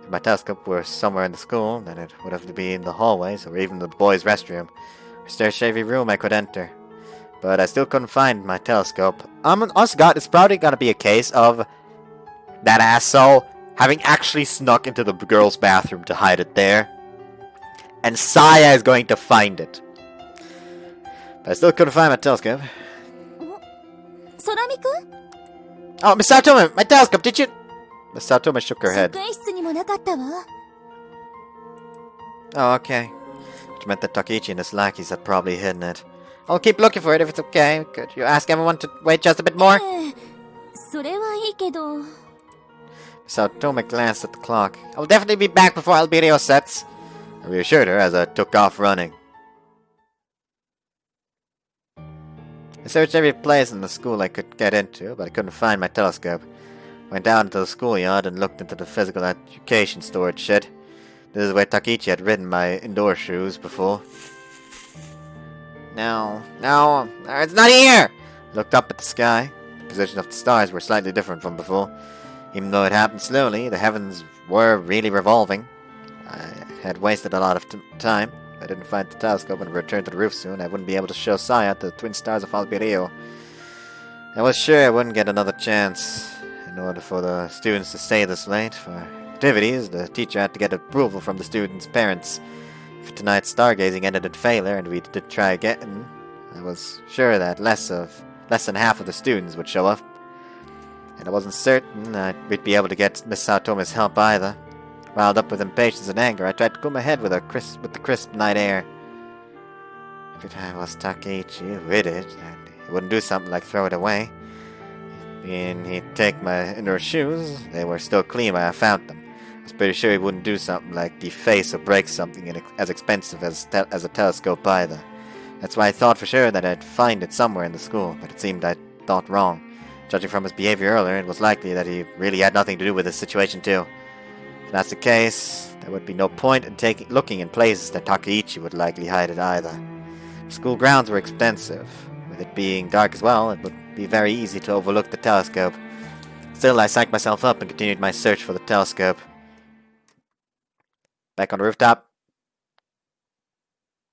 If my telescope were somewhere in the school, then it would have to be in the hallways or even the boys' restroom. I searched every room I could enter. But I still couldn't find my telescope. Honest to God, it's probably gonna be a case of that asshole having actually snuck into the girls' bathroom to hide it there. And Saya is going to find it. But I still couldn't find my telescope. 空見くん Oh, Miss Satoma, my telescope, did you... Miss Satoma shook her head. 職員室にもなかったわ。 Oh, okay. Which meant that Takaichi and his lackeys had probably hidden it. I'll keep looking for it if it's okay. Could you ask everyone to wait just a bit more? それはいいけど。 Satoma glanced at the clock. I'll definitely be back before Alberio sets. I reassured her as I took off running. I searched every place in the school I could get into, but I couldn't find my telescope. Went down into the schoolyard and looked into the physical education storage shed. This is where Takaichi had ridden my indoor shoes before. No, it's not here! Looked up at the sky. The position of the stars were slightly different from before. Even though it happened slowly, the heavens were really revolving. I had wasted a lot of time. If I didn't find the telescope and returned to the roof soon, I wouldn't be able to show Saya the twin stars of Alberio. I was sure I wouldn't get another chance. In order for the students to stay this late for activities, the teacher had to get approval from the students' parents. If tonight's stargazing ended in failure and we did try again, I was sure that less than half of the students would show up. And I wasn't certain that we'd be able to get Miss Satoma's help either. Riled up with impatience and anger, I tried to cool my head with the crisp night air. If it was Takaichi who did it, and he wouldn't do something like throw it away. And he'd take my indoor shoes. They were still clean when I found them. I was pretty sure he wouldn't do something like deface or break something as expensive as a telescope either. That's why I thought for sure that I'd find it somewhere in the school, but it seemed I thought wrong. Judging from his behavior earlier, it was likely that he really had nothing to do with this situation too. If that's the case, there would be no point in looking in places that Takaichi would likely hide it either. The school grounds were extensive. With it being dark as well, it would be very easy to overlook the telescope. Still, I psyched myself up and continued my search for the telescope. Back on the rooftop.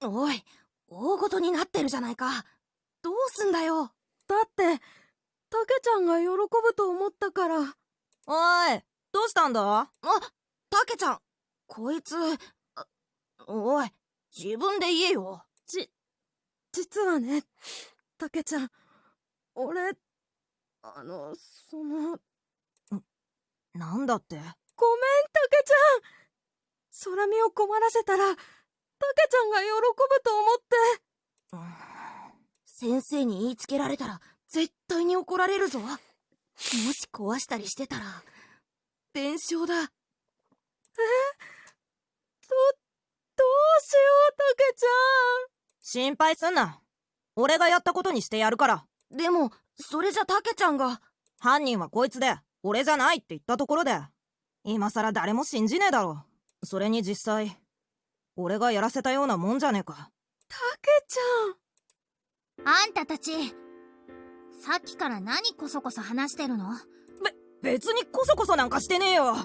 おい、大ごとになってるじゃないか。どうすんだよ。だって、たけちゃんが喜ぶと思ったから。おい、どうしたんだ？あ、たけちゃん、こいつ、おい、自分で言えよ。実はね、たけちゃん、俺、なんだって？ごめん、たけちゃん。空見を困らせたら、たけちゃんが喜ぶと思って。先生に言いつけられたら、絶対に怒られるぞ。もし壊したりしてたら弁償だ。どうしよう、たけちゃん。心配すんな。俺がやったことにしてやるから。でもそれじゃたけちゃんが。犯人はこいつで俺じゃないって言ったところで今さら誰も信じねえだろ。それに実際俺がやらせたようなもんじゃねえか。たけちゃん。あんたたち、さっきから何コソコソ話してるの？別にコソコソなんかしてねえよ。あー、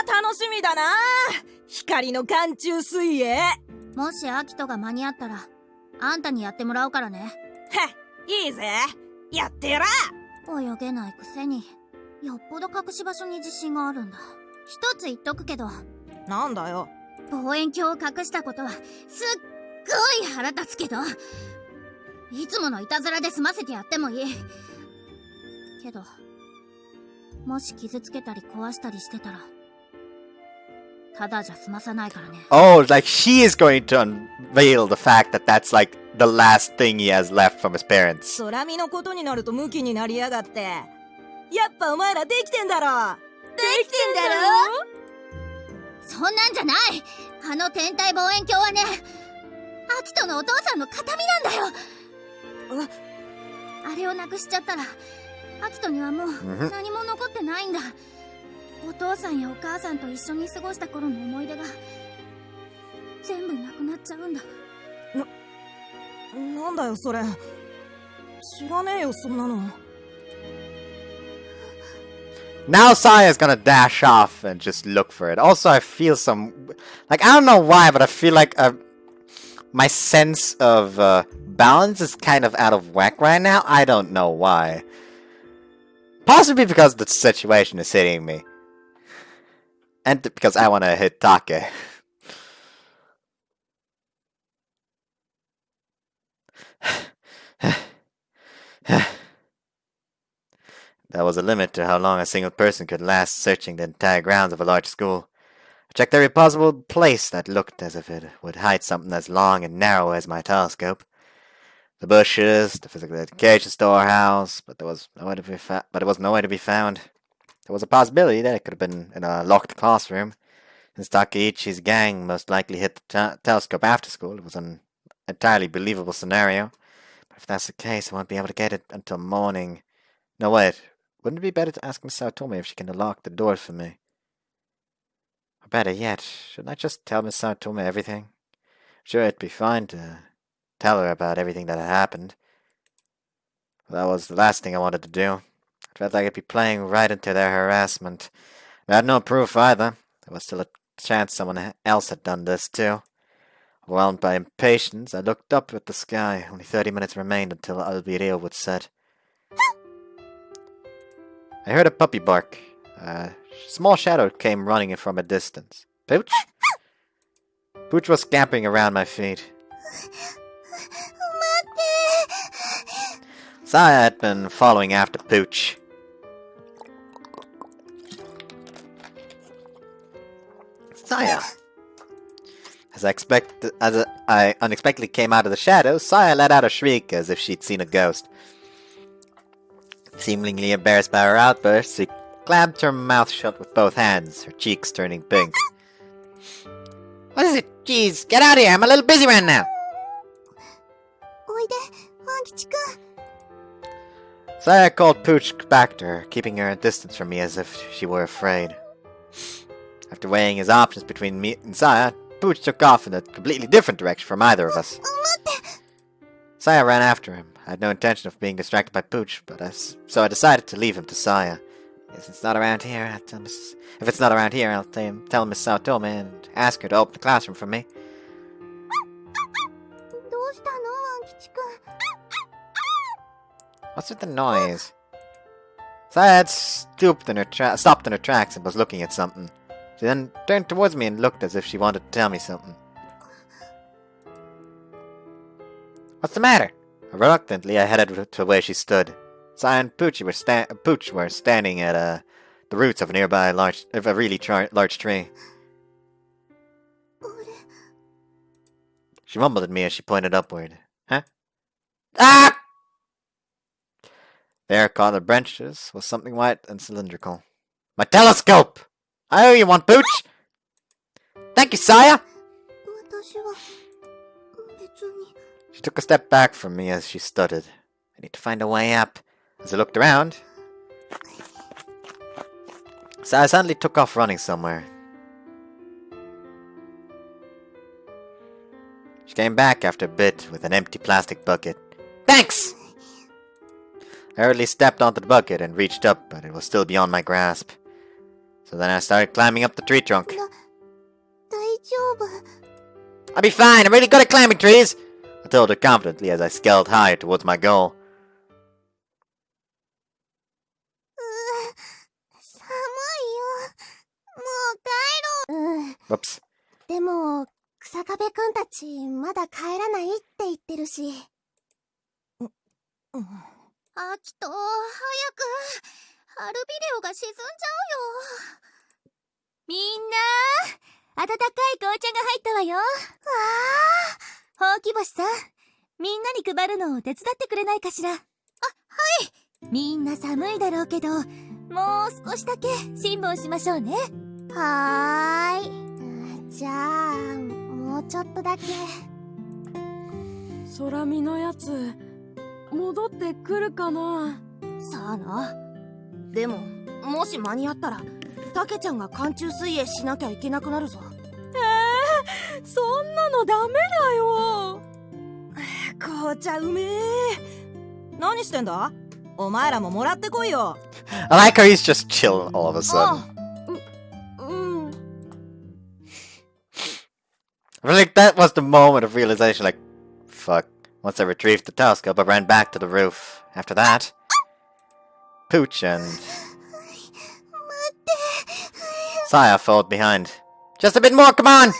楽しみだな。光の寒中水泳。もしアキトが間に合ったらあんたにやってもらうからね。へっ、いいぜ、やってやら。泳げないくせによっぽど隠し場所に自信があるんだ。一つ言っとくけど、なんだよ。望遠鏡を隠したことはすっごい腹立つけど、いつものいたずらで済ませてやってもいいけど、もし傷つけたり壊したりしてたらただじゃ済まさないからね。 Oh, like she is going to unveil the fact that that's like the last thing he has left from his parents. 空見のことになるとムキになりやがって。やっぱお前らできてんだろ。できてんだろ。そんなんじゃない。あの天体望遠鏡はね、アキトのお父さんの形見なんだよ。あれをなくしちゃったらアキトにはもう何も残ってないんだ。お父さんやお母さんと一緒に過ごした頃の思い出が全部なくなっちゃうんだ。なんだよそれ。知らねえよそんなの。Now Saya's gonna dash off and just look for it. Also, I feel some... Like, I don't know why, but I feel like my sense of balance is kind of out of whack right now. I don't know why. Possibly because the situation is hitting me. And because I want to hit Take. There was a limit to how long a single person could last searching the entire grounds of a large school. I checked every possible place that looked as if it would hide something as long and narrow as my telescope. The bushes, the physical education storehouse, but there was nowhere to be but it was nowhere to be found. There was a possibility that it could have been in a locked classroom. Since Takeichi's gang most likely hit the telescope after school, it was an entirely believable scenario. But if that's the case, I won't be able to get it until morning. No, wait. Wouldn't it be better to ask Miss Saotome if she can unlock the doors for me? Or better yet, shouldn't I just tell Miss Saotome everything? Sure, it'd be fine to tell her about everything that had happened. But that was the last thing I wanted to do. I felt like I'd be playing right into their harassment. I had no proof either. There was still a chance someone else had done this too. Overwhelmed by impatience, I looked up at the sky. Only 30 minutes remained until Albireo would set. I heard a puppy bark. A small shadow came running from a distance. Pooch? Pooch was scampering around my feet. Saya had been following after Pooch. Saya! As I unexpectedly came out of the shadows, Saya let out a shriek as if she'd seen a ghost. Seemingly embarrassed by her outburst, she clamped her mouth shut with both hands, her cheeks turning pink. What is it? Jeez, get out of here! I'm a little busy right now! Saya called Pooch back to her, keeping her at distance from me as if she were afraid. After weighing his options between me and Saya, Pooch took off in a completely different direction from either of us. Saya ran after him. I had no intention of being distracted by Pooch, so I decided to leave him to Saya. If it's not around here, I'll tell Miss Saotome and ask her to open the classroom for me. What's with the noise? Saya had stopped in her tracks and was looking at something. She then turned towards me and looked as if she wanted to tell me something. What's the matter? Reluctantly, I headed to where she stood. Saya and Pooch were standing at the roots of a nearby large tree. She mumbled at me as she pointed upward. Huh? Ah! There, caught in the branches, was something white and cylindrical. My telescope! I owe you one, Pooch! Thank you, Saya! 私は別に She took a step back from me as she stuttered. I need to find a way up. As I looked around, Saya suddenly took off running somewhere. She came back after a bit with an empty plastic bucket. Thanks! I hurriedly stepped onto the bucket and reached up, but it was still beyond my grasp. So then I started climbing up the tree trunk. 大丈夫 I'll be fine, I'm really good at climbing trees! I told her confidently as I scaled higher towards my goal. 寒いよもう帰ろう Whoops. でも草壁くんたちまだ帰らないって言ってるしあきと早く春ビデオが沈んじゃうよみんな、温かい紅茶が入ったわよ。ほうき星さん、みんなに配るのを手伝ってくれないかしら。はい。みんな寒いだろうけど、もう少しだけ辛抱しましょうね。はーいじゃあもうちょっとだけ空見のやつ戻ってくるかな。さあな。でももし間に合ったらたけちゃんが寒中水泳しなきゃいけなくなるぞ。そんなのダメだよ。紅茶うめえ。何してんだ？お前らももらってこいよ。I like how he's just chill all of a sudden. I feel like that was the moment of realization, like, fuck. Once I retrieved the telescope, I ran back to the roof. After that, Pooch and Saya followed behind. Just a bit more, come on!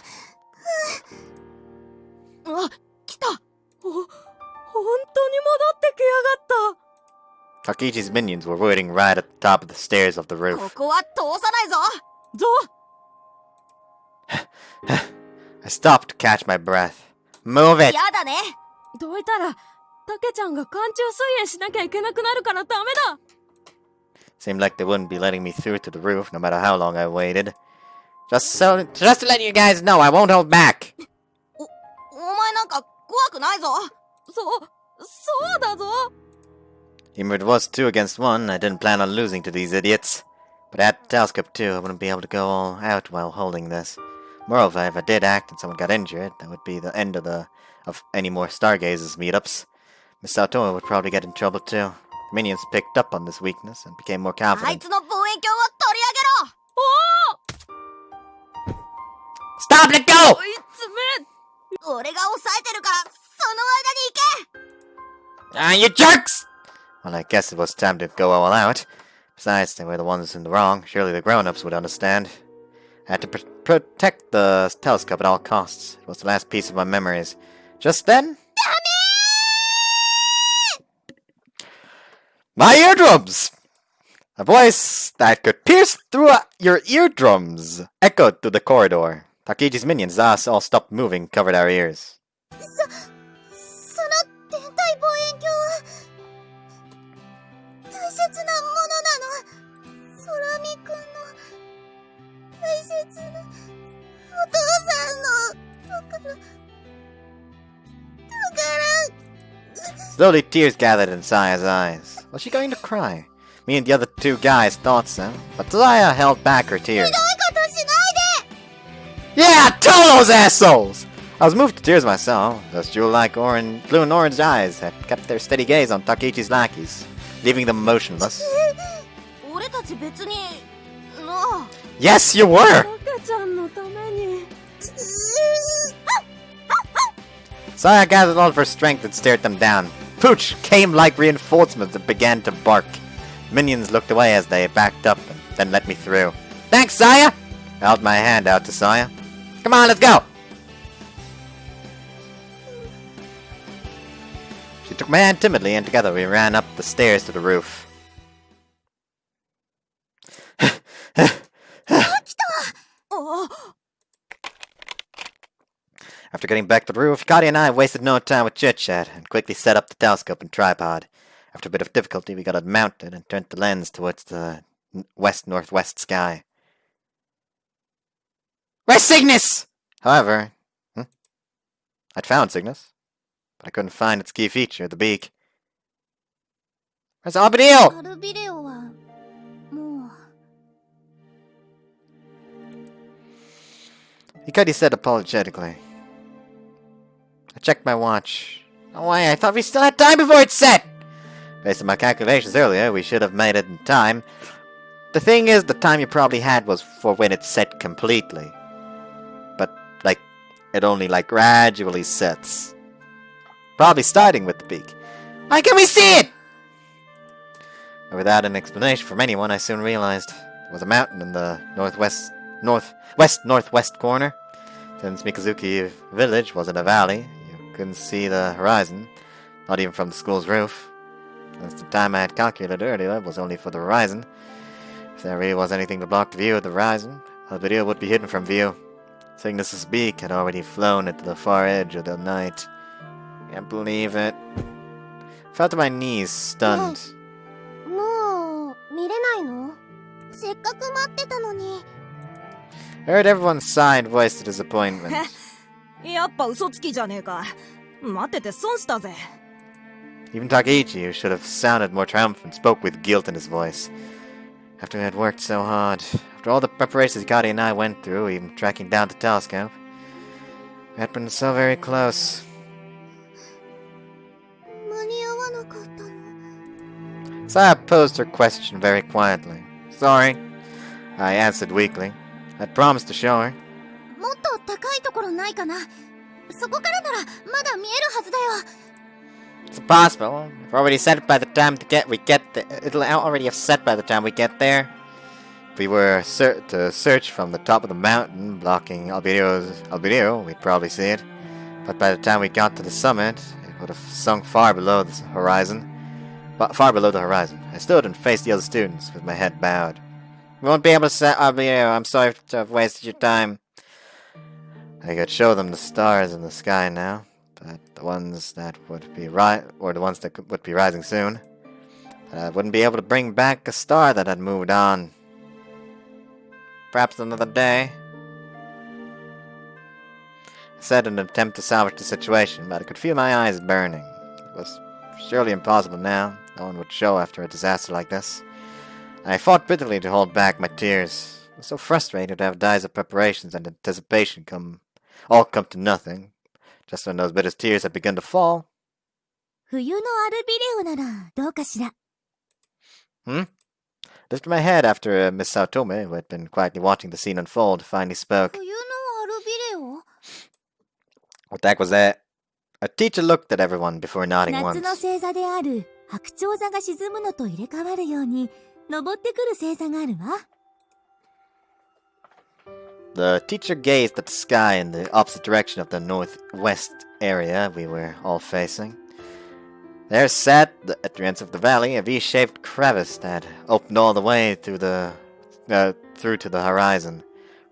あ、来た。本当に戻ってきやがった。 Takichi's minions were waiting right at the top of the stairs of the こ roof. こは通さないぞ。ぞ。I stopped to catch my breath. Move it! やだね。どいたらたけちゃんが寒中水泳しなきゃいけなくなるからダメだ。Seemed like they wouldn't be letting me through to the roof no matter how long I waited. Just to let you guys know, I won't hold back. お前なんか怖くないぞ。そうだぞ。 Even if it was 2 against 1, I didn't plan on losing to these idiots. But I had the telescope too, I wouldn't be able to go all out while holding this. Moreover, if I did act and someone got injured, that would be the end of any more Stargazers meetups. Miss Sato would probably get in trouble too. Minions picked up on this weakness and became more あい confident. つの望遠鏡を取り上げろ。Stop! Let go! 追い詰め。俺が抑えてるからその間に行け。 Ah, you jerks! Well, I guess it was time to go all out. Besides, they were the ones in the wrong. Surely the grown-ups would understand. I had to protect the telescope at all costs. It was the last piece of my memories. Just then... My eardrums! A voice that could pierce through your eardrums echoed through the corridor. Takichi's minions thus all stopped moving, covered our ears. その天体望遠鏡は大切なものなの空見くんの大切なお父さんのだから Slowly, tears gathered in Saya's eyes. Was she going to cry? Me and the other 2 guys thought so, but Saya held back her tears. ひどいことしないで Yeah, tell those assholes! I was moved to tears myself. Those jewel-like blue and orange eyes had kept their steady gaze on Takichi's lackeys, leaving them motionless. 俺たち別になあ。 Yes, you were! たけちゃんのために。Saya gathered all of her strength and stared them down. Pooch came like reinforcements and began to bark. Minions looked away as they backed up and then let me through. Thanks, Saya! I held my hand out to Saya. Come on, let's go! She took my hand timidly and together we ran up the stairs to the roof. After getting back to the roof, Hikari and I wasted no time with chit-chat and quickly set up the telescope and tripod. After a bit of difficulty, we got it mounted and turned the lens towards the west-northwest sky. Where's Cygnus? However, I'd found Cygnus, but I couldn't find its key feature, the beak. Where's Albedeo? アルビレオはもう He said apologetically. I checked my watch. Oh, why? I thought we still had time before it set! Based on my calculations earlier, we should have made it in time. The thing is, the time you probably had was for when it set completely. But, it only, gradually sets. Probably starting with the beak. Why can't we see it? But without an explanation from anyone, I soon realized there was a mountain in the northwest corner. Since Mikazuki village was in a valley, you couldn't see the horizon, not even from the school's roof. Since the time I had calculated earlier was only for the horizon, if there really was anything to block the view of the horizon, the video would be hidden from view. Cygnus's beak had already flown into the far edge of the night. Can't believe it. Fell to my knees, stunned. もう見れないの？せっかく待ってたのに。 I heard everyone's sigh and voiced disappointment. やっぱ嘘つきじゃねえか。待ってて損したぜ。 Even Takeichi, who should have sounded more triumphant, spoke with guilt in his voice. After we had worked so hard, after all the preparations Hikari and I went through, even tracking down the telescope, we had been so very close. 間に合わなかったの。 Saya posed her question very quietly. Sorry, I answered weakly. I'd promised to show her. もっと高いところないかな。そこからならまだ見えるはずだよ。 It's impossible. I've already set it by the time we get there. It'll already have set by the time we get there. If we were to search from the top of the mountain, blocking Albedeo, we'd probably see it. But by the time we got to the summit, it would have sunk far below the horizon. But far below the horizon. I stood and faced the other students with my head bowed. We won't be able to set Albedeo. I'm sorry to have wasted your time. I could show them the stars in the sky now. But the ones that would be would be rising soon. But I wouldn't be able to bring back a star that had moved on. Perhaps another day. I said in an attempt to salvage the situation, but I could feel my eyes burning. It was surely impossible now. No one would show after a disaster like this. I fought bitterly to hold back my tears. I was so frustrated to have days of preparations and anticipation all come to nothing. Just when those bitter tears had begun to fall. 冬のアルビレオならどうかしら。 Lifted my head after Miss Saotome, who had been quietly watching the scene unfold, finally spoke. 冬のアルビレオ？ What the heck was that? A teacher looked at everyone before nodding 夏 once. の星座である白鳥座が沈むのと入れ替わるように登ってくる星座があるわ。 The teacher gazed at the sky in the opposite direction of the northwest area we were all facing. There sat, at the entrance of the valley, a V-shaped crevice that opened all the way through to the horizon.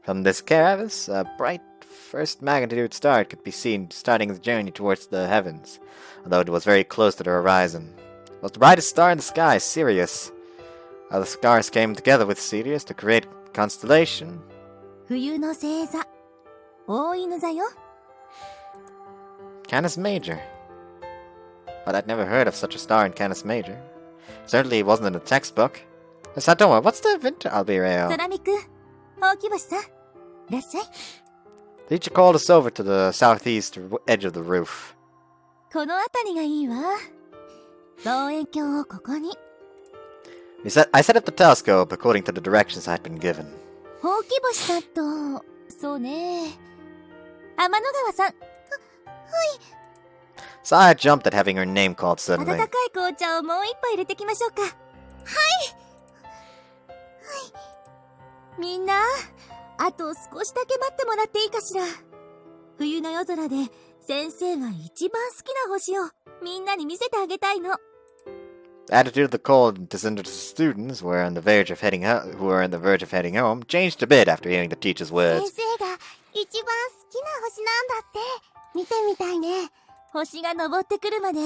From this crevice, a bright first magnitude star could be seen starting its journey towards the heavens, although it was very close to the horizon. It was the brightest star in the sky, Sirius. Other stars came together with Sirius to create a constellation. 冬の星座、大犬座よ。 Canis Major. But I'd never heard of such a star in Canis Major. Certainly it wasn't in the textbook. Satoma, what's the winter albireo? 空見くん、ほうき星さん、いらっしゃい。 The teacher called us over to the southeast edge of the roof. この辺りがいいわ。望遠鏡をここに。I set up the telescope according to the directions I'd been given. ほうき星さんと、そうね。天の川さん。 Saya jumped at having her name called 温 suddenly. かい紅茶をもう一杯入れてきましょうか。はい。みんな、あと少しだけ待ってもらっていいかしら。冬の夜空で先生が一番好きな星をみんなに見せてあげたいの。 The attitude of the cold and disinterested students who were on the verge of heading home changed a bit after hearing the teacher's 先 words. 生が一番好きな星なんだって。見てみたいね。星が昇ってくるまで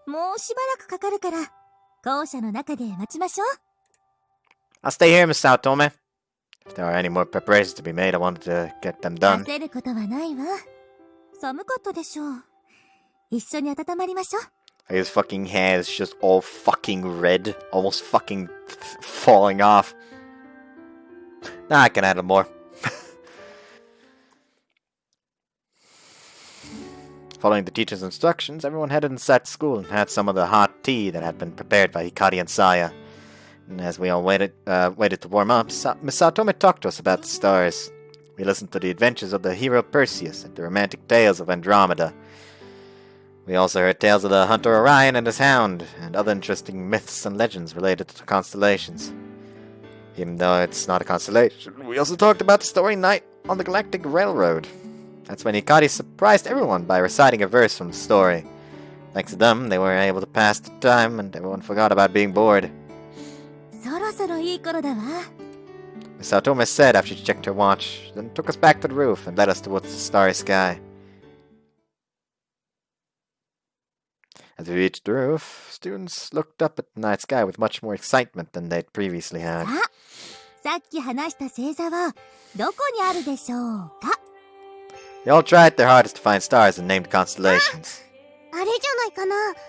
もうしばらくかかるから校舎の中で待ちましょう。 I'll stay here, Miss Saotome. If there are any more preparations to be made, I wanted to get them done. 焦ることはないわ。寒かったでしょう。一緒に温まりましょう。 His fucking hair is just all fucking red, almost fucking falling off. Nah, I can handle more. Following the teacher's instructions, everyone headed inside school and had some of the hot tea that had been prepared by Hikari and Saya. And as we all waited to warm up, Miss Saotome talked to us about the stars. We listened to the adventures of the hero Perseus and the romantic tales of Andromeda. We also heard tales of the hunter Orion and his hound, and other interesting myths and legends related to the constellations. Even though it's not a constellation, we also talked about the story Night on the Galactic Railroad. That's when Hikari surprised everyone by reciting a verse from the story. Thanks to them, they were able to pass the time, and everyone forgot about being bored. そろそろいい頃だわ。 Miss Saotome said after she checked her watch, then took us back to the roof and led us towards the starry sky. As we reached the roof, students looked up at the night sky with much more excitement than they'd previously had. さっき話した星座はどこにあるでしょうか？ They all tried their hardest to find stars and named constellations. あれじゃないかな。ほ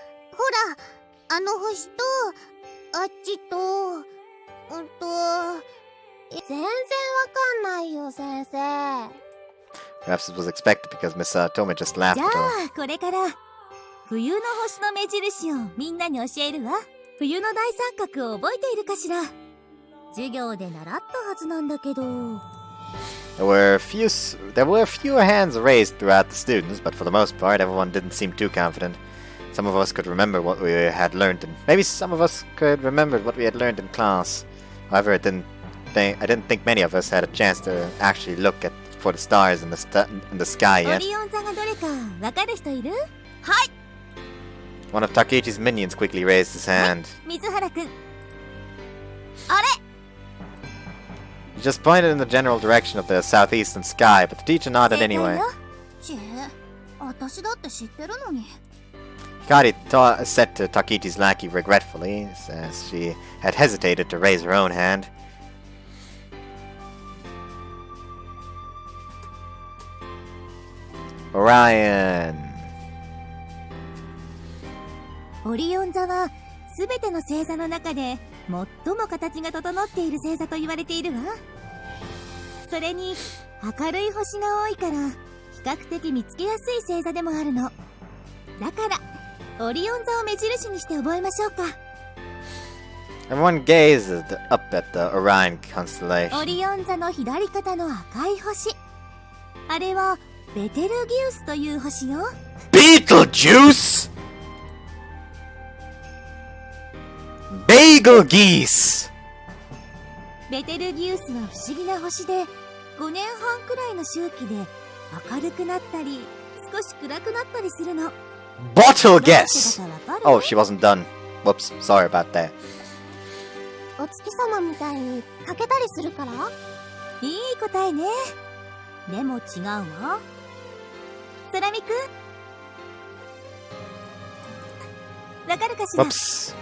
ら、あの星と、あっちと、全然わかんないよ、先生。 Perhaps it was expected because Miss Saotome just laughed じゃ at all. あこれから冬の星の目印をみんなに教えるわ。冬の大三角を覚えているかしら？授業で習ったはずなんだけど。 There were fewer hands raised throughout the students, but for the most part, everyone didn't seem too confident. Some of us could remember what we had learned, and maybe some of us could remember what we had learned in class. However, I didn't think many of us had a chance to actually look for the stars in the sky オ yet. リオン座がどれかわかる人いる？ One of Takechi's minions quickly raised his hand. 水原くん。 He just pointed in the general direction of the southeastern sky, but the teacher nodded 正解 anyway. よ。ちえ、私だって知ってるのに。 Hikari said to Takechi's lackey regretfully, as she had hesitated to raise her own hand. Orion. オリオン座はすべての星座の中で最も形が整っている星座と言われているわ。それに明るい星が多いから比較的見つけやすい星座でもあるの。だからオリオン座を目印にして覚えましょうか。 Everyone gazed up at the Orion オ constellation. リオン座の左肩の赤い星、あれはベテルギウスという星よ。 Beetlejuice! Bagel geese! ベテルギウスは不思議な星で5年半くらいの周期で明るくなったり少し暗くなったりするの。 Bottle どうして guess! だかわかる？ Oh, she wasn't done. Whoops, sorry about that. お月様みたいに欠けたりするから？いい答えね。でも違うわ。セラミくん、わかるかしら？ Whoops.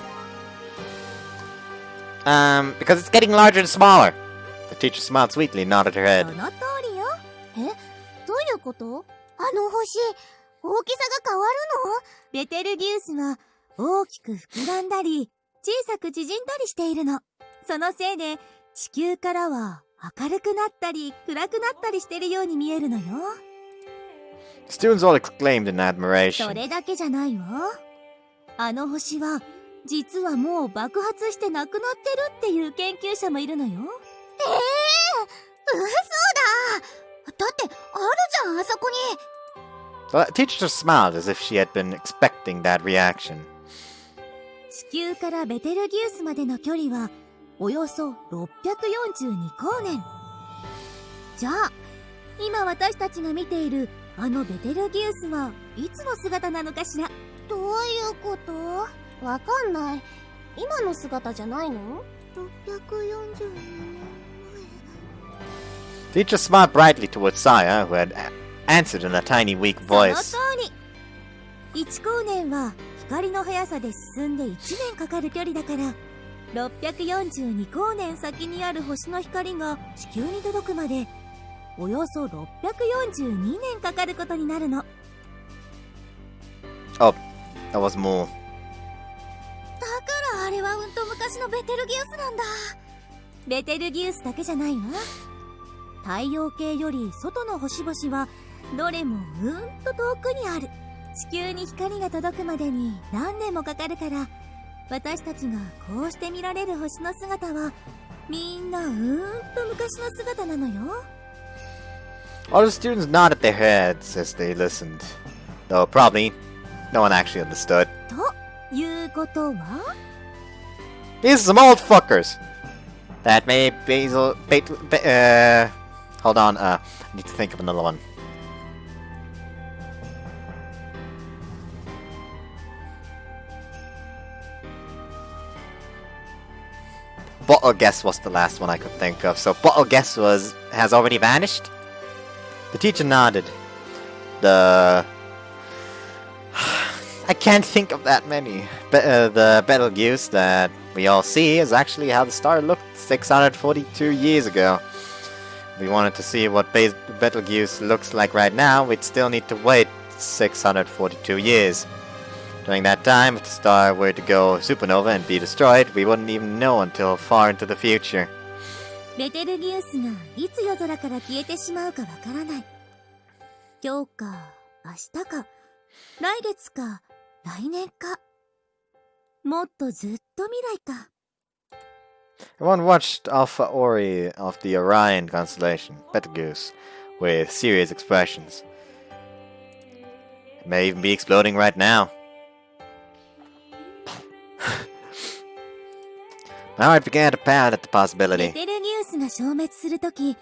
Because it's getting larger and smaller. The teacher smiled sweetly and nodded her そ head. の通りよ。どういうこと？あの星、大きさが変わるベテルギウスは大きく膨らんだり小さく縮んだりしているの。そのせいで地球からは明るくなったり暗くなったりしてるように見えるのよ。 Students all exclaimed in そ admiration. れだけじゃないわ。あの星は実はもう爆発してなくなってるっていう研究者もいるのよ。の？嘘だ！だってあるじゃん、あそこに。 The teacher just smiled as if she had been expecting that reaction. 地球からベテルギウスまでの距離はおよそ642光年。じゃあ今私たちが見ているあのベテルギウスはいつの姿なのかしら？どういうこと？わかんない。今の姿じゃないの？ 642年 Teacher smiled brightly towards Saya, who had answered in a tiny, weak その voice. 通り。1光年は光の速さで進んで1年かかる距離だから、642光年先にある星の光が地球に届くまでおよそ642年かかることになるの。 Oh, that was more. だからあれはうんと昔のベテルギウスなんだ。ベテルギウスだけじゃないわ。太陽系より外の星々はどれもうんと遠くにある。地球に光が届くまでに何年もかかるから、私たちがこうして見られる星の姿はみんなと昔の姿なのよ。 All the students nodded their heads as they listened, though probably no one actually understood. ということは These are some old fuckers. That may hold on, I need to think of another one. Bottle guess was the last one I could think of, so bottle guess has already vanished? The teacher nodded. I can't think of that many. The Betelgeuse that we all see is actually how the star looked 642 years ago. If we wanted to see what Betelgeuse looks like right now, we'd still need to wait 642 years. During that time, if the star were to go supernova and be destroyed, we wouldn't even know until far into the future. ベテルギウスがいつ夜空から消えてしまうかわからない。今日か明日か来月か来年か、もっとずっと未来か。 Everyone watched Alpha Ori of the Orion constellation, Betelgeuse, with serious expressions. It may even be exploding right now. My heart began to pound at the ベ possibility. テルギウスが消滅するとき、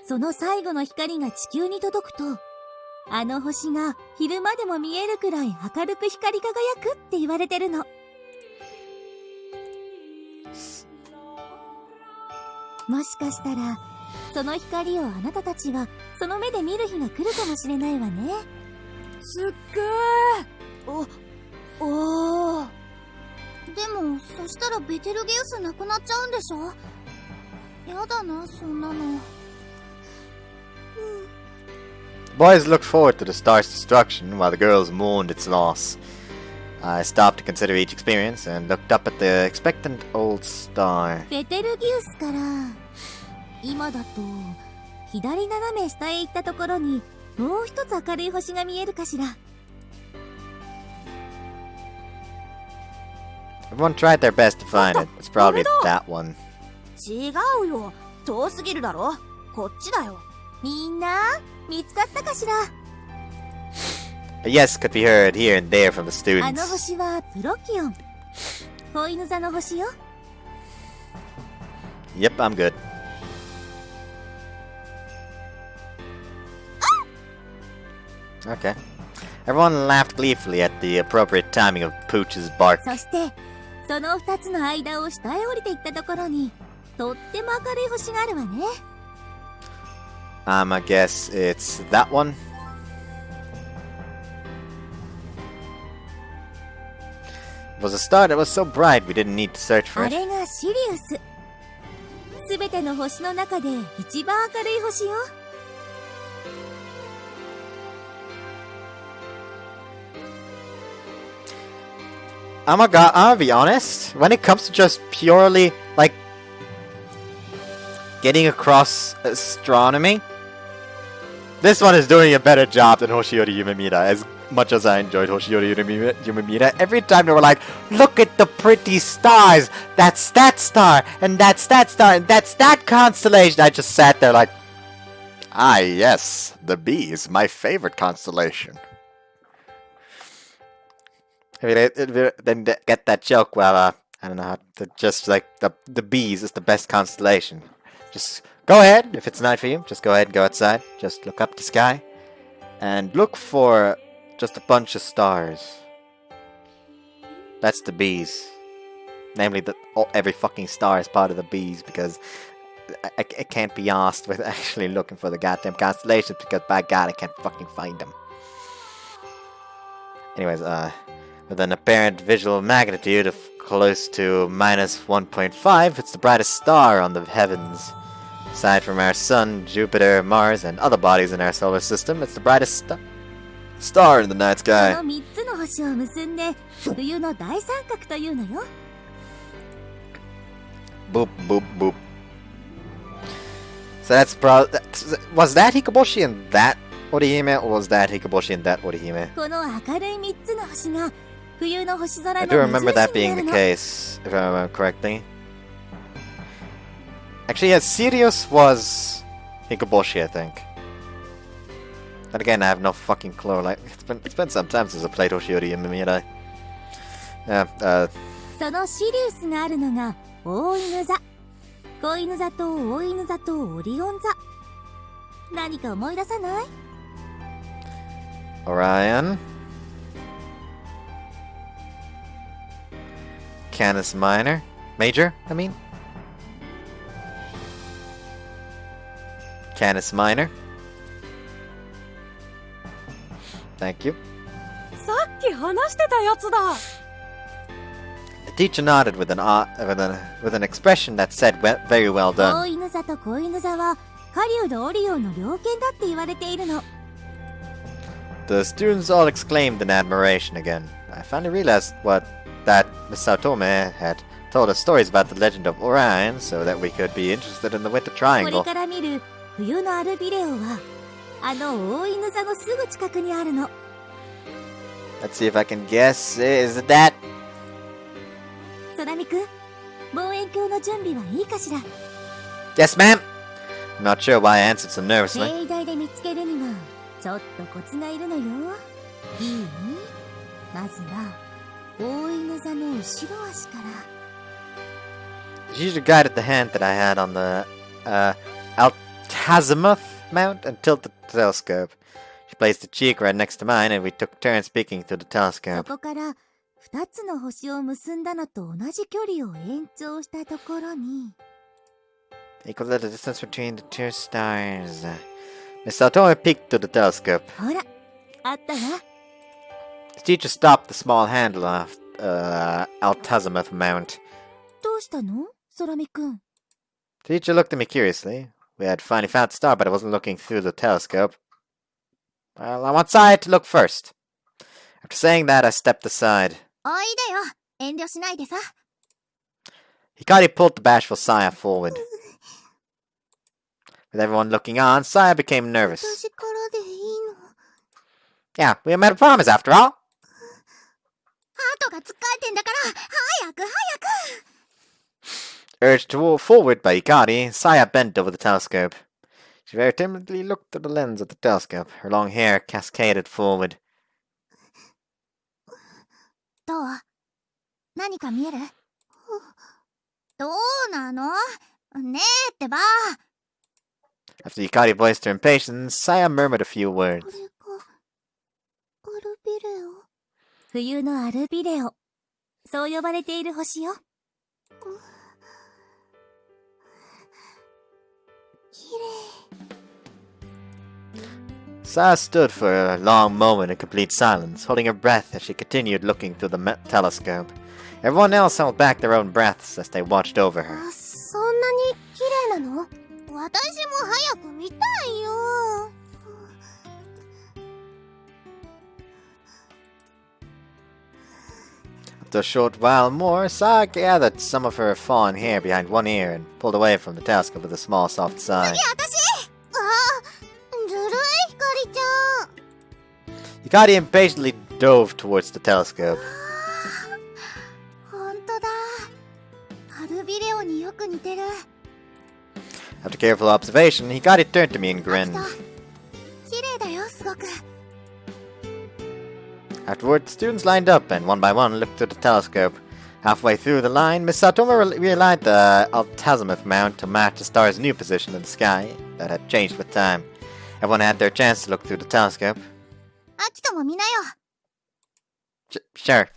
その最後の光が地球に届くと、あの星が昼間でも見えるくらい明るく光り輝くって言われてるの。もしかしたらその光をあなたたちはその目で見る日が来るかもしれないわね。すっげー。おー。でもそしたらベテルギウスなくなっちゃうんでしょ。やだな、そんなの。The boys looked forward to the star's destruction while the girls mourned its loss. I stopped to consider each experience and looked up at the expectant old star. ベテルギウスから今だと左斜め下へ行ったところにもう一つ明るい星が見えるかしら。 Everyone tried their best to find it. It's probably that one. 違うよ。遠すぎるだろ。こっちだよ。みんな見つかったかしら。 A yes could be heard here and there from the あの students. 星はプロキオン、子犬座の星よ。 Yep, I'm good. Okay. Everyone laughed gleefully at the appropriate timing of Pooch's bark. そしてその2つの間を下へ降りていったところにとっても明るい星があるわね。I guess it's that one. It was a star that was so bright we didn't need to search for あ it. れがシリウス。すべての星の中で一番明るい星よ。 I'll be honest. When it comes to just purely, like, getting across astronomy, this one is doing a better job than Hoshiori Yumemura. As much as I enjoyed Hoshiori Yumemura, every time they were like, look at the pretty stars! That's that star! And that's that star! And that's that constellation! I just sat there like, ah yes, the bee is my favorite constellation. I mean, then get that joke. Well, I don't know how to just like the bees is the best constellation. Just go ahead if it's not for you. Just go ahead and go outside. Just look up the sky and look for just a bunch of stars. That's the bees. Namely, every fucking star is part of the bees because I can't be asked with actually looking for the goddamn constellations because by God I can't fucking find them. Anyways, With an apparent visual magnitude of close to minus 1.5, it's the brightest star on the heavens. Aside from our Sun, Jupiter, Mars, and other bodies in our solar system, it's the brightest star in the night こ sky. の3つの星を結んで冬の大三角というのよ。 Boop, boop, boop. So was that Hikoboshi and that Orihime, or was that Hikoboshi and that Orihime? この明るい3つの星が冬の星空 I の do 目 remember that 印に being な the るの。 case, if I remember correctly. Actually, yes, Sirius was Hikoboshi, I think. But again, I have no fucking clue. Like it's been some time since I played Oshiori and Mimira. Yeah, そのシリウスがあるのが大犬座、子犬座と大犬座とオリオン座。何か思い出さない？ Orion. Canis Minor. Major, I mean. Canis Minor. Thank you. さっき話してたやつだ。 The teacher nodded with an expression that said very well 大 done. 犬座と子犬座は狩人オリオンの猟犬だって言われているの。 The students all exclaimed in admiration again. I finally realized that Miss Saotome had told us stories about the legend of Orion so that we could be interested in the Winter これ Triangle. から見る冬のアルビレオはあの大犬座のすぐ近くにあるの。 Let's see if I can guess. Is it that? 空見くん、望遠鏡の準備はいいかしら？ Yes, ma'am. I'm not sure why I answered so nervously. 境内で見つけるにはちょっとコツがいるのよ。いい？まずは大犬座の後ろ足から。 She usually guided the hand that I had on the Altazimuth mount and tilted the telescope. She placed the cheek right next to mine, and we took turns speaking through the そ telescope. こから2つの星を結んだのと同じ距離を延長したところに Equal to the distance between the two stars. Miss Saotome peeked through the telescope. ほら、あったわ。 The teacher stopped the small handle of Altazimuth mount. どうしたの？空見くん。 The teacher looked at me curiously. We had finally found the star, but I wasn't looking through the telescope. Well, I want Saya to look first. After saying that, I stepped aside. おいでよ。遠慮しないでさ。 Hikari pulled the bashful Saya forward. With everyone looking on, Saya became nervous. 私からでいいの？ Yeah, we made a promise after all. ハートがつっかえてんだから、早く早く。 Urged forward by Hikari, Saya bent over the telescope. She very timidly looked through the lens of the telescope. Her long hair cascaded forward. どう？何か見える？どうなの？ねえってば。 After Hikari voiced her impatience, Saya murmured a few これ words. がアルビレオ。冬のアルビレオ。そう呼ばれている星よ。きれい。 Saya stood for a long moment in complete silence, holding her breath as she continued looking through the telescope. Everyone else held back their own breaths as they watched over her. あ、そんなに綺麗なの？私も早く見たいよ。 After a short while more, Saya gathered some of her fawn hair behind one ear and pulled away from the telescope with a small soft sigh. 私！あ、ずるいひかりちゃん。 Hikari impatiently dove towards the telescope. ほんとだ。アルビレオによく似てる。 After careful observation, Hikari turned to me and あき grinned. と綺麗だよ、すごく。 Afterward, the students lined up and one by one looked through the telescope. Halfway through the line, Miss Saotome realigned the Altazimuth mount to match the star's new position in the sky that had changed with time. Everyone had their chance to look through the telescope. あきとも見なよ。 Sure.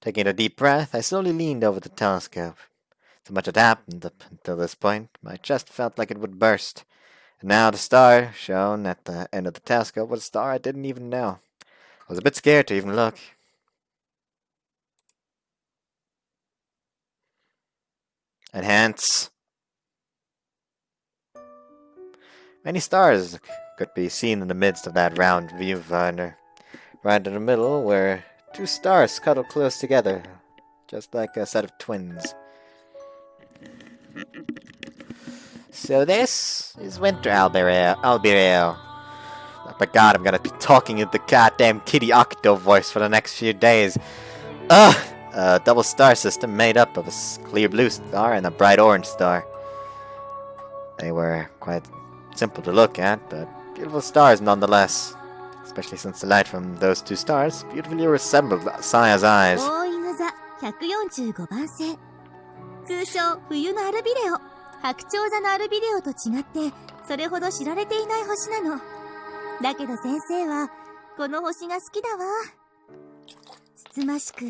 Taking a deep breath, I slowly leaned over the telescope. So much had happened up until this point, my chest felt like it would burst. And now the star shown at the end of the telescope was a star I didn't even know. I was a bit scared to even look. Enhance. Many stars could be seen in the midst of that round viewfinder. Right in the middle were two stars cuddled close together, just like a set of twins. So this is Winter Albireo. Oh my god, I'm gonna be talking in the goddamn Kiddy Octo voice for the next few days. Ugh! A double star system made up of a clear blue star and a bright orange star. They were quite simple to look at, but beautiful stars nonetheless. Especially since the light from those two stars beautifully resembled Saya's eyes. 大犬座145番星。通称冬のアルビレオ。白鳥座のアルビレオと違ってそれほど知られていない星なの。だけど先生はこの星が好きだわ。つつましく、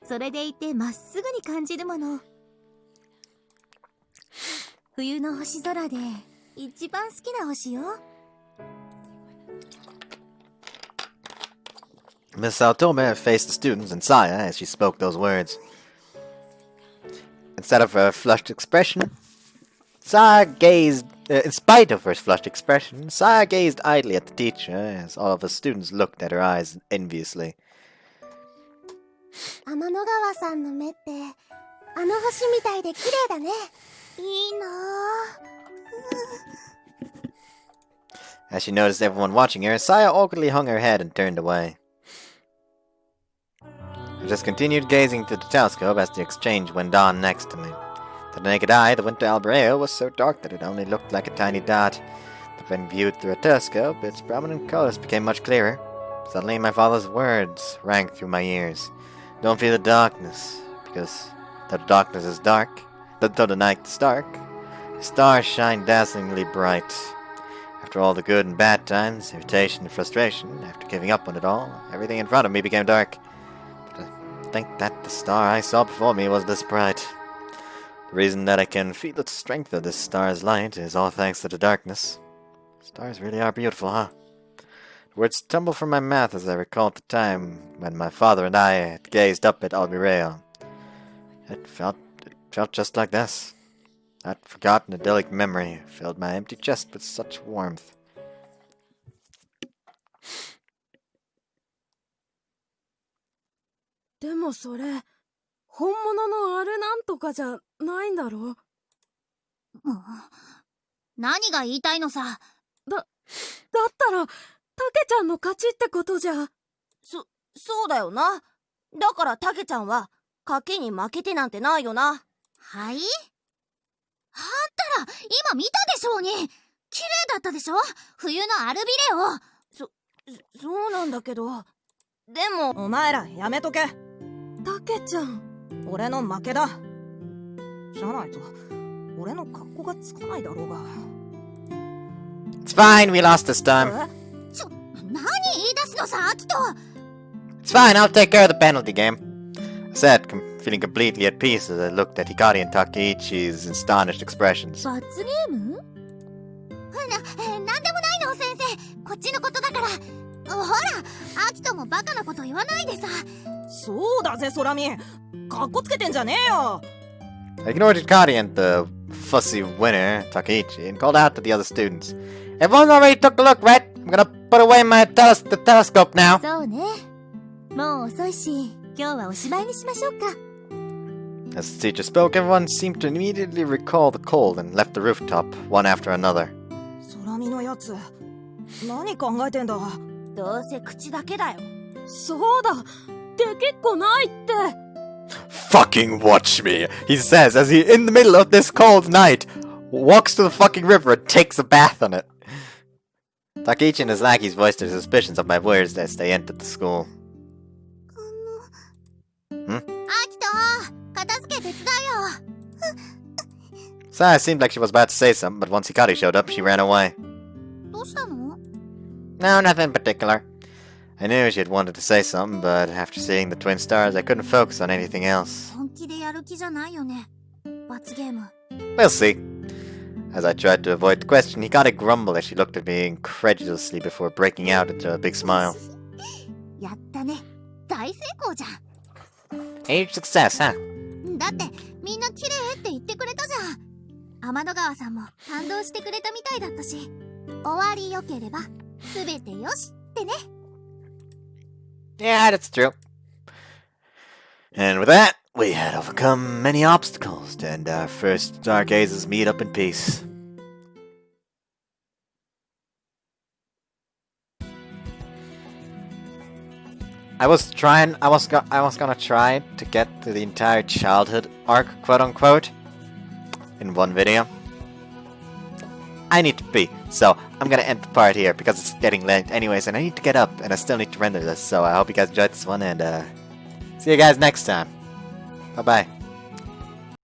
それでいてまっすぐに感じるもの。冬の星空で一番好きな星よ。Miss Saotome faced the students and Saya as she spoke those words. Instead of a flushed expression, Saya gazed... in spite of her flushed expression, Saya gazed idly at the teacher as all of the students looked at her eyes enviously. 天の川さんの目ってあの星みたいで綺麗だね。いいなぁ。 As she noticed everyone watching her, Saya awkwardly hung her head and turned away. I just continued gazing through the telescope as the exchange went on next to me. To the naked eye, the Winter Albireo was so dark that it only looked like a tiny dot, but when viewed through a telescope, its prominent colors became much clearer. Suddenly my father's words rang through my ears. Don't fear the darkness, because though the darkness is dark, though the night is dark, the stars shine dazzlingly bright. After all the good and bad times, irritation and frustration, after giving up on it all, everything in front of me became dark. But I think that the star I saw before me was this bright. The reason that I can feel the strength of this star's light is all thanks to the darkness. Stars really are beautiful, huh? The words tumble from my mouth as I recall the time when my father and I had gazed up at Albireo. It felt just like this. That forgotten idyllic memory filled my empty chest with such warmth. でもそれ本物のあれなんとかじゃないんだろ。もう何が言いたいのさ。だったらタケちゃんの勝ちってことじゃ。そうだよな。だからタケちゃんは賭けに負けてなんてないよな。はい？あんたら今見たでしょうに。綺麗だったでしょ、冬のアルビレオ。そうなんだけど。でもお前らやめとけ。タケちゃん俺の負けだ。じゃないと俺の格好がつかないだろうが。 It's fine, we lost this time. 何言い出すのさ、アキト。 It's fine, I'll take care of the penalty game. I said, feeling completely at peace as I looked at Hikari and Takeichi's astonished expressions. 罰ゲーム？なんでもないの、先生。こっちのことだから。ほら、アキトもバカなこと言わないでさ。そうだぜ、空見。かっこつけてんじゃねえよ。 I ignored Hikari and the fussy winner, Takeichi, and called out to the other students. Everyone already took a look, right? I'm gonna put away my the telescope now. そうね。もう遅いし、今日はおしまいにしましょうか。As the teacher spoke, everyone seemed to immediately recall the cold and left the rooftop, one after another. 空見のやつ、何考えてんだ。どうせ口だけだよ。そうだ。できっこないって。 Fucking watch me, he says as he, in the middle of this cold night, walks to the fucking river and takes a bath on it. Takeichi and his lackeys voiced their suspicions of my words as they entered the school. アキト、片付け手伝うよ。 Saya seemed like she was about to say something, but once Hikari showed up, she ran away. どうしたの？ No, nothing in particular. I knew she had wanted to say something, but after seeing the twin stars, I couldn't focus on anything else. 本気でやる気じゃないよね。罰ゲーム。 We'll see. As I tried to avoid the question, Hikari grumbled as she looked at me incredulously before breaking out into a big smile. やったね。大成功じゃん。 Huge success, huh? だってみんな綺麗って言ってくれたじゃん。天の川さんも感動してくれたみたいだったし、終わりよければ全てよしってね。 Yeah, that's true. And with that, we had overcome many obstacles, and our first Dark Ages meet up in peace. I was gonna try to get to the entire childhood arc, quote unquote, in one video. I need to pee, so I'm gonna end the part here because it's getting late anyways, and I need to get up, and I still need to render this, so I hope you guys enjoyed this one, and see you guys next time. Bye-bye.